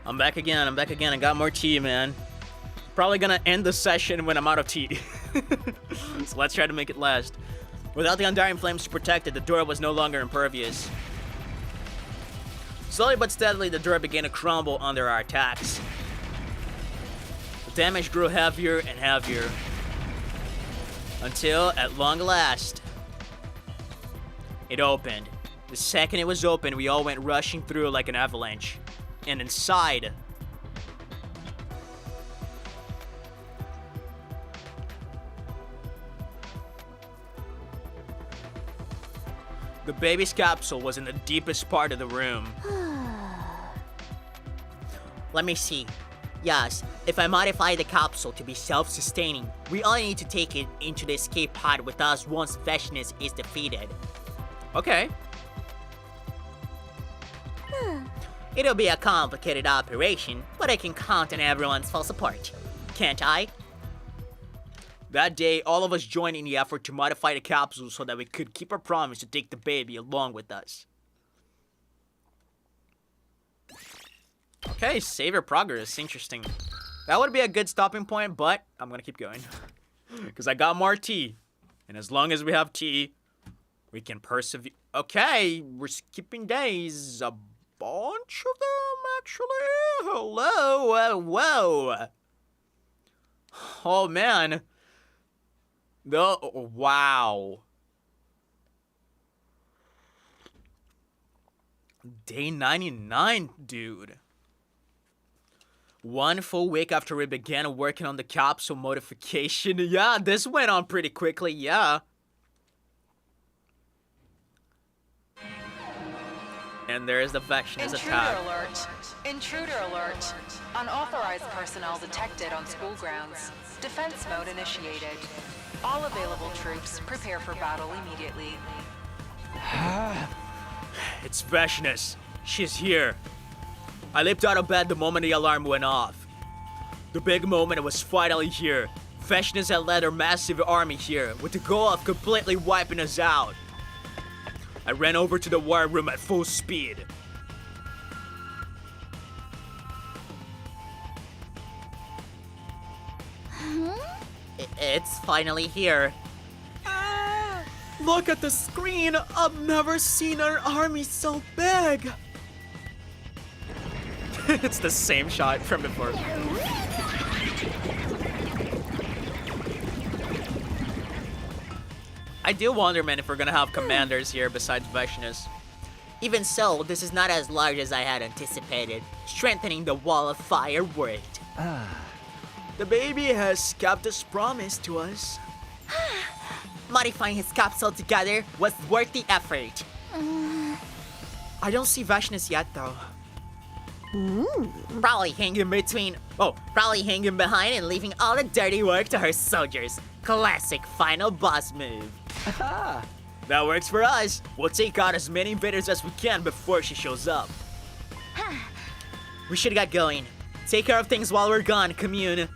I'm back again. I got more tea, man. Probably gonna end the session when I'm out of tea. So let's try to make it last. Without the Undying Flames to protect it, the door was no longer impervious. Slowly but steadily, the door began to crumble under our attacks. The damage grew heavier and heavier. Until, at long last, it opened. The second it was open, we all went rushing through like an avalanche. And inside, the baby's capsule was in the deepest part of the room. Let me see. Yes, if I modify the capsule to be self-sustaining, we only need to take it into the escape pod with us once Veshness is defeated. Okay. It'll be a complicated operation, but I can count on everyone's full support. Can't I? That day, all of us joined in the effort to modify the capsule so that we could keep our promise to take the baby along with us. Okay, save your progress. Interesting. That would be a good stopping point, but I'm gonna keep going. Because I got more tea. And as long as we have tea, we can persevere. Okay, we're skipping days. A bunch of them, actually. Hello. Whoa. Oh, man. Wow. Day 99, dude. 1 full week after we began working on the capsule modification. Yeah, this went on pretty quickly, yeah. And there's the Veshness attack. Intruder alert. Intruder alert. Unauthorized personnel detected on school grounds. Defense mode initiated. All available troops prepare for battle immediately. It's Veshness. She's here. I leaped out of bed the moment the alarm went off. The big moment was finally here. Veshness had led her massive army here with the goal of completely wiping us out. I ran over to the war room at full speed. It's finally here. Look at the screen! I've never seen our army so big! It's the same shot from before. I do wonder, man, if we're gonna have commanders here besides Veshness. Even so, this is not as large as I had anticipated. Strengthening the wall of fire worked. The baby has kept his promise to us. Modifying his capsule together was worth the effort. I don't see Veshness yet, though. Probably hanging behind and leaving all the dirty work to her soldiers. Classic final boss move. That works for us. We'll take out as many invaders as we can before she shows up. We should get going. Take care of things while we're gone, commune.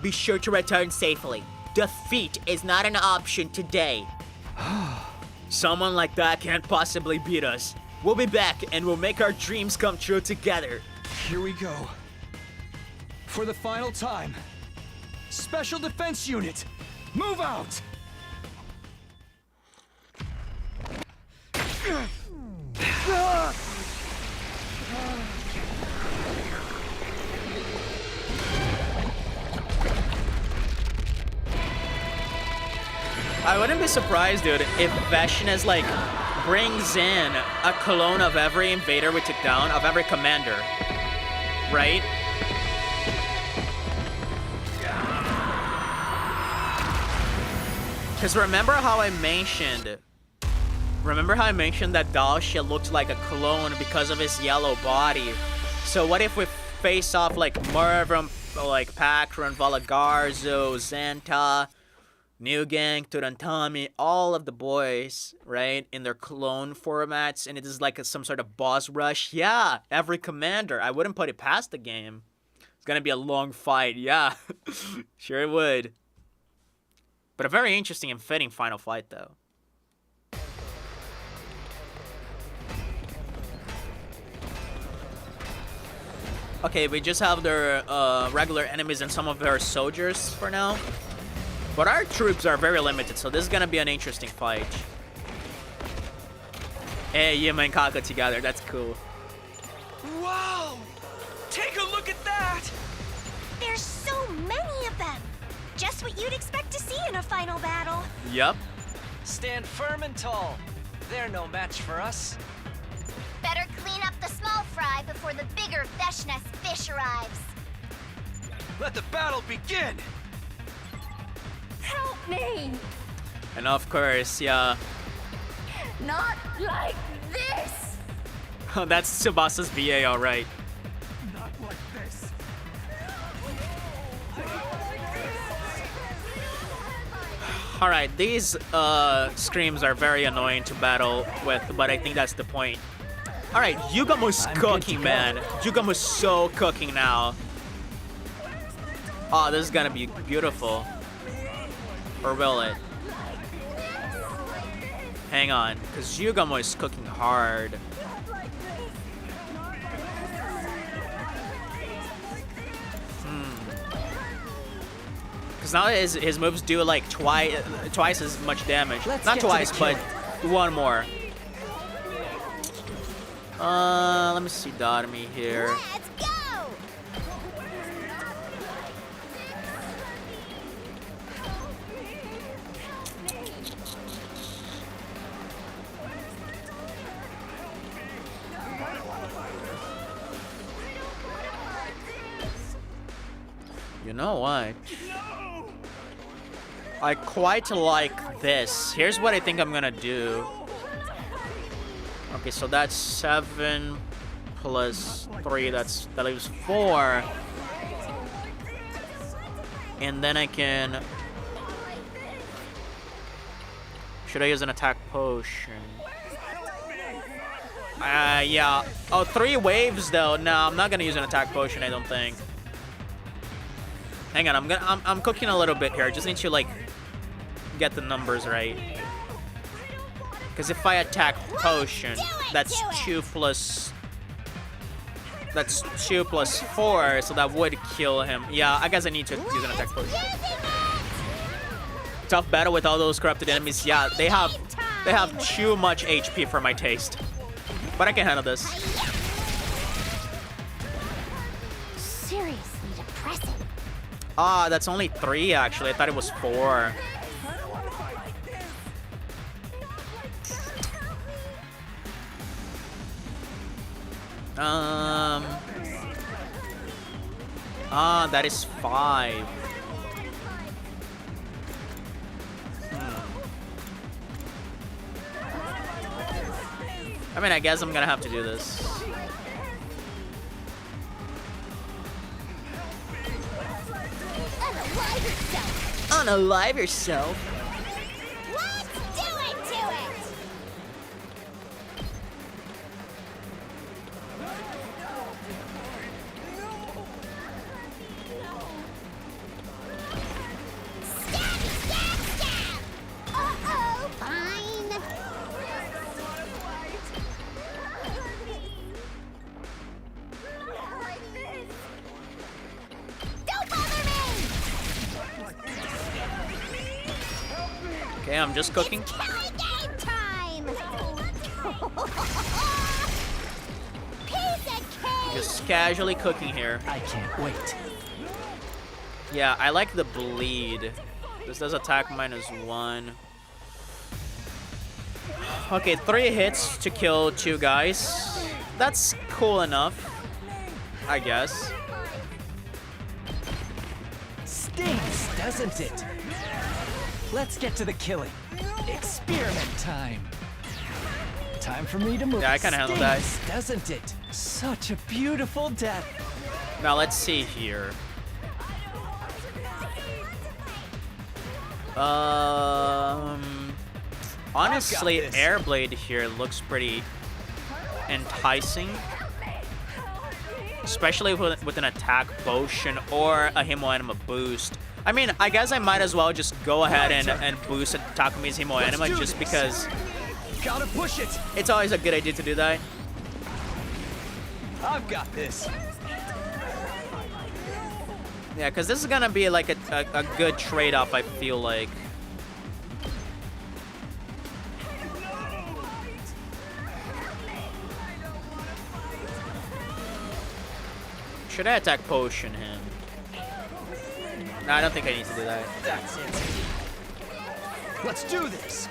Be sure to return safely. Defeat is not an option today. Someone like that can't possibly beat us. We'll be back and we'll make our dreams come true together. Here we go. For the final time. Special Defense Unit, move out! I wouldn't be surprised, dude, if Veshness, like, brings in a clone of every invader we took down, of every commander, right? Because remember how I mentioned that Dalshia looked like a clone because of his yellow body? So what if we face off like Mervim, like Pakran, Valagarzo, Zenta, New Gang, Turantami, all of the boys, right, in their clone formats, and it is like some sort of boss rush? Yeah, every commander. I wouldn't put it past the game. It's gonna be a long fight, yeah. Sure it would. But a very interesting and fitting final fight, though. Okay, we just have their regular enemies and some of their soldiers for now. But our troops are very limited, so this is gonna be an interesting fight. Hey, Yuma and Kaka together, that's cool. Wow! Take a look at that! There's so many of them. Just what you'd expect to see in a final battle. Yup. Stand firm and tall. They're no match for us. Better clean up the small fry before the bigger Veshness fish arrives. Let the battle begin! Help me! And of course, yeah. Not like this! That's Tsubasa's VA, alright. Not like this. Alright, these screams are very annoying to battle with, but I think that's the point. Alright, Yugamo's cooking, man. Yugamo's so cooking now. Oh, this is gonna be beautiful. Or will it? Hang on, because Yugamo is cooking hard. Because now his moves do like twice as much damage. Not twice, but one more. Let me see Dotami here. Let's go! You know what? I quite like this. Here's what I think I'm gonna do. Okay, so that's 7 plus 3. That leaves 4. And then I can. Should I use an attack potion? Yeah. Oh, 3 waves though. No, I'm not gonna use an attack potion. I don't think. Hang on, I'm cooking a little bit here. I just need to like get the numbers right. Because if I attack potion, that's 2 plus 4, so that would kill him. Yeah, I guess I need to use an attack potion. Tough battle with all those corrupted enemies. Yeah, they have too much HP for my taste. But I can handle this. Seriously depressing. Ah, that's only 3 actually. I thought it was 4. That is 5. I mean, I guess I'm gonna have to do this. Unalive yourself. Let's do it to it! Stab, stab, stab! Uh-oh, fine. Don't bother me! Okay, I'm just cooking. It's Kelly game time! Piece of cake! Just casually cooking here. I can't wait. Yeah, I like the bleed. This does attack -1. Okay, 3 hits to kill 2 guys. That's cool enough, I guess. Stings, doesn't it? Let's get to the killing. Experiment time. Time for me to move. Yeah, I can handle that. Stings, doesn't it? Such a beautiful death. Now let's see here. Honestly, Airblade here looks pretty enticing. Especially with an attack potion or a Himoanima boost. I mean, I guess I might as well just go ahead and boost Takumi's Himoanima just because Gotta push it! it's always a good idea to do that. I've got this. Yeah, because this is gonna be like a good trade-off, I feel like. Should I attack potion him? No, I don't think I need to do that. That's it. Let's do this.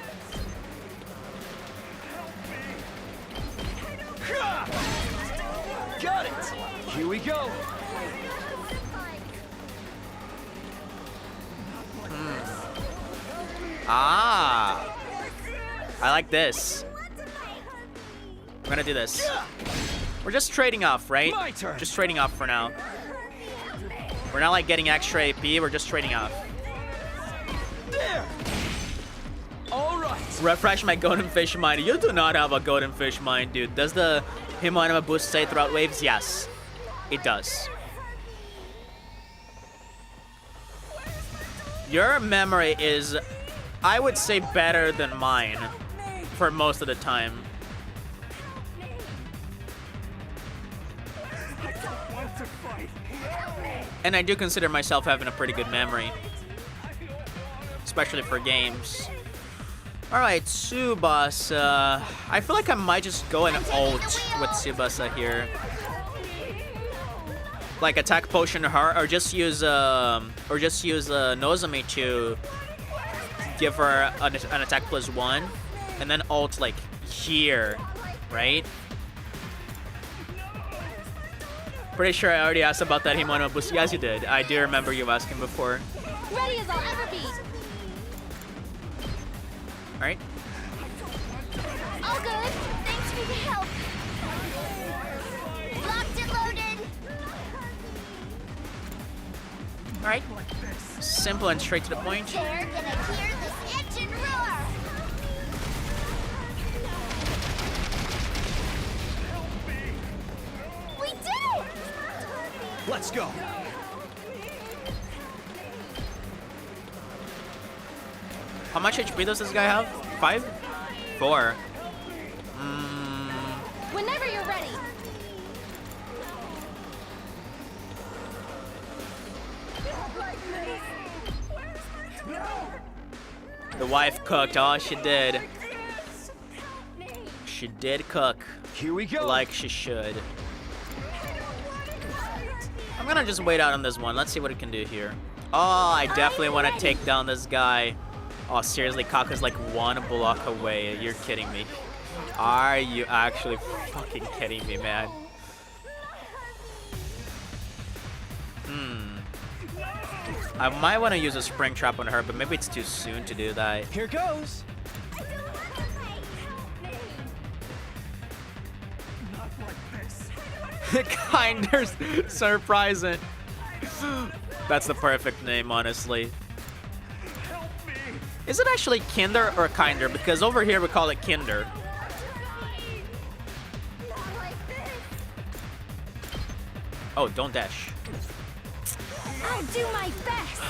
Got it. Here we go. Ah, I like this. I'm gonna do this. We're just trading off, right? My turn. Just trading off for now. We're not like getting extra AP, we're just trading off. There. All right. Refresh my golden fish mind. You do not have a golden fish mind, dude. Does the Himonima boost stay throughout waves? Yes, it does. Your memory is, I would say, better than mine for most of the time. And I do consider myself having a pretty good memory, especially for games. Alright, Tsubasa. I feel like I might just go and ult with Tsubasa here. Like attack potion her, or just use Nozomi to give her an attack +1, and then ult like here, right? Pretty sure I already asked about that Himonima boost. Yes, you did. I do remember you asking before. Ready as I'll ever be. Alright. All good. Thanks for the help. Locked and loaded. Alright. Simple and straight to the point. They're gonna hear this engine roar. We did it! Let's go. How much HP does this guy have? 5? 4. Whenever you're ready. The wife cooked. Oh, she did. She did cook. Here we go. Like she should. I'm gonna just wait out on this one. Let's see what it can do here. Oh, I definitely want to take down this guy. Oh, seriously, Kaka's like 1 block away. You're kidding me. Are you actually fucking kidding me, man? I might want to use a spring trap on her, but maybe it's too soon to do that. Here goes. Kinder's surprising. That's the perfect name, honestly. Is it actually Kinder or Kinder? Because over here we call it Kinder. Oh, don't dash. I'll do my best.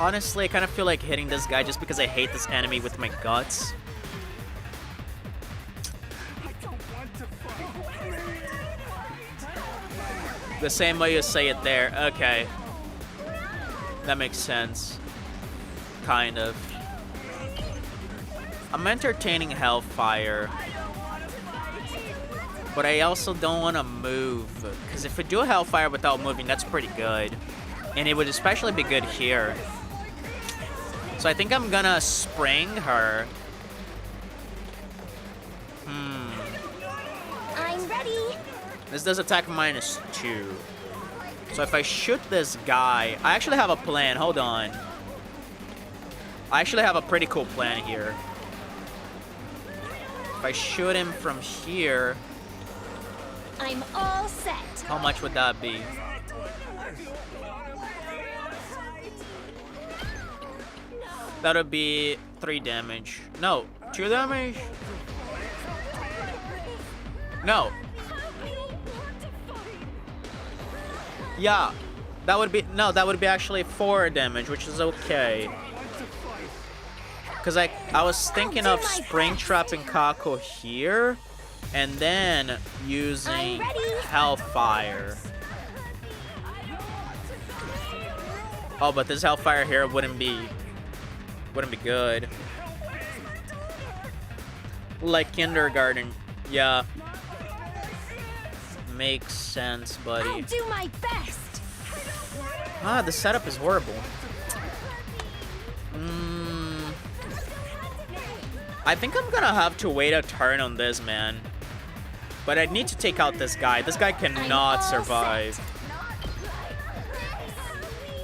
Honestly, I kind of feel like hitting this guy just because I hate this enemy with my guts. The same way you say it there. Okay. That makes sense. Kind of. I'm entertaining Hellfire. But I also don't want to move. Because if we do Hellfire without moving, that's pretty good. And it would especially be good here. So I think I'm gonna spring her. I'm ready. This does attack -2. So if I shoot this guy, I actually have a plan. Hold on. I actually have a pretty cool plan here. If I shoot him from here, I'm all set. how much would that be? That would be 3 damage. No, 2 damage? No. Yeah, that would be, no, that would be actually 4 damage, which is okay. Because I was thinking of spring trapping Kako here, and then using Hellfire. Oh, but this Hellfire here wouldn't be good. Like kindergarten. Yeah. Makes sense, buddy. I'll do my best. Ah, the setup is horrible. I think I'm gonna have to wait a turn on this, man. But I need to take out this guy. This guy cannot survive.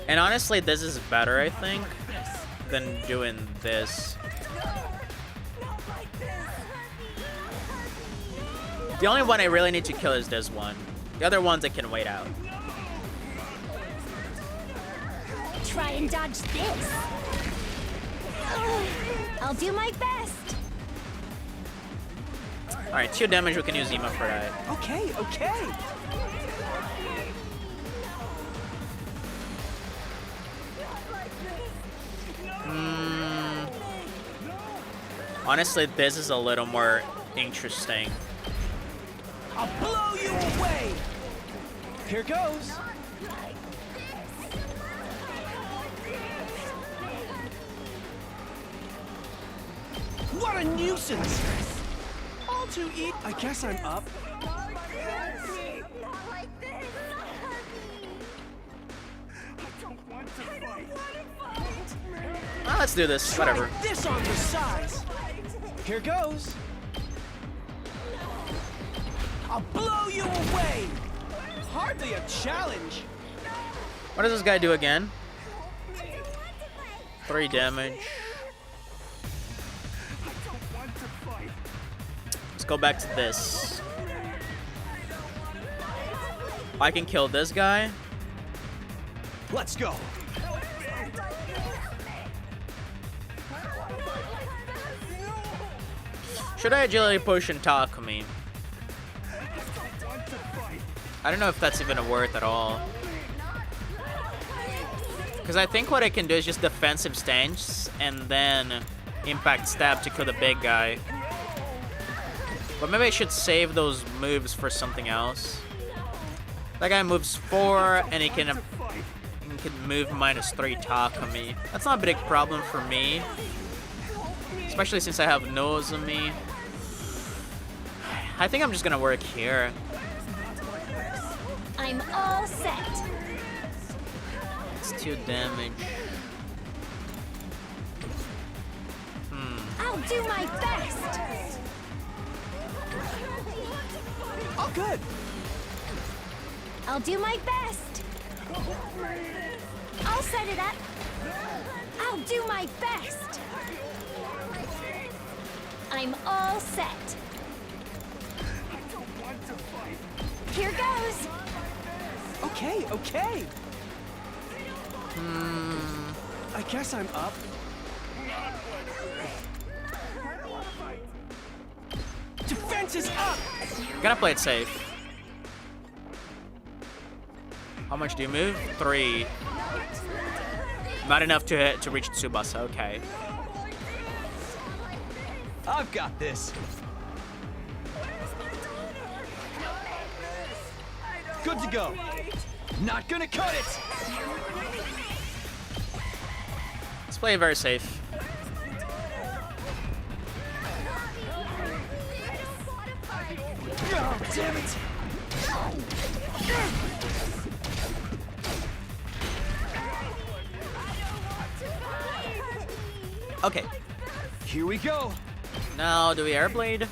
And honestly, this is better, I think, than doing this. The only one I really need to kill is this one. The other ones I can wait out. Try and dodge this. I'll do my best. Alright, 2 damage, we can use Ema for that. Okay, okay. Honestly, this is a little more interesting. I'll blow you away. Here goes. What a nuisance. All to eat. I guess I'm up. Ah, let's do this. Whatever. Try this on the size. Here goes. I'll blow you away. Hardly a challenge. What does this guy do again? 3 damage. Let's go back to this. I can kill this guy. Let's go. Should I agility push and Takumi? I don't know if that's even a worth at all. Because I think what I can do is just defensive stance and then impact stab to kill the big guy. But maybe I should save those moves for something else. That guy moves 4 and he can move -3 Takumi. That's not a big problem for me. Especially since I have Nozomi. I think I'm just gonna work here. I'm all set. It's 2 damage. I'll do my best. All good. I'll do my best. I'll set it up. I'll do my best. I'm all set. Here goes. Okay, okay. I guess I'm up. Defense is up. Gotta play it safe. How much do you move? 3. Not enough to reach Tsubasa. Okay. I've got this. Good to go. Not gonna cut it. Let's play it very safe. Oh, damn it. Okay. Here we go. Now, do we airblade?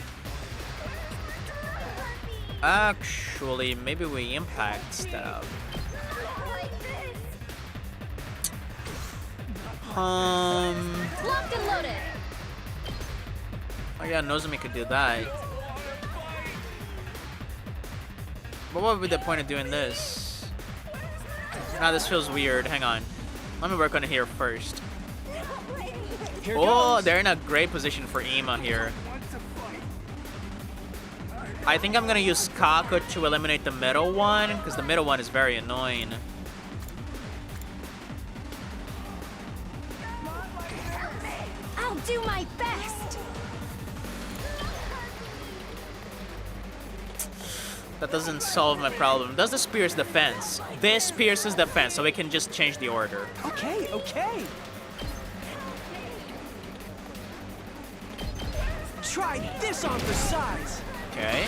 Actually, maybe we impact stuff. Locked and loaded. Oh yeah, Nozomi could do that. But what would be the point of doing this? Nah, this feels weird. Hang on. Let me work on it here first. Here Oh, goes. they're in a great position for Ema here. I think I'm gonna use Kako to eliminate the middle one, because the middle one is very annoying. I'll do my best. That doesn't solve my problem. Does this pierce the fence? This pierces the fence, so we can just change the order. Okay, okay. Try this on for size. Okay.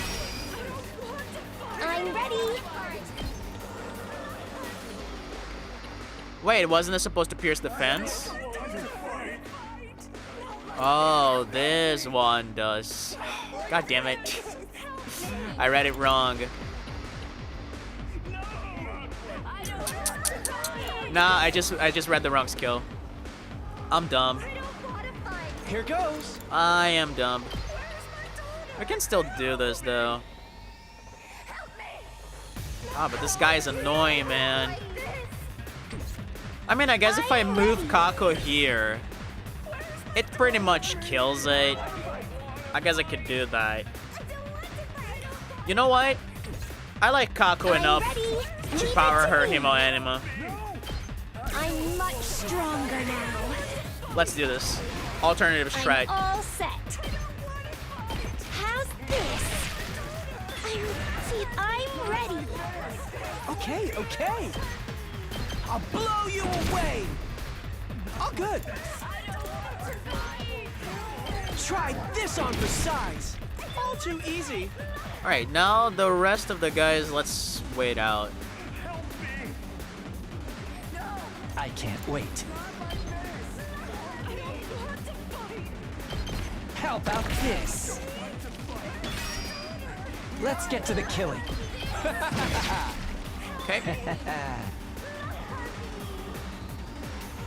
I'm ready. Wait, wasn't it supposed to pierce the fence? Oh, this one does. God damn it. I read it wrong. Nah, I just read the wrong skill. I'm dumb. Here goes. I am dumb. I can still do this though. Ah, but this guy is annoying, man. I mean, I guess if I move Kako here, it pretty much kills it. I guess I could do that. You know what? I like Kako enough to power her Himo Anima. I'm much stronger now. Let's do this. Alternative strat. I'm all set. How's this? I'm ready. Okay, okay. I'll blow you away. Oh, good. Try this on for size. All too easy. All right, now the rest of the guys, let's wait out. I can't wait. How about this? Let's get to the killing. Okay.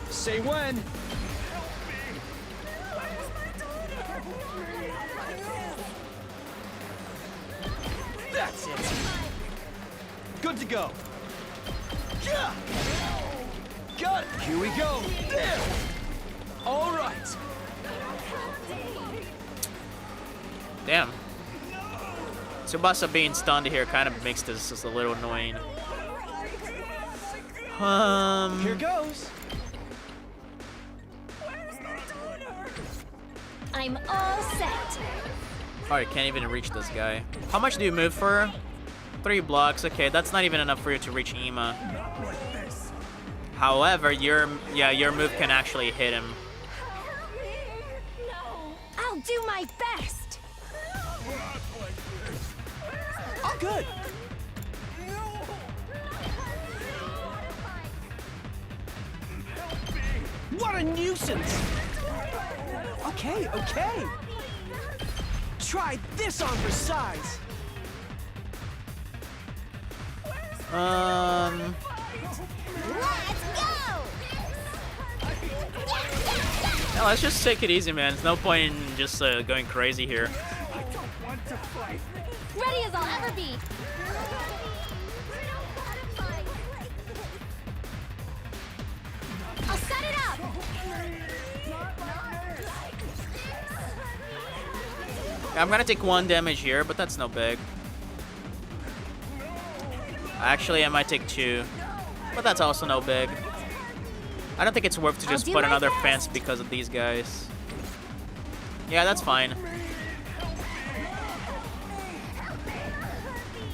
Say when. That's it. Good to go. Yeah. Got it. Here we go. There. All right. Damn. Tsubasa being stunned here kind of makes this just a little annoying. Here goes. I'm all set. Alright, can't even reach this guy. How much do you move for? 3 blocks. Okay, that's not even enough for you to reach Ima. However, your move can actually hit him. I'll do my best. Oh, good. What a nuisance. Okay, okay. Try this on for size. Let's go. No, let's just take it easy, man. There's no point in just going crazy here. Ready as I'll ever be. I'll set it up. I'm gonna take 1 damage here, but that's no big. Actually, I might take 2, but that's also no big. I don't think it's worth to just put another fence because of these guys. Yeah, that's fine.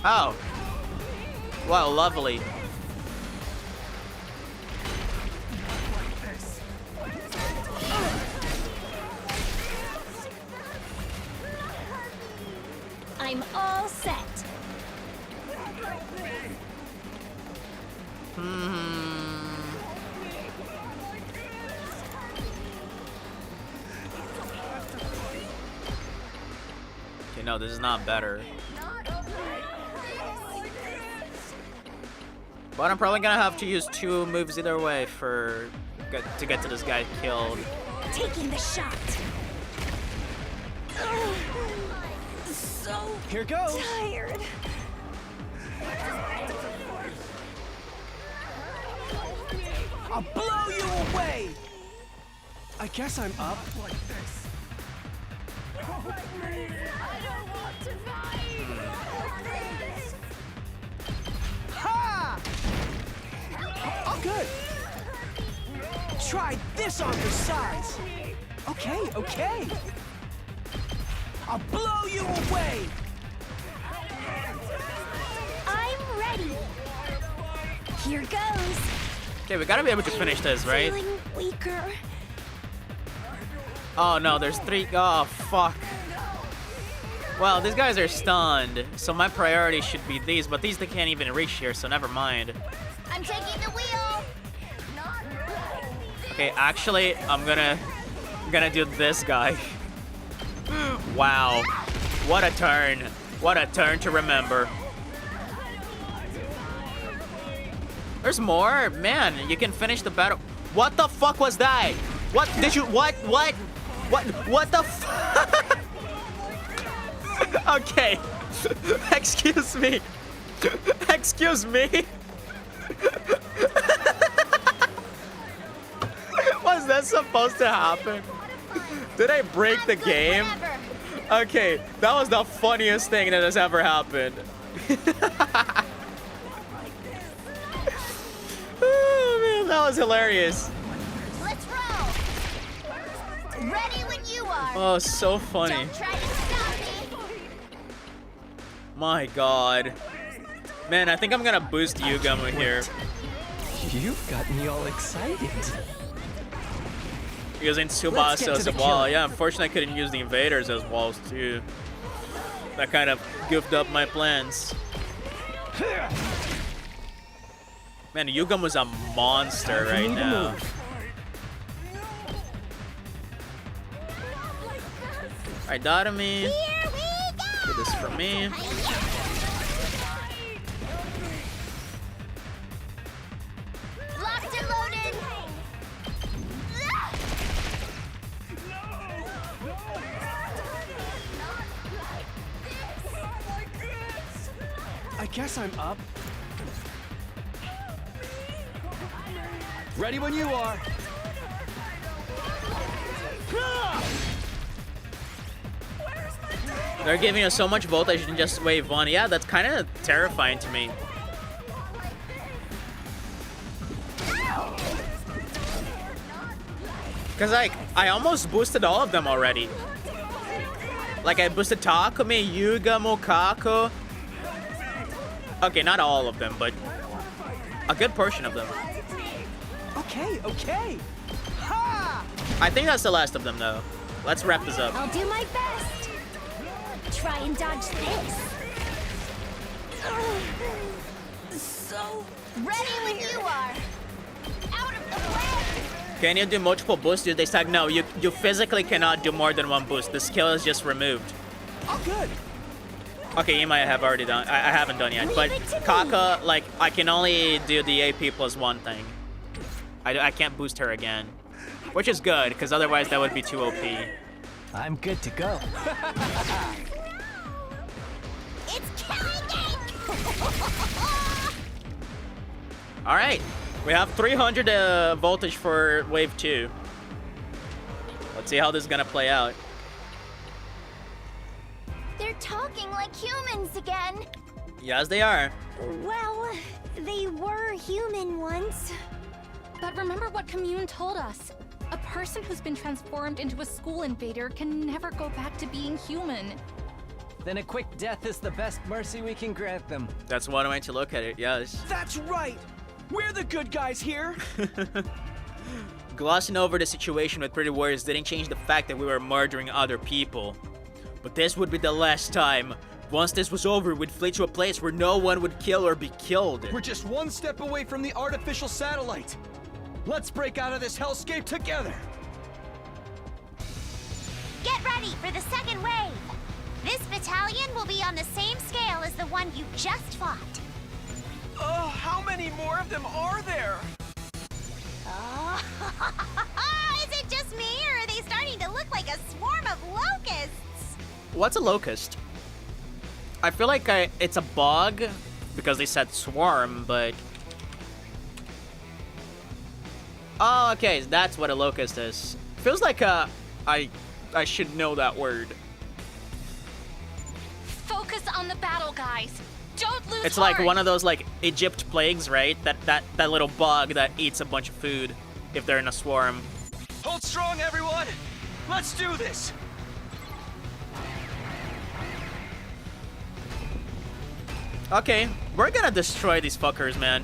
Oh. Wow, lovely. I'm all set. Okay, no, this is not better. But I'm probably gonna have to use 2 moves either way to get to this guy killed. Taking the shot. So Here goes. tired. I'll blow you away. I guess I'm up. Ha! Oh, good. Try this on for size. Okay, okay. I'll blow you away. ready. Here goes. Okay, we gotta be able to finish this, right? Feeling weaker. Oh no, there's 3. Oh fuck. Well, these guys are stunned, so my priority should be these, but these they can't even reach here, so never mind. I'm taking the wheel. Okay, actually, I'm gonna do this guy. Wow, what a turn! What a turn to remember. There's more, man. You can finish the battle. What the fuck was that? What did you? What the fuck? Okay. Excuse me. Excuse me. Was that supposed to happen? Did I break the game? Okay, that was the funniest thing that has ever happened. Oh man, that was hilarious. Let's roll. Ready when you are. Oh, so funny. Don't try to stop me. My god. Man, I think I'm gonna boost Yugamu here. You've got me all excited. Using Tsubasa as a wall. Yeah, unfortunately I couldn't use the invaders as walls too. That kind of goofed up my plans. Man, Yugamu's a monster right now. Alright, Dadami. Here we go. Do this for me. Locked and loaded. I guess I'm up. Ready when you are. They're giving us so much voltage in just wave 1. Yeah, that's kind of terrifying to me. Because, like, I almost boosted all of them already. Like, I boosted Takumi, Yugamu, Kako. Okay, not all of them, but a good portion of them. Okay, okay. Ha! I think that's the last of them, though. Let's wrap this up. I'll do my best. Try and dodge this. So ready when you are. Out of the way. Can you do multiple boosts? Dude, they said no. You physically cannot do more than one boost. The skill is just removed. Oh, good. Okay, you might have already done. I haven't done yet. But Kaka, like, I can only do the AP plus 1 thing. I can't boost her again, which is good because otherwise that would be too OP. I'm good to go. It's killing game. All right, we have 300 voltage for wave 2. Let's see how this is gonna play out. They're talking like humans again. Yes, they are. Well, they were human once. But remember what Commune told us. A person who's been transformed into a school invader can never go back to being human. Then a quick death is the best mercy we can grant them. That's one way to look at it. Yes. That's right. We're the good guys here. Glossing over the situation with pretty words didn't change the fact that we were murdering other people. But this would be the last time. Once this was over, we'd flee to a place where no one would kill or be killed. We're just one step away from the artificial satellite. Let's break out of this hellscape together. Get ready for the second wave. This battalion will be on the same scale as the one you just fought. Oh, how many more of them are there? Oh, is it just me, or are they starting to look like a swarm of locusts? What's a locust? I feel like it's a bug because they said swarm, but... Oh, okay, that's what a locust is. Feels like I should know that word. Focus on the battle, guys. Don't lose It's heart. like one of those like Egypt plagues, right? That little bug that eats a bunch of food if they're in a swarm. Hold strong, everyone. Let's do this. Okay, we're gonna destroy these fuckers, man.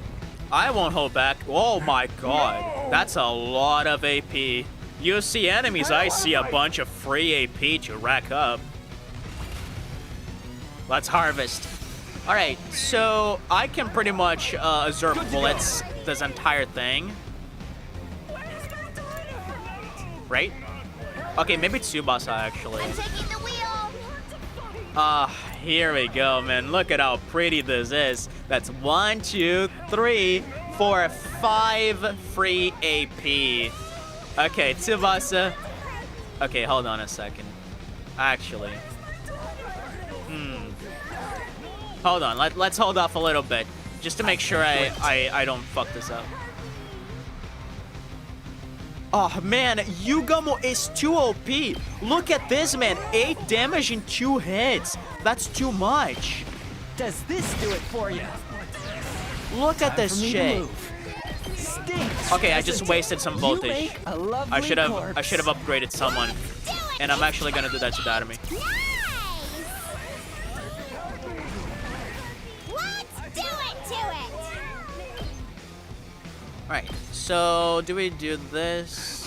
I won't hold back. Oh my god. That's a lot of AP. You see enemies, I see a bunch of free AP to rack up. Let's harvest. Alright, so I can pretty much absorb bullets this entire thing. Right? Okay, maybe Tsubasa actually. I'm taking the wheel. Here we go, man. Look at how pretty this is. That's 1, 2, 3, 4, 5 free AP. Okay, Tsubasa. Okay, hold on a second. Actually. Hold on, let's hold off a little bit. Just to make sure I don't fuck this up. Oh man, Yugamo is too OP. Look at this, man. 8 damage in 2 hits. That's too much. Does this do it for you? Look at this shit. Okay, I just wasted some voltage. I should have upgraded someone. And I'm actually gonna do that to Datami. Let's do it to it. Alright, so do we do this?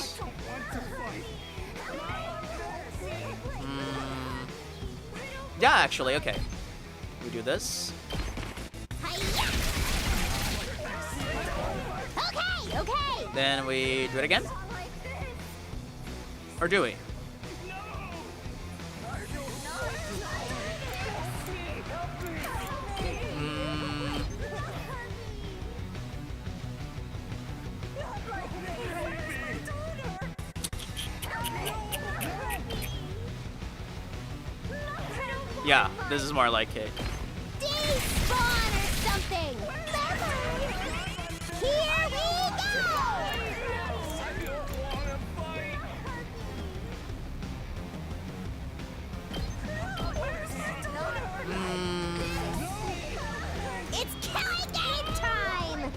Yeah, actually, okay. We do this. Okay, okay. Then we do it again? Or do we? Yeah, this is more like it. Despawn or something. Here we go. It's killing game time.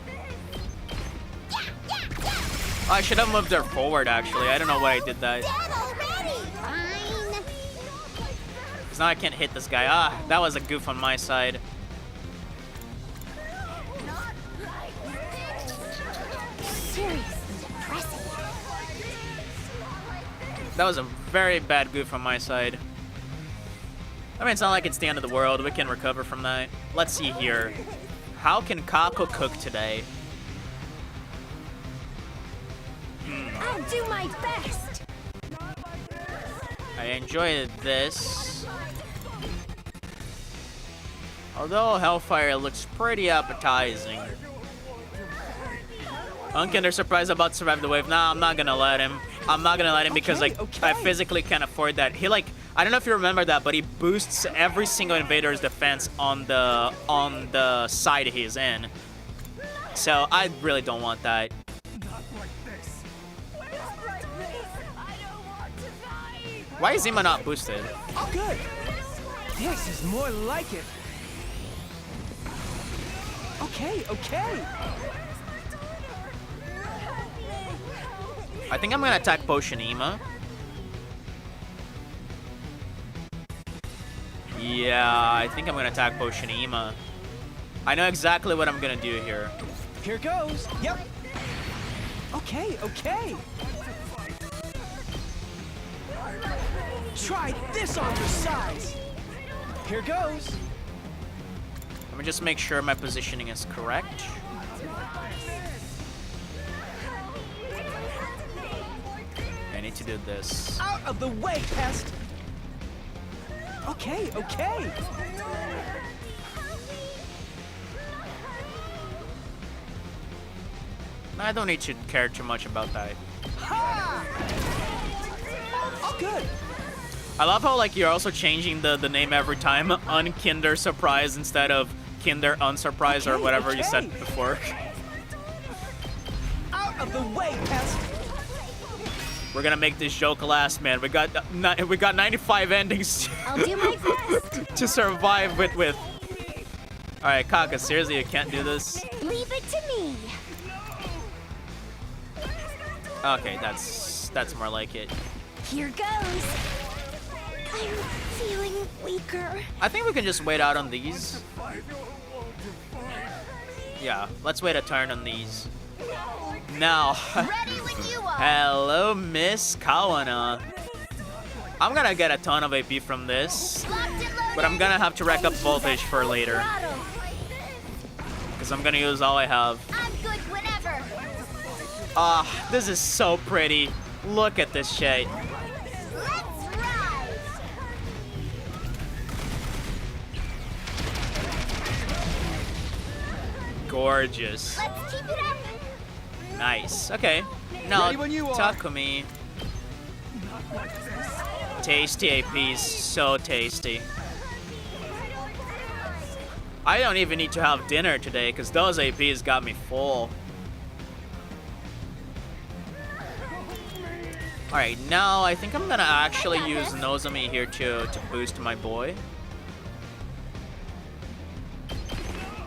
Yeah. I should have moved her forward, actually. I don't know why I did that. Dead already. Fine. Because now I can't hit this guy. Ah, that was a goof on my side. Seriously depressing. That was a very bad goof on my side. I mean, it's not like it's the end of the world. We can recover from that. Let's see here. How can Kako cook today? I'll do my best. I enjoy this. Although Hellfire looks pretty appetizing. Unkinder surprised about to survive the wave. Nah, I'm not gonna let him. I'm not gonna let him because like I physically can't afford that. He like, I don't know if you remember that, but he boosts every single invader's defense on the side he's in. So I really don't want that. Why is Zima not boosted? Oh, good. This is more like it. Okay, okay. I think I'm gonna attack Potion Ima. Yeah, I think I'm gonna attack Potion Ima. I know exactly what I'm gonna do here. Here goes. Yep. Okay, okay. Try this on your size. Here goes. Let me just make sure my positioning is correct. I need to do this. Out of the way, pest. Okay, okay. I don't need to care too much about that. Ha! Oh, good. I love how like you're also changing the name every time. Unkinder Surprise instead of Kinder Unsurprise or whatever you said before. Out of the way, pest. We're gonna make this joke last, man. We got 95 endings I'll do my best. to survive with. All right, Kaka, seriously, you can't do this. Leave it to me. Okay, that's more like it. Here goes. I'm feeling weaker. I think we can just wait out on these. Yeah, let's wait a turn on these. Now, Ready when you are. hello, Miss Kawana. I'm gonna get a ton of AP from this, Locked and loaded. but I'm gonna have to rack up voltage for later, because I'm gonna use all I have. I'm good whenever. Ah, this is so pretty. Look at this shit. Let's ride. Gorgeous. Let's keep it up. Nice. Okay. Now, Ready when you are. Takumi. Tasty APs. So tasty. I don't even need to have dinner today because those APs got me full. Alright, now I think I'm gonna actually use Nozomi here to boost my boy.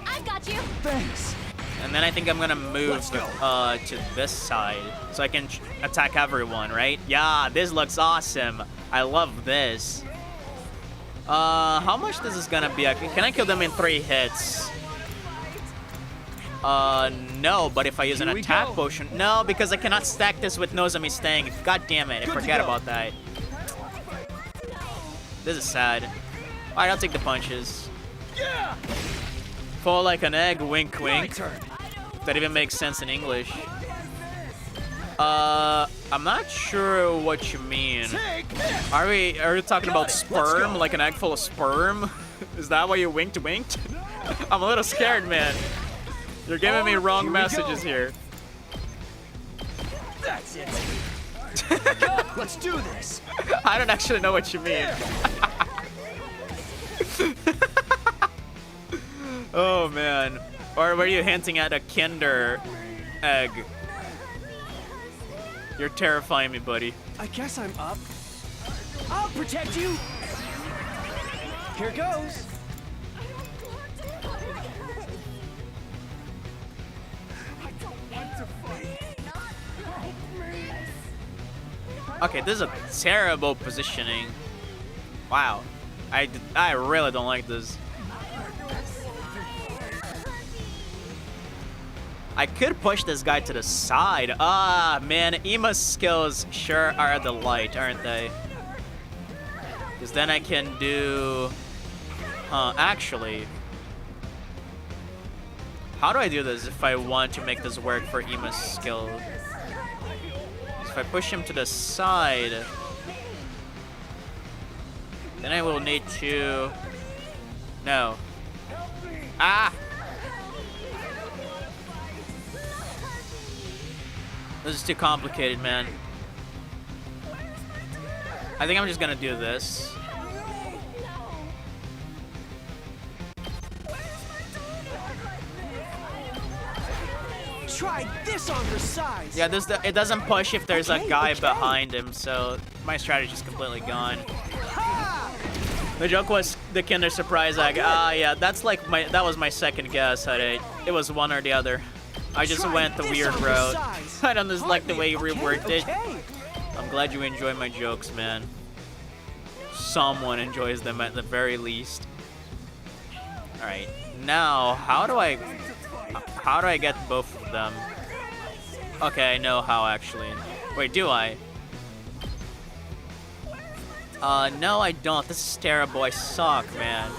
I've got you. Thanks. And then I think I'm gonna move Let's go. to this side so I can attack everyone, right? Yeah, this looks awesome. I love this. How much this is gonna be? Can I kill them in 3 hits? No, but if I use an Here we attack go. potion, no, because I cannot stack this with Nozomi staying. God damn it, I Good to forgot go. about that. This is sad. Alright, I'll take the punches. Yeah. Fall like an egg, wink My wink. turn. That even makes sense in English. I'm not sure what you mean. Take this. Are you talking about Got it. Let's sperm? go. Like an egg full of sperm? Is that why you winked? I'm a little scared, man. You're giving me wrong Here we messages go. here. That's it. Let's do this. I don't actually know what you mean. Oh man. Or were you hinting at a Kinder egg? You're terrifying me, buddy. I guess I'm up. I'll protect you. Here goes. Okay, this is a terrible positioning. Wow. I really don't like this. I could push this guy to the side. Ah, man, Ima's skills sure are a delight, aren't they? Because then I can do... actually... How do I do this if I want to make this work for Ima's skill? If I push him to the side... Then I will need to... No. Ah! This is too complicated, man. I think I'm just gonna do this. Try this on your size. Yeah, it doesn't push if there's a Okay, guy okay. behind him, so my strategy's completely gone. Ha! The joke was the Kinder Surprise egg. Ah, yeah, that was my second guess. It was one or the other. I just Try went the this weird on your route. size. I don't just like the way you Okay, reworked it. okay. I'm glad you enjoy my jokes, man. Someone enjoys them at the very least. Alright, now, how do I get both of them? Okay, I know how, actually. Wait, do I? No, I don't. This is terrible. I suck, man.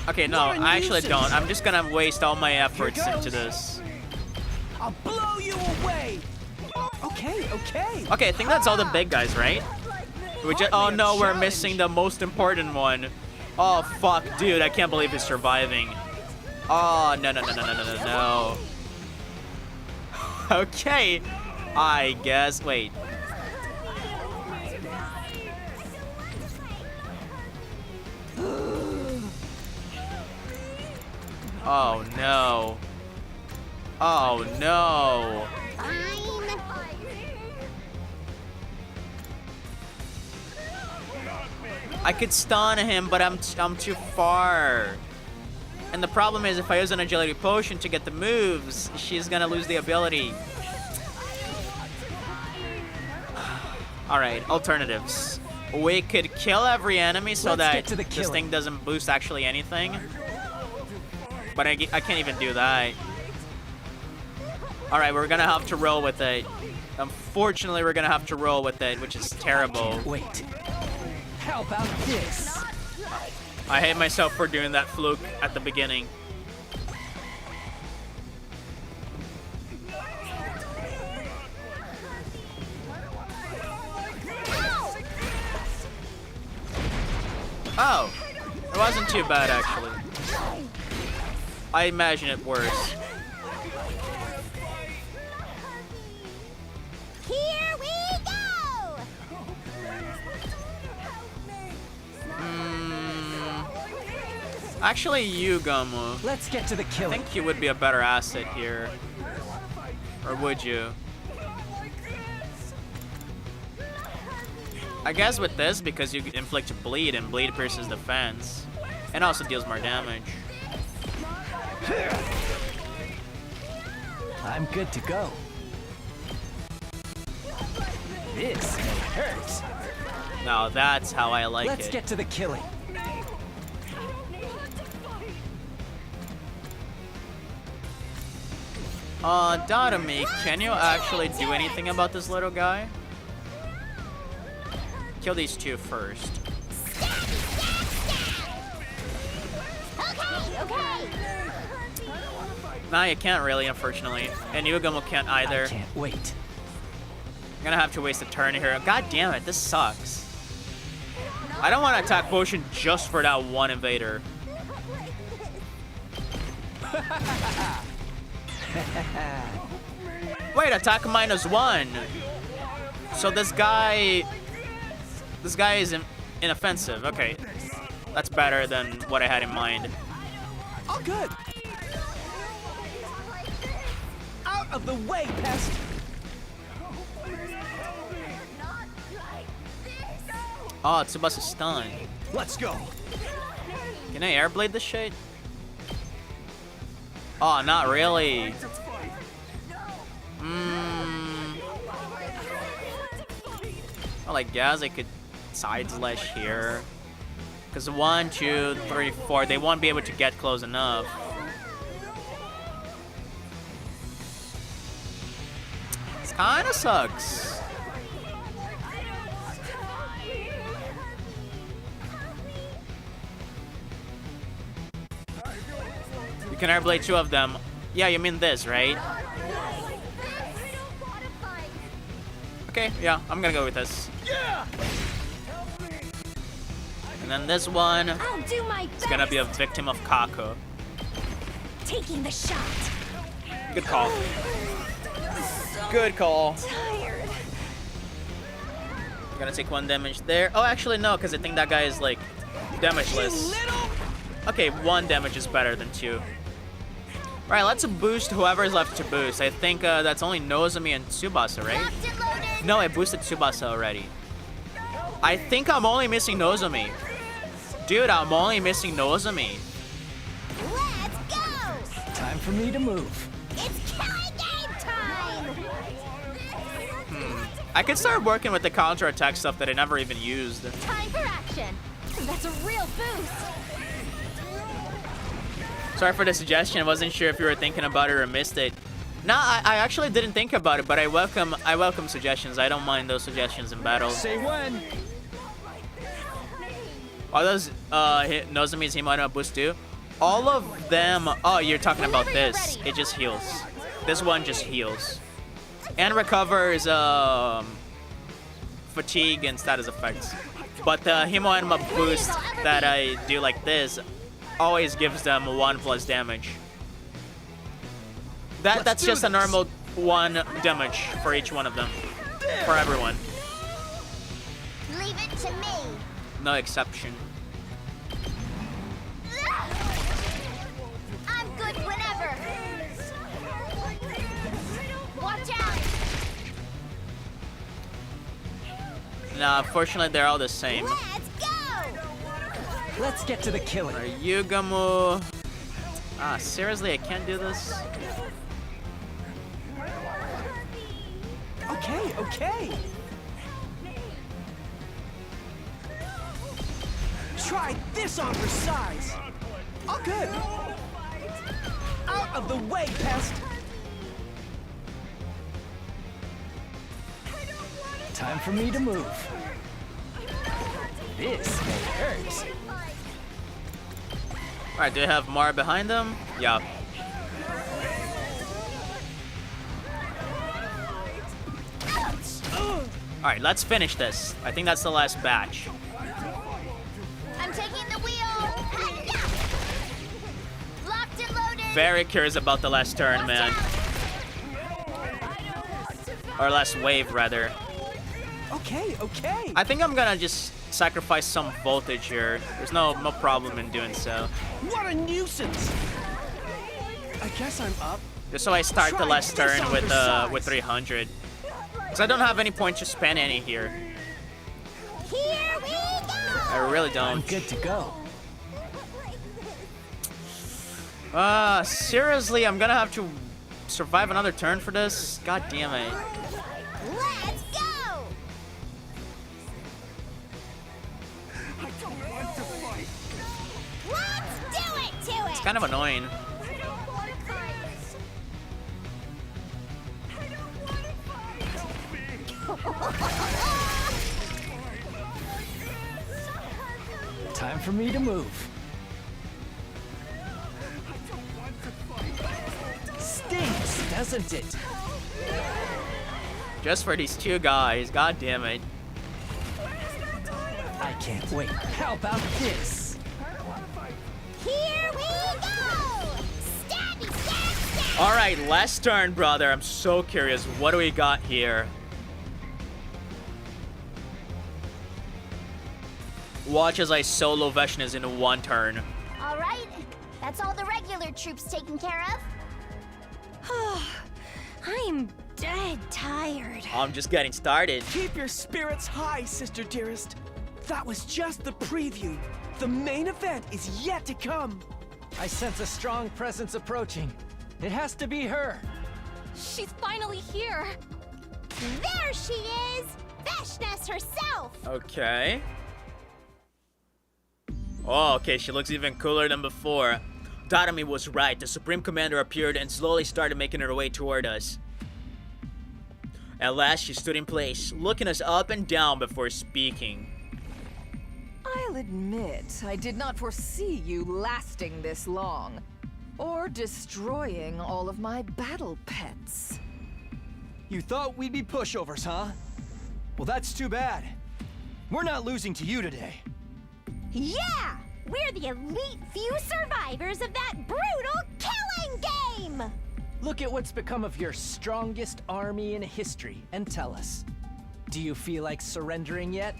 Okay, no, What a I actually nuisance. don't. I'm just gonna waste all my efforts goes. into this. I'll blow you away. Okay, okay. Okay, I think that's all the big guys, right? Oh Hardly a no, we're challenge. missing the most important one. Oh fuck, dude, I can't believe he's surviving. Oh, no, no, no, no, no, no, no, no. Okay, I guess, wait. Oh no. Oh no. Fine. I could stun him, but I'm too far. And the problem is, if I use an agility potion to get the moves, she's gonna lose the ability. Alright, alternatives. we could kill every enemy so Let's that get to the this killing. thing doesn't boost actually anything. But I can't even do that. Alright, we're gonna have to roll with it. Unfortunately, we're gonna have to roll with it, which is terrible. Wait. How about this? I hate myself for doing that fluke at the beginning. Oh, it wasn't too bad actually. I imagine it worse. Here we go! Actually, you, Gumu. Let's get to the I killing. think you would be a better asset here. Or would you? I guess with this, because you inflict bleed, and bleed pierces defense. And also deals more damage. I'm good to go. This may hurt. Now that's how I like Let's it. get to the killing. Dadami, can you actually do anything about this little guy? Kill these two first. Okay. Nah, you can't really, unfortunately. And Yugumo can't either. I can't wait. I'm gonna have to waste a turn here. God damn it, this sucks. I don't want to attack potion just for that one invader. Wait, attack -1. So this guy is inoffensive. Okay, that's better than what I had in mind. All good. Out of the way, pest. Oh, Tsubasa's stunned. Let's go. Can I airblade this shit? Oh, not really. Well, I guess I could side slash here. Because 1, 2, 3, 4, they won't be able to get close enough. This kind of sucks. You can airblade 2 of them. Yeah, you mean this, right? Okay, yeah, I'm gonna go with this. And then this one I'll do my best. is gonna be a victim of Kako. Taking the shot. Good call. Good call. Tired. I'm gonna take 1 damage there. Oh, actually no, because I think that guy is like damageless. Okay, 1 damage is better than 2. Alright, let's boost whoever is left to boost. I think that's only Nozomi and Tsubasa, right? No, I boosted Tsubasa already. I think I'm only missing Nozomi. Dude, I'm only missing Nozomi. Let's go! Time for me to move. It's killing game time! I could start working with the counter-attack stuff that I never even used. Time for action! That's a real boost! Sorry for the suggestion. I wasn't sure if you were thinking about it or missed it. No, I actually didn't think about it, but I welcome suggestions. I don't mind those suggestions in battle. Say when. Are those Nozomi's Himano boost too? All of them. Oh, you're talking about this. It just heals. This one just heals. And recovers fatigue and status effects. But the Himo Anima boost that I do like this always gives them 1+ damage. That's just a normal 1 damage for each one of them. For everyone. Leave it to me! No exception. I'm good whenever! Watch out! Nah, unfortunately they're all the same. Let's go! Let's get to the killing. Yugamu. Ah, seriously, I can't do this? Okay. Try this on for size. All good. Out of the way, pest. Time for me to move. This hurts. Alright, do you have more behind them? Yeah. Alright, let's finish this. I think that's the last batch. I'm taking the wheel. Locked and loaded. Very curious about the last turn, man. Or last wave, rather. Okay, okay. I think I'm gonna just sacrifice some voltage here. There's no problem in doing so. What a nuisance. I guess I'm up. Just so I start the Try last this turn on with for size. with 300. Because I don't have any point to spend any here. Here we go. I really I'm don't. good to go. Seriously, I'm gonna have to survive another turn for this? God damn it. Let's go. Let's do it to it. It's kind of annoying. Time for me to move. Stinks, doesn't it? Just for these two guys. God damn it. I can't wait. How about this? Here we go. Stabby, stab, stab. Alright, last turn, brother. I'm so curious. What do we got here? Watch as I solo Veshnas in one turn. All right. That's all the regular troops taken care of. I'm dead tired. I'm just getting started. Keep your spirits high, sister dearest. That was just the preview. The main event is yet to come. I sense a strong presence approaching. It has to be her. She's finally here. There she is. Veshnas herself. Okay. Oh, okay, she looks even cooler than before. Tatami was right. The Supreme Commander appeared and slowly started making her way toward us. At last, she stood in place, looking us up and down before speaking. I'll admit, I did not foresee you lasting this long, or destroying all of my battle pets. You thought we'd be pushovers, huh? Well, that's too bad. We're not losing to you today. Yeah, we're the elite few survivors of that brutal killing game. Look at what's become of your strongest army in history and tell us. Do you feel like surrendering yet?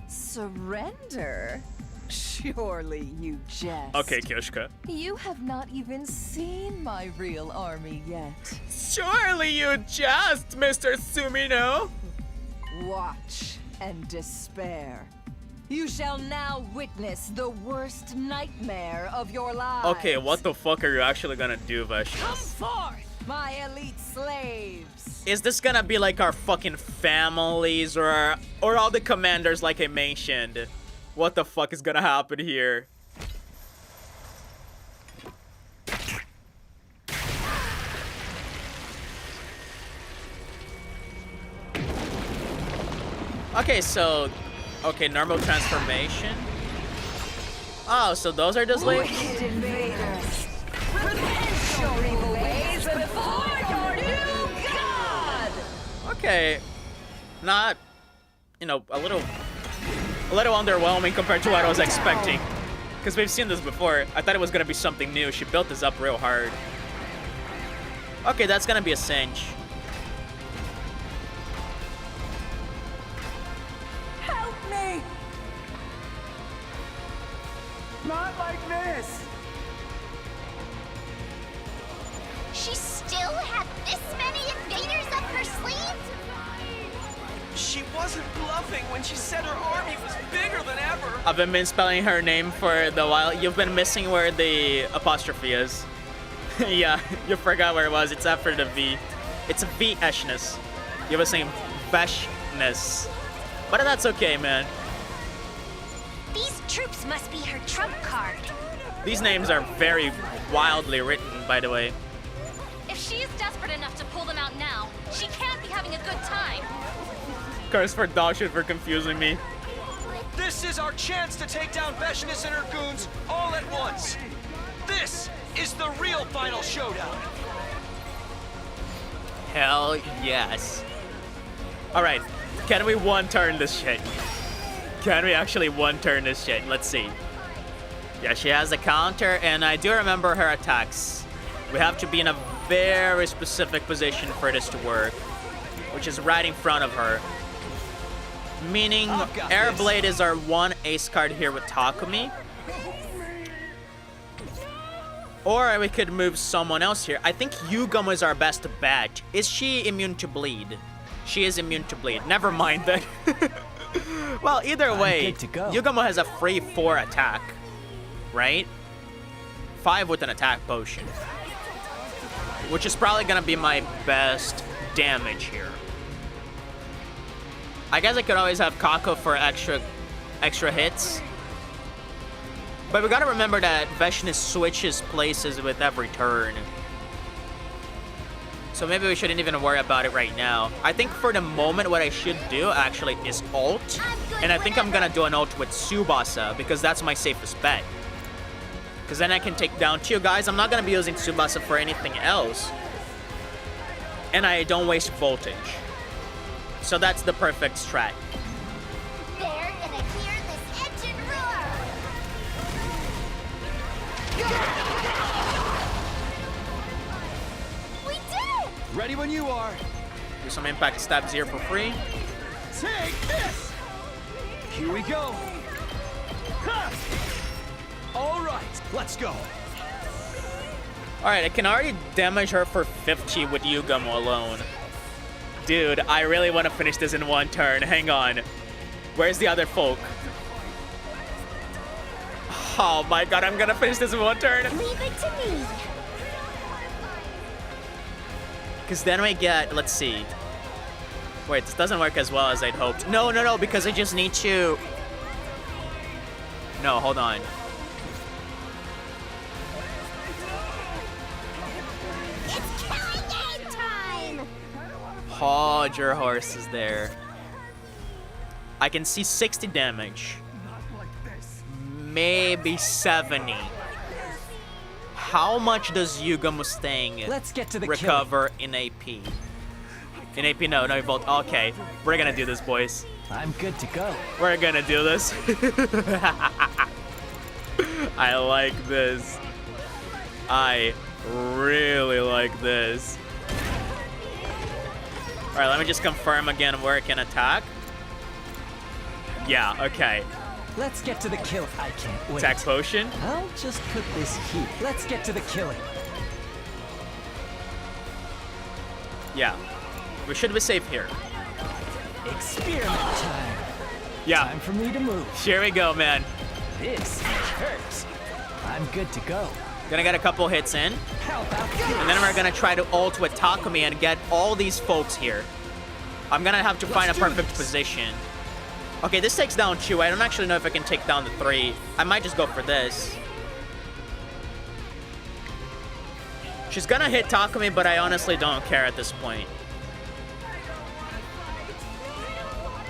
Surrender? Surely you jest. Okay, Kyoshka. You have not even seen my real army yet. Surely you just, Mr. Sumino. Watch and despair. You shall now witness the worst nightmare of your lives. Okay, what the fuck are you actually gonna do, Come Veshnas? forth, my elite slaves. Is this gonna be like our fucking families or all the commanders like I mentioned? What the fuck is gonna happen here? Okay, so... Okay, normal transformation. Oh, so those are just like... Wicked invaders, repent your evil ways before your new god. Okay. Not... You know, a little underwhelming compared to what I was expecting. Because we've seen this before. I thought it was gonna be something new. She built this up real hard. Okay, that's gonna be a cinch. Help me! Not like this. She still had this many invaders up her sleeve? She wasn't bluffing when she said her army was bigger than ever. I've been misspelling her name for the while. You've been missing where the apostrophe is. Yeah, you forgot where it was. It's after the V. It's a V-eshness. You were saying Veshness. But that's okay, man. These troops must be her trump card. These names are very wildly written, by the way. If she's desperate enough to pull them out now, she can't be having a good time. Curse for dogshit for confusing me. This is our chance to take down Veshinus and her goons all at once. This is the real final showdown. Hell yes. Alright, can we one-turn this shit? Can we actually one-turn this shit? Let's see. Yeah, she has a counter, and I do remember her attacks. We have to be in a very specific position for this to work, which is right in front of her. Meaning, Airblade is our one ace card here with Takumi. Or we could move someone else here. I think Yugamo is our best bet. Is she immune to bleed? She is immune to bleed. Never mind that. Well, either way, Yugamo has a free 4 attack, right? 5 with an attack potion, which is probably gonna be my best damage here. I guess I could always have Kako for extra hits. But we gotta remember that Veshinus switches places with every turn. So maybe we shouldn't even worry about it right now. I think for the moment what I should do actually is ult. And I think I'm gonna do an ult with Tsubasa because that's my safest bet. Because then I can take down 2 guys. I'm not gonna be using Tsubasa for anything else. And I don't waste voltage. So that's the perfect strat. They're gonna hear this engine roar. We did it! Ready when you are. Do some impact stabs here for free. Take this! Here we go. Ha! All right, let's go. Alright, I can already damage her for 50 with Yugamo alone. Dude, I really want to finish this in 1 turn. Hang on. Where's the other folk? Oh my god, I'm gonna finish this in 1 turn. Leave it to me. Because then we get, let's see. Wait, this doesn't work as well as I'd hoped. No, because I just need to... No, hold on. It's killing game time. Hold your horses there. I can see 60 damage. Maybe 70. How much does Yugamo's thing Let's get to the recover in AP? In AP, no, Volt. Okay, we're gonna do this, boys. I'm good to go. We're gonna do this. I like this. I really like this. Alright, let me just confirm again where it can attack. Yeah, okay. Let's get to the kill. I can't wait. Attack potion. I'll just put this here. Let's get to the killing. Yeah. We should be safe here. Experiment time. Yeah. Time for me to move. Here we go, man. This hurts. I'm good to go. Gonna get a couple hits in. How about this? And then we're gonna try to ult with Takumi and get all these folks here. I'm gonna have to find a perfect position. Okay, this takes down 2. I don't actually know if I can take down the 3. I might just go for this. She's gonna hit Takumi, but I honestly don't care at this point.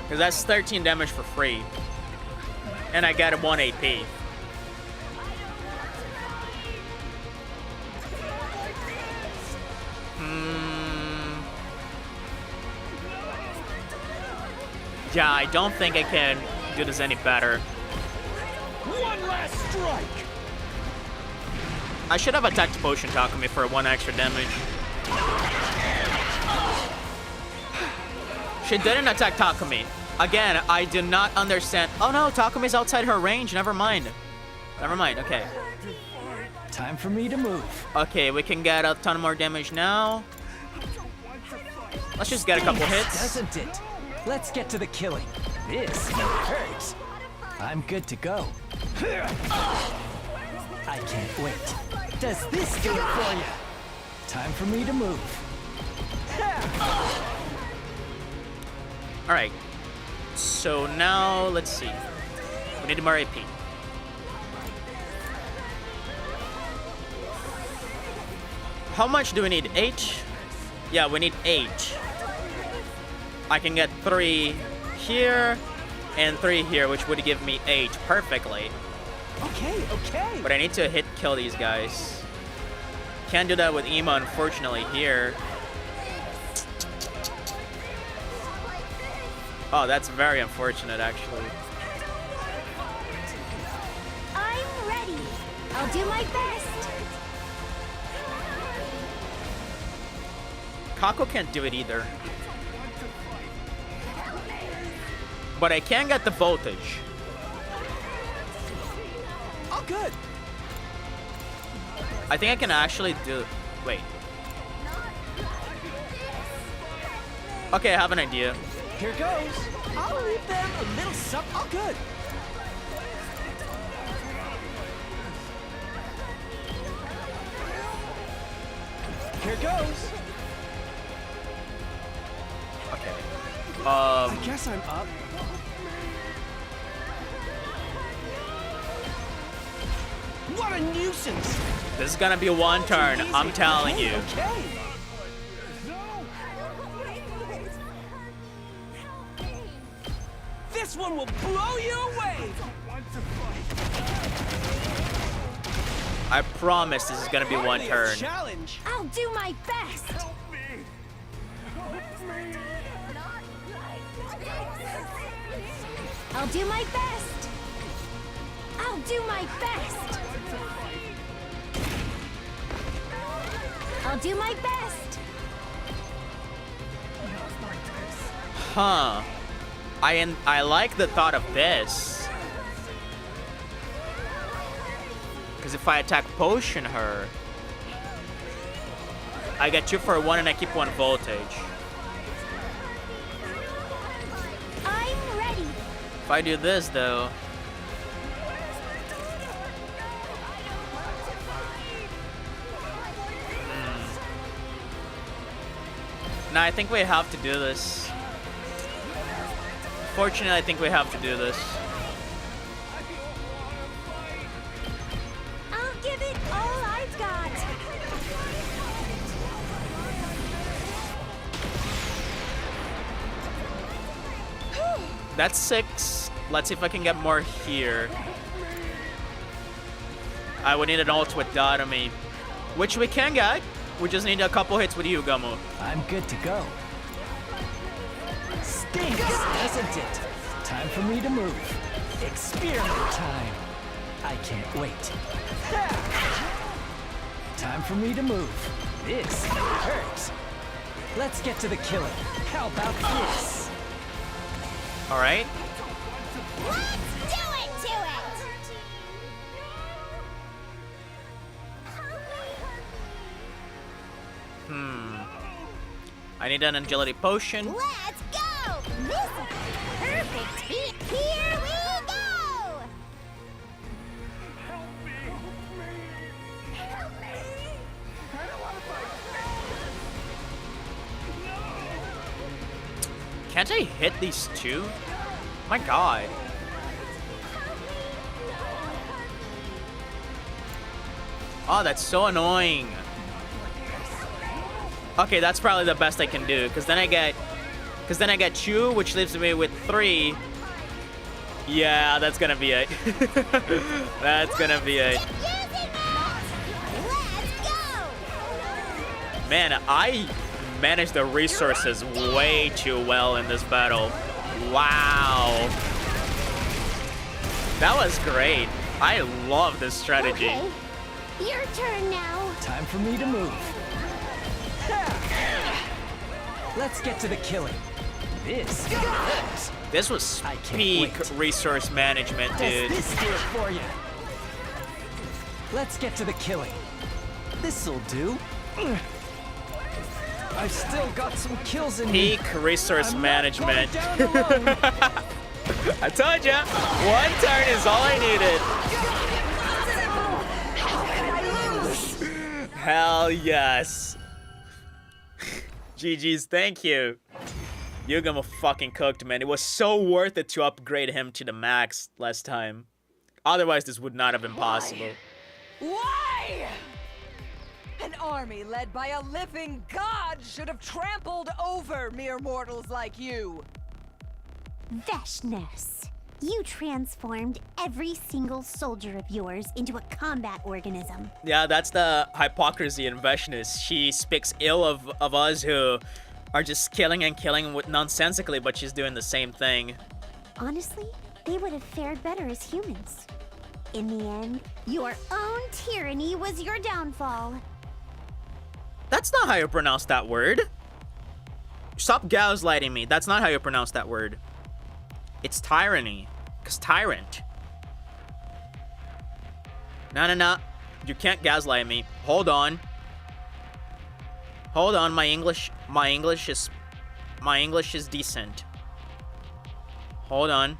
Because that's 13 damage for free. And I get 1 AP. Yeah, I don't think I can do this any better. One last strike. I should have attacked Potion Takumi for 1 extra damage. She didn't attack Takumi. Again, I do not understand. Oh no, Takumi's outside her range. Never mind. Never mind, okay. Time for me to move. Okay, we can get a ton more damage now. Let's just get a couple hits. Doesn't it? Let's get to the killing. This hurts. I'm good to go. I can't wait. Does this do it for you? Time for me to move. Alright. So now, let's see. We need more AP. How much do we need? 8? Yeah, we need 8. I can get 3 here and 3 here, which would give me 8 perfectly. Okay, okay. But I need to kill these guys. Can't do that with Ema, unfortunately, here. Oh, that's very unfortunate, actually. I'm ready. I'll do my best. Kako can't do it either. But I can get the voltage. Oh, good. I think I can actually do... Wait. Okay, I have an idea. Here goes. I'll leave them a little something. Oh, good. Here goes. Okay. I guess I'm up. What a nuisance! This is gonna be one turn, I'm telling you. Okay. This one will blow you away! I promise this is gonna be one Hardly a turn. challenge. I'll do my best. I'll do my best. I'll do my best. I'll do my best. Huh. I like the thought of this. Because if I attack potion her, I get 2 for 1 and I keep 1 voltage. I'm ready. If I do this though, no, I think we have to do this. Fortunately, I think we have to do this. I'll give it all I've got. That's 6. Let's see if I can get more here. I would need an ult with Diatomy, which we can get. We just need a couple hits with you, Gamu. I'm good to go. Stinks, doesn't it? Time for me to move. Experiment time. I can't wait. Time for me to move. This hurts. Let's get to the killing. How about this? All right. Let's do it to it. I need an agility potion. Let's go. This is perfect. Here we go. Can't I hit these 2? My god. Oh, that's so annoying. Okay, that's probably the best I can do, because then I get 2, which leaves me with 3. Yeah, that's gonna be it. That's gonna be it. Man, I managed the resources way too well in this battle. Wow. That was great. I love this strategy. Okay, your turn now. Time for me to move. Let's get to the killing. This hurts. This was I can't peak wait. resource management, dude. Does this do it for you? Let's get to the killing. This'll do. I've still got some kills in me. Peak resource I'm management. not going down alone. I told ya, 1 turn is all I needed. Hell yes. GG's, thank you. Yugamo fucking cooked, man. It was so worth it to upgrade him to the max last time. Otherwise, this would not have been possible. Why? An army led by a living god should have trampled over mere mortals like you. Veshness, you transformed every single soldier of yours into a combat organism. Yeah, that's the hypocrisy in Veshness. She speaks ill of us who are just killing and killing with nonsensically, but she's doing the same thing. Honestly, they would have fared better as humans. In the end, your own tyranny was your downfall. That's not how you pronounce that word. Stop gaslighting me. That's not how you pronounce that word. It's tyranny. Because tyrant. No. You can't gaslight me. Hold on. Hold on. My English is decent. Hold on.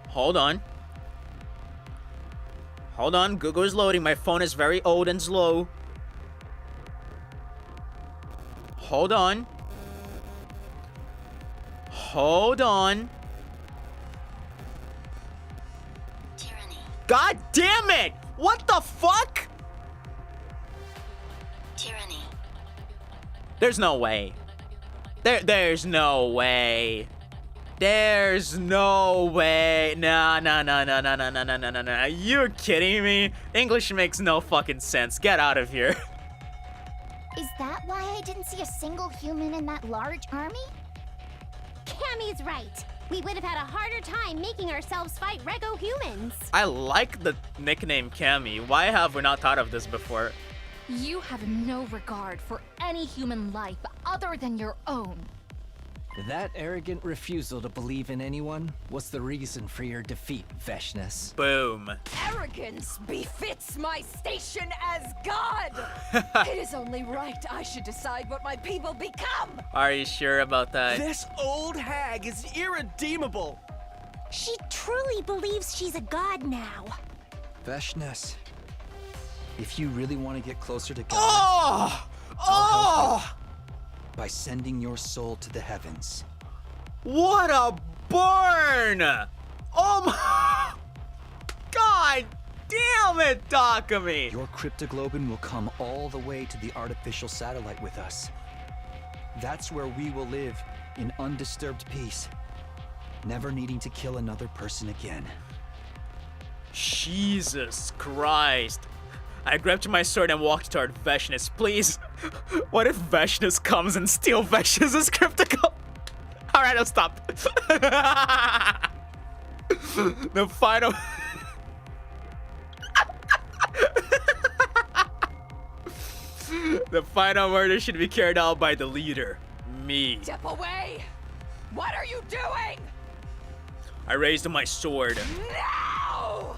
Hold on. Hold on, Google is loading. My phone is very old and slow. Hold on. Hold on. Tyranny. God damn it! What the fuck? Tyranny. There's no way. There's no way. There's no way. No. Are you kidding me? English makes no fucking sense. Get out of here. Is that why I didn't see a single human in that large army? Cammy's right. We would have had a harder time making ourselves fight Rego humans. I like the nickname Cammy. Why have we not thought of this before? You have no regard for any human life other than your own. That arrogant refusal to believe in anyone was the reason for your defeat, Veshness. Boom. Arrogance befits my station as god. It is only right I should decide what my people become. Are you sure about that? This old hag is irredeemable. She truly believes she's a god now. Veshness, if you really want to get closer to God, Oh! I'll help you by sending your soul to the heavens. What a burn! Oh my... God damn it, Takumi! Your cryptoglobin will come all the way to the artificial satellite with us. That's where we will live in undisturbed peace, never needing to kill another person again. Jesus Christ. I grabbed my sword and walked toward Veshness. Please. What if Veshness comes and steals Veshness' cryptical? Alright, I'll stop. The final... The final murder should be carried out by the leader. Me. Step away! What are you doing? I raised my sword. No!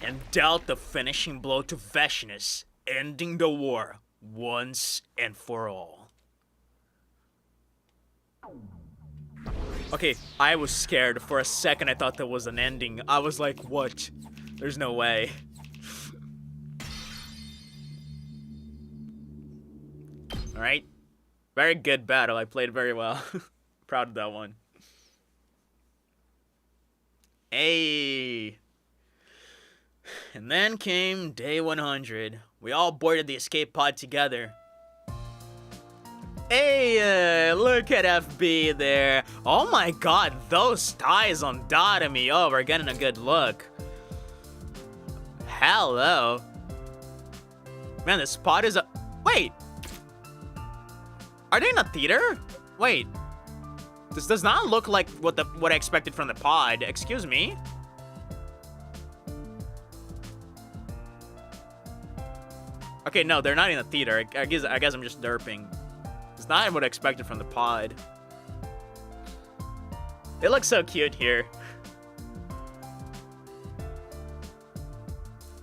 And dealt the finishing blow to Veshness, ending the war once and for all. Okay, I was scared. For a second, I thought that was an ending. I was like, what? There's no way. Alright. Very good battle. I played very well. Proud of that one. Hey. And then came day 100. We all boarded the escape pod together. Hey, look at FB there. Oh my god, those ties on Dotamy. Oh, we're getting a good look. Hello. Man, this pod is a... Wait. Are they in a theater? Wait. This does not look like what I expected from the pod. Excuse me. Okay, no, they're not in a theater. I guess I'm just derping. It's not what I expected from the pod. They look so cute here.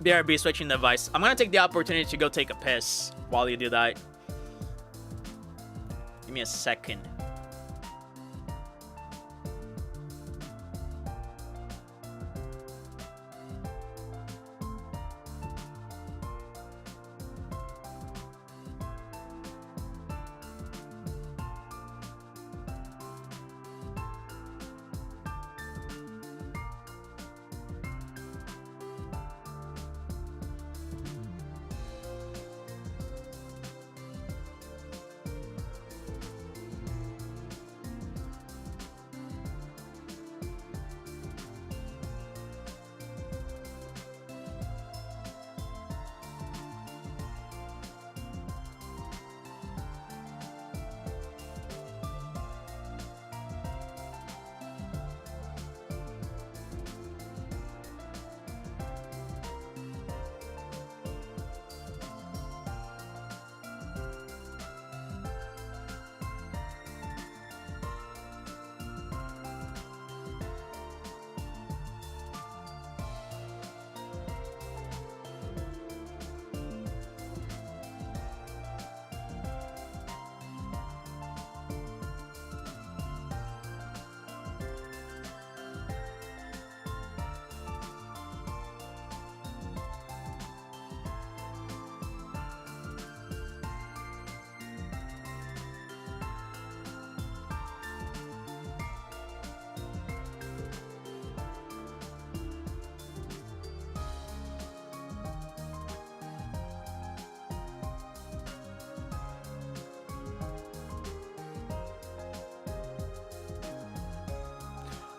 BRB switching device. I'm gonna take the opportunity to go take a piss while you do that. Give me a second.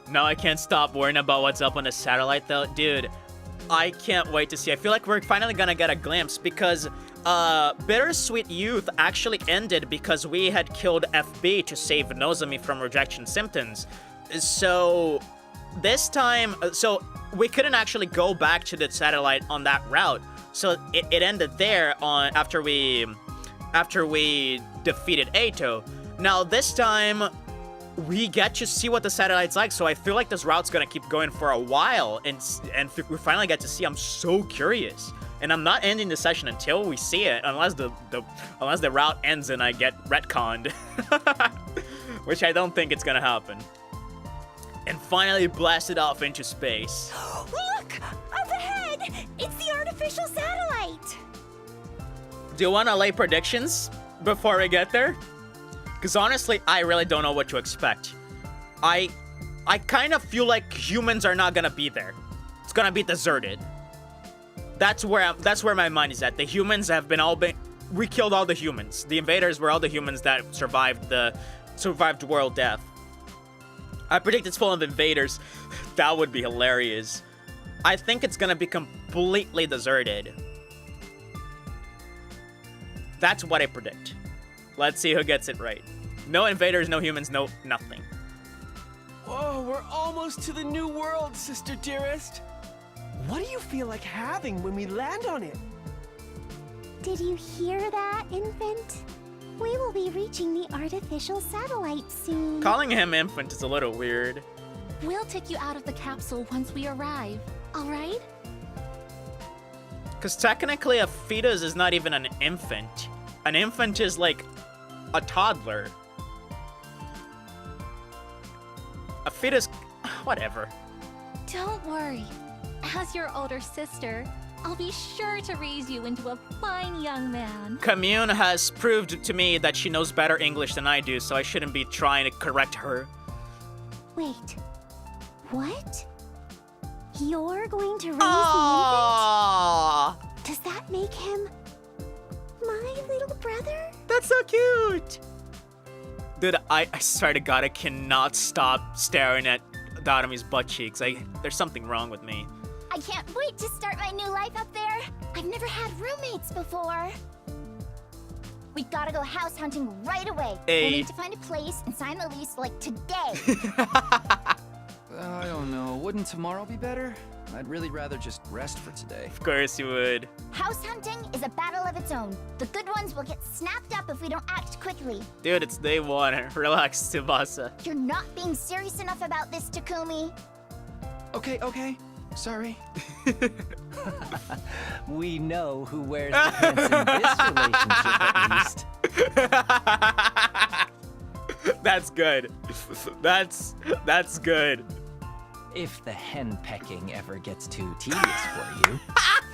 Now I can't stop worrying about what's up on the satellite though. Dude, I can't wait to see. I feel like we're finally gonna get a glimpse because Bittersweet Youth actually ended because we had killed FB to save Nozomi from rejection symptoms. So this time, so we couldn't actually go back to the satellite on that route. So it ended there on after we defeated Ato. Now this time we get to see what the satellite's like, so I feel like this route's gonna keep going for a while, and we finally get to see. I'm so curious, and I'm not ending the session until we see it, unless the route ends and I get retconned, which I don't think it's gonna happen. And finally blasted off into space. Look! Up ahead! It's the artificial satellite! Do you want to lay predictions before we get there? Because honestly, I really don't know what to expect. I kind of feel like humans are not gonna be there. It's gonna be deserted. That's where my mind is at. The humans have been we killed all the humans. The invaders were all the humans that survived world death. I predict it's full of invaders. That would be hilarious. I think it's gonna be completely deserted. That's what I predict. Let's see who gets it right. No invaders, no humans, no nothing. Whoa, we're almost to the new world, sister dearest. What do you feel like having when we land on it? Did you hear that, infant? We will be reaching the artificial satellite soon. Calling him infant is a little weird. We'll take you out of the capsule once we arrive, alright? Because technically a fetus is not even an infant. An infant is like a toddler. A fetus, whatever. Don't worry. As your older sister, I'll be sure to raise you into a fine young man. Commune has proved to me that she knows better English than I do, so I shouldn't be trying to correct her. Wait. What? You're going to raise Aww. the infant? Does that make him my little brother? That's so cute! Dude, I swear to God, I cannot stop staring at Darumi's butt cheeks. There's something wrong with me. I can't wait to start my new life up there. I've never had roommates before. We gotta go house hunting right away. Hey. We need to find a place and sign the lease like today. I don't know. Wouldn't tomorrow be better? I'd really rather just rest for today. Of course you would. House hunting is a battle of its own. The good ones will get snapped up if we don't act quickly. Dude, it's day one. Relax, Tsubasa. You're not being serious enough about this, Takumi. Okay. Sorry. We know who wears the pants in this relationship, at least. That's good. That's good. If the hen pecking ever gets too tedious for you,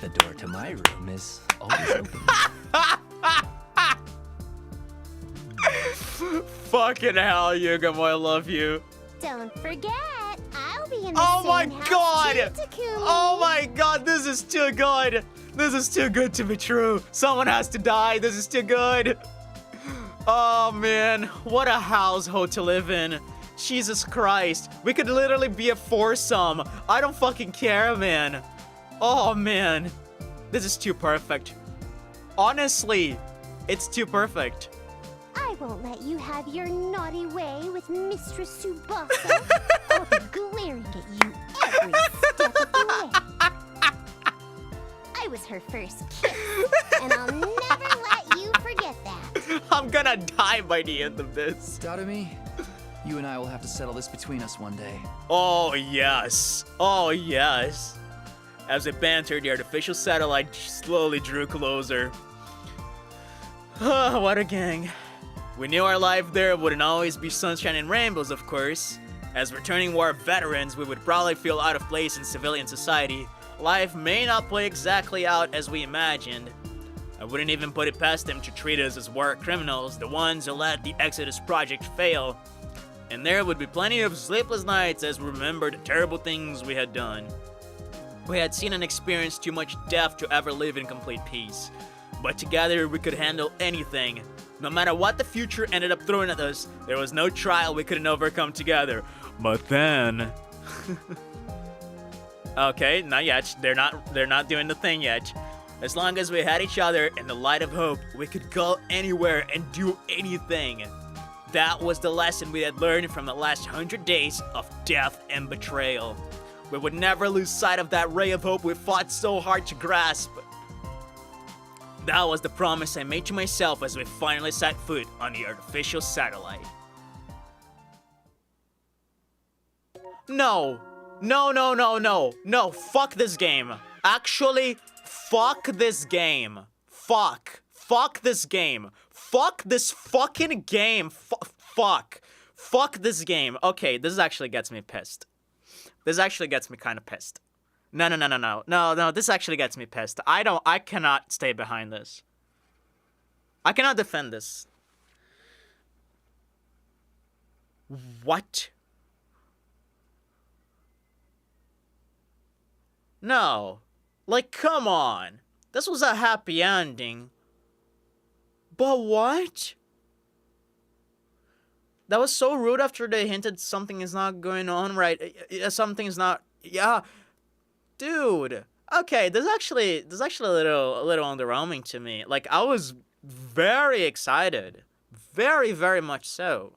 the door to my room is always open. Fucking hell, Yugamo, I love you. Don't forget, I'll be in the Oh same my house God! too, Takumi. Oh my God, this is too good. This is too good to be true. Someone has to die. This is too good. Oh man, what a household to live in. Jesus Christ, we could literally be a foursome. I don't fucking care, man. Oh man, this is too perfect. Honestly, it's too perfect. I won't let you have your naughty way with Mistress Tsubasa. I'll be glaring at you every step of the way. I was her first kiss, and I'll never let you forget that. I'm gonna die by the end of this. Darumi, you and I will have to settle this between us one day. Oh yes. Oh yes. As it bantered, the artificial satellite slowly drew closer. What a gang. We knew our life there wouldn't always be sunshine and rainbows, of course. As returning war veterans, we would probably feel out of place in civilian society. Life may not play exactly out as we imagined. I wouldn't even put it past them to treat us as war criminals, the ones who let the Exodus project fail. And there would be plenty of sleepless nights as we remembered the terrible things we had done. We had seen and experienced too much death to ever live in complete peace. But together we could handle anything. No matter what the future ended up throwing at us, there was no trial we couldn't overcome together. But then, Okay, not yet. They're not doing the thing yet. As long as we had each other in the light of hope, we could go anywhere and do anything. That was the lesson we had learned from the last 100 days of death and betrayal. We would never lose sight of that ray of hope we fought so hard to grasp. That was the promise I made to myself as we finally set foot on the artificial satellite. No, fuck this game. Actually, fuck this game. Fuck this game. Fuck this fucking game. Fuck this game. Okay, this actually gets me pissed. This actually gets me kind of pissed. No, this actually gets me pissed. I cannot stay behind this. I cannot defend this. What? No. Like, come on. This was a happy ending. But what? That was so rude after they hinted something is not going on right. Something is not... Yeah. Dude. Okay, this is actually a little underwhelming to me. Like, I was very excited. Very, very much so.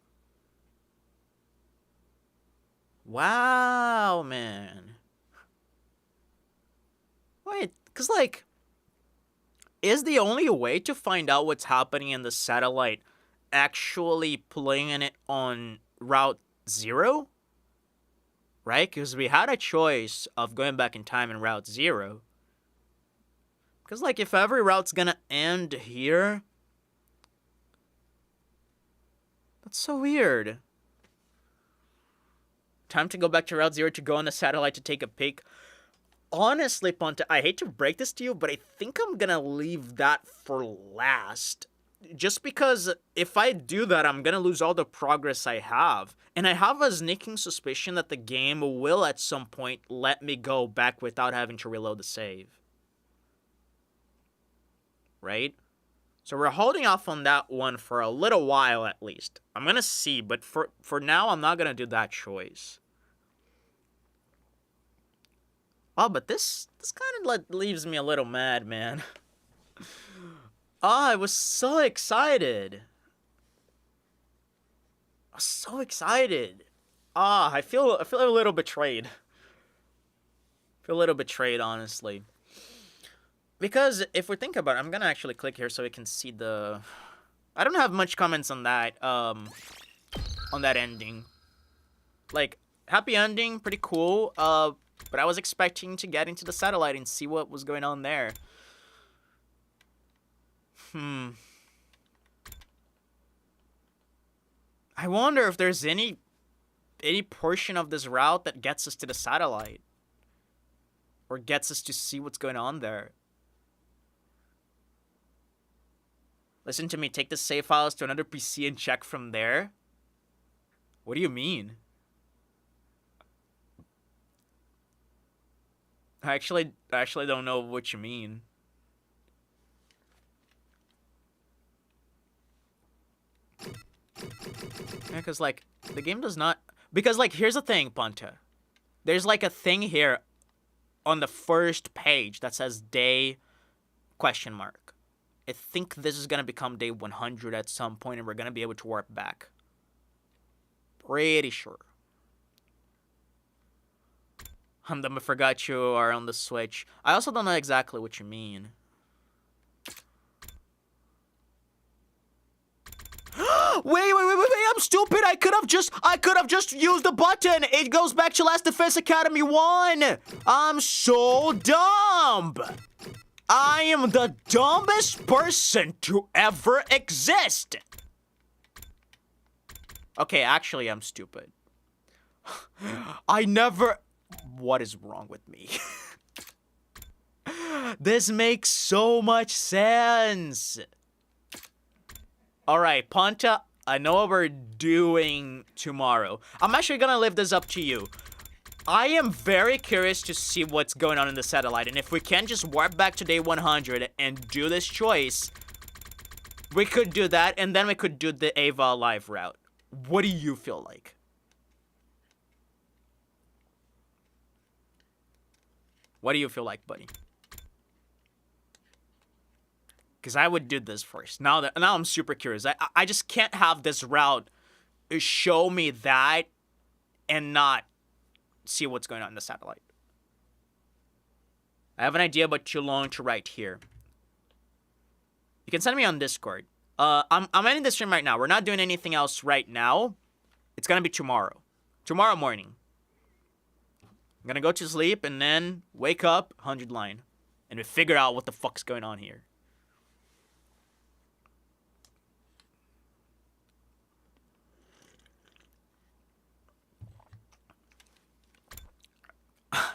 Wow, man. Wait, because, like, is the only way to find out what's happening in the satellite actually playing it on Route 0? Right? Because we had a choice of going back in time in Route 0. Because, like, if every route's gonna end here... That's so weird. Time to go back to Route 0 to go on the satellite to take a peek. Honestly, Ponta, I hate to break this to you, but I think I'm gonna leave that for last. Just because if I do that, I'm gonna lose all the progress I have. And I have a sneaking suspicion that the game will at some point let me go back without having to reload the save. Right? So we're holding off on that one for a little while at least. I'm gonna see, but for now, I'm not gonna do that choice. Oh, but this kind of leaves me a little mad, man. I was so excited. I was so excited. I feel a little betrayed. I feel a little betrayed, honestly. Because if we think about it, I'm gonna actually click here so we can see the... I don't have much comments on that ending. Like, happy ending, pretty cool. But I was expecting to get into the satellite and see what was going on there. I wonder if there's any portion of this route that gets us to the satellite. Or gets us to see what's going on there. Listen to me, take the save files to another PC and check from there? What do you mean? I actually don't know what you mean. Yeah, because, like, the game does not... Because, like, here's the thing, Ponta. There's, like, a thing here on the first page that says day question mark. I think this is going to become day 100 at some point, and we're going to be able to warp back. Pretty sure. I forgot you are on the Switch. I also don't know exactly what you mean. Wait, I'm stupid. I could have just used the button. It goes back to Last Defense Academy 1. I'm so dumb. I am the dumbest person to ever exist. Okay, actually, I'm stupid. I never... What is wrong with me? This makes so much sense. Alright, Ponta, I know what we're doing tomorrow. I'm actually gonna leave this up to you. I am very curious to see what's going on in the satellite, and if we can just warp back to day 100 and do this choice, we could do that, and then we could do the Ava Alive route. What do you feel like? What do you feel like, buddy? Because I would do this first. Now I'm super curious. I just can't have this route show me that and not see what's going on in the satellite. I have an idea, but too long to write here. You can send me on Discord. I'm ending the stream right now. We're not doing anything else right now. It's gonna be tomorrow. Tomorrow morning. I'm gonna go to sleep and then wake up, 100 line. And we figure out what the fuck's going on here.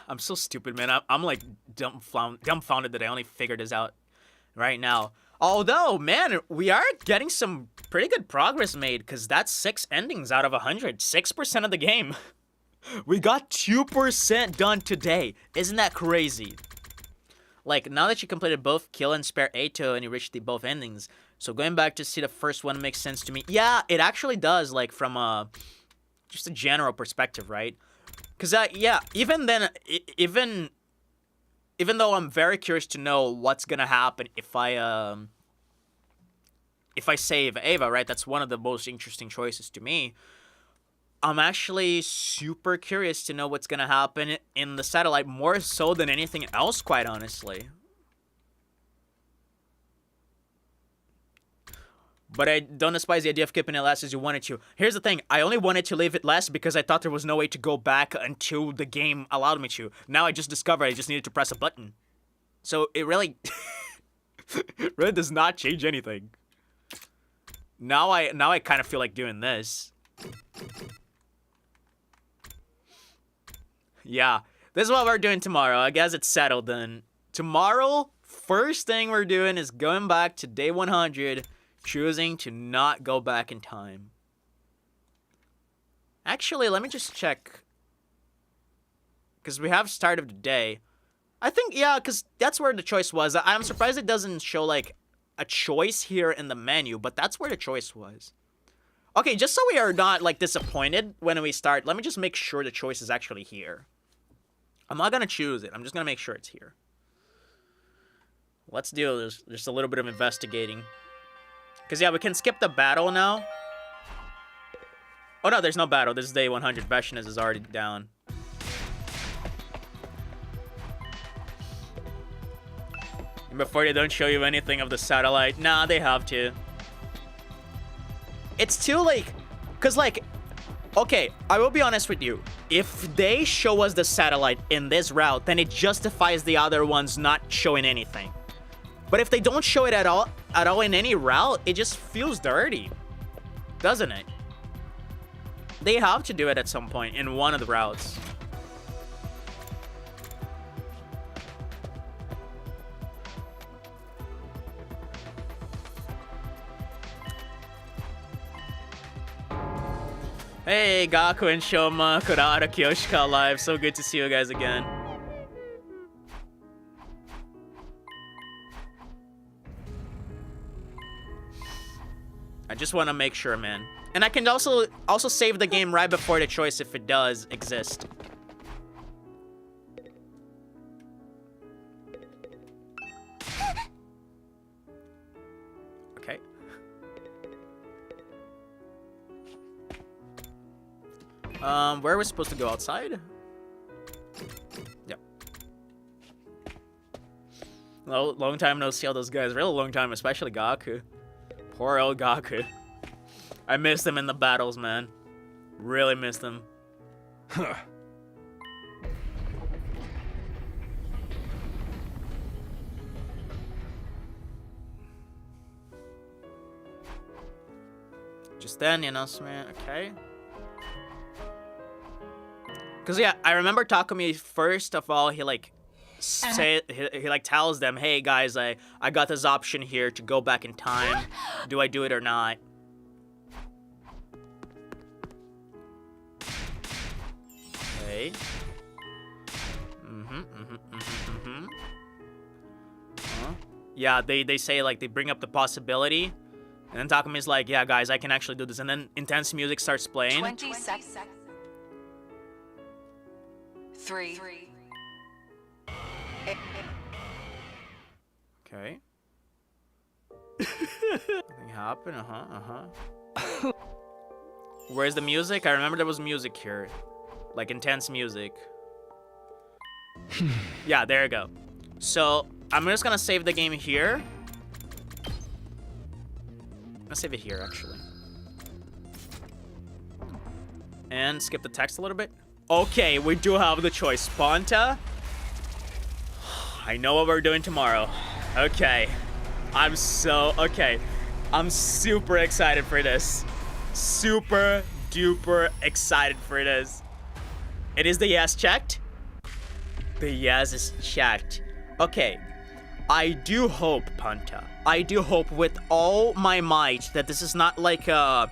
I'm so stupid, man. I'm like dumbfounded that I only figured this out right now. Although, man, we are getting some pretty good progress made, because that's 6 endings out of 100. 6% of the game. We got 2% done today. Isn't that crazy? Like, now that you completed both Kill and Spare Ato and you reached both endings, so going back to see the first one makes sense to me. Yeah, it actually does, like, from just a general perspective, right? Because, yeah, even then, even though I'm very curious to know what's gonna happen if I save Ava, right? That's one of the most interesting choices to me. I'm actually super curious to know what's gonna happen in the satellite, more so than anything else, quite honestly. But I don't despise the idea of keeping it last as you wanted to. Here's the thing, I only wanted to leave it last because I thought there was no way to go back until the game allowed me to. Now I just discovered I just needed to press a button. So it really... it really does not change anything. Now I kind of feel like doing this. Yeah, this is what we're doing tomorrow. I guess it's settled then. Tomorrow, first thing we're doing is going back to day 100, choosing to not go back in time. Actually, let me just check. Because we have start of the day. I think, yeah, because that's where the choice was. I'm surprised it doesn't show, like, a choice here in the menu, but that's where the choice was. Okay, just so we are not, like, disappointed when we start, let me just make sure the choice is actually here. I'm not gonna choose it. I'm just gonna make sure it's here. Let's do just a little bit of investigating. Because, yeah, we can skip the battle now. Oh, no, there's no battle. This is day 100. Veshinus is already down. Before they don't show you anything of the satellite. Nah, they have to. It's too, like... Because, like... Okay, I will be honest with you. If they show us the satellite in this route, then it justifies the other ones not showing anything. But if they don't show it at all in any route, it just feels dirty. Doesn't it? They have to do it at some point in one of the routes. Hey, Gaku and Shoma, Kurara, Kyoshika live. So good to see you guys again. I just want to make sure, man. And I can also save the game right before the choice if it does exist. Okay. Where are we supposed to go? Outside? Yep. Long time no see all those guys. Real long time, especially Gaku. Poor old Gaku. I miss them in the battles, man. Really miss them. Huh. Just then, you know, man. Okay. Because, yeah, I remember Takumi, first of all, he, like, he like, tells them, hey, guys, I got this option here to go back in time. Do I do it or not? Okay. Yeah, they say, like, they bring up the possibility. And then Takumi's like, yeah, guys, I can actually do this. And then intense music starts playing. 20 seconds. 3, happen. Where's the music? I remember there was music here. Like intense music. Yeah, there you go. So, I'm just gonna save the game here. I'm gonna save it here, actually. And skip the text a little bit. Okay, we do have the choice. Ponta. I know what we're doing tomorrow. Okay. I'm super excited for this. Super duper excited for this. It is the yes checked. The yes is checked. Okay. I do hope, Ponta. I do hope with all my might that this is not like a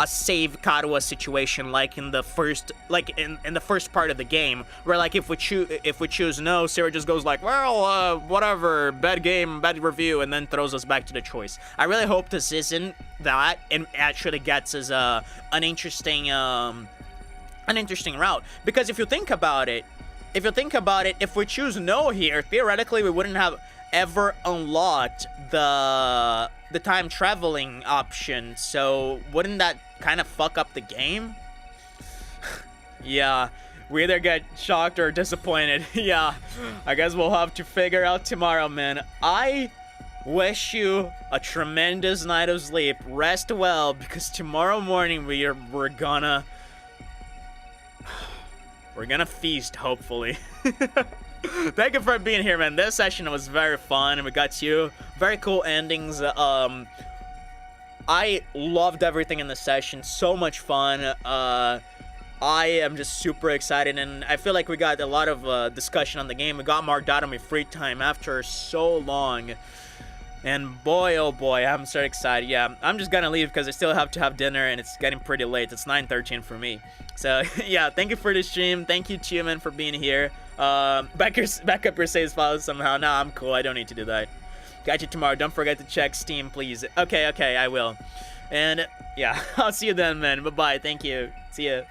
save Karuha situation like in the first in the first part of the game, where like if we choose no, Sarah just goes like, well, whatever, bad game, bad review, and then throws us back to the choice. I really hope this isn't that and actually gets us an interesting route, because if you think about it, if we choose no here, theoretically we wouldn't have ever unlocked the time traveling option, so wouldn't that kind of fuck up the game? Yeah, we either get shocked or disappointed. Yeah, I guess we'll have to figure out tomorrow, man. I wish you a tremendous night of sleep. Rest well, because tomorrow morning we're gonna feast, hopefully. Thank you for being here, man. This session was very fun, and we got you very cool endings. I loved everything in the session. So much fun. I am just super excited, and I feel like we got a lot of discussion on the game. We got marked out on my free time after so long. And boy, oh boy, I'm so excited. Yeah, I'm just gonna leave because I still have to have dinner, and it's getting pretty late. It's 9:13 for me. So, yeah, thank you for the stream. Thank you, Chiuman, for being here. Back up your saves files somehow. Nah, I'm cool. I don't need to do that. Got you tomorrow. Don't forget to check Steam, please. Okay, I will. And, yeah, I'll see you then, man. Bye-bye. Thank you. See ya.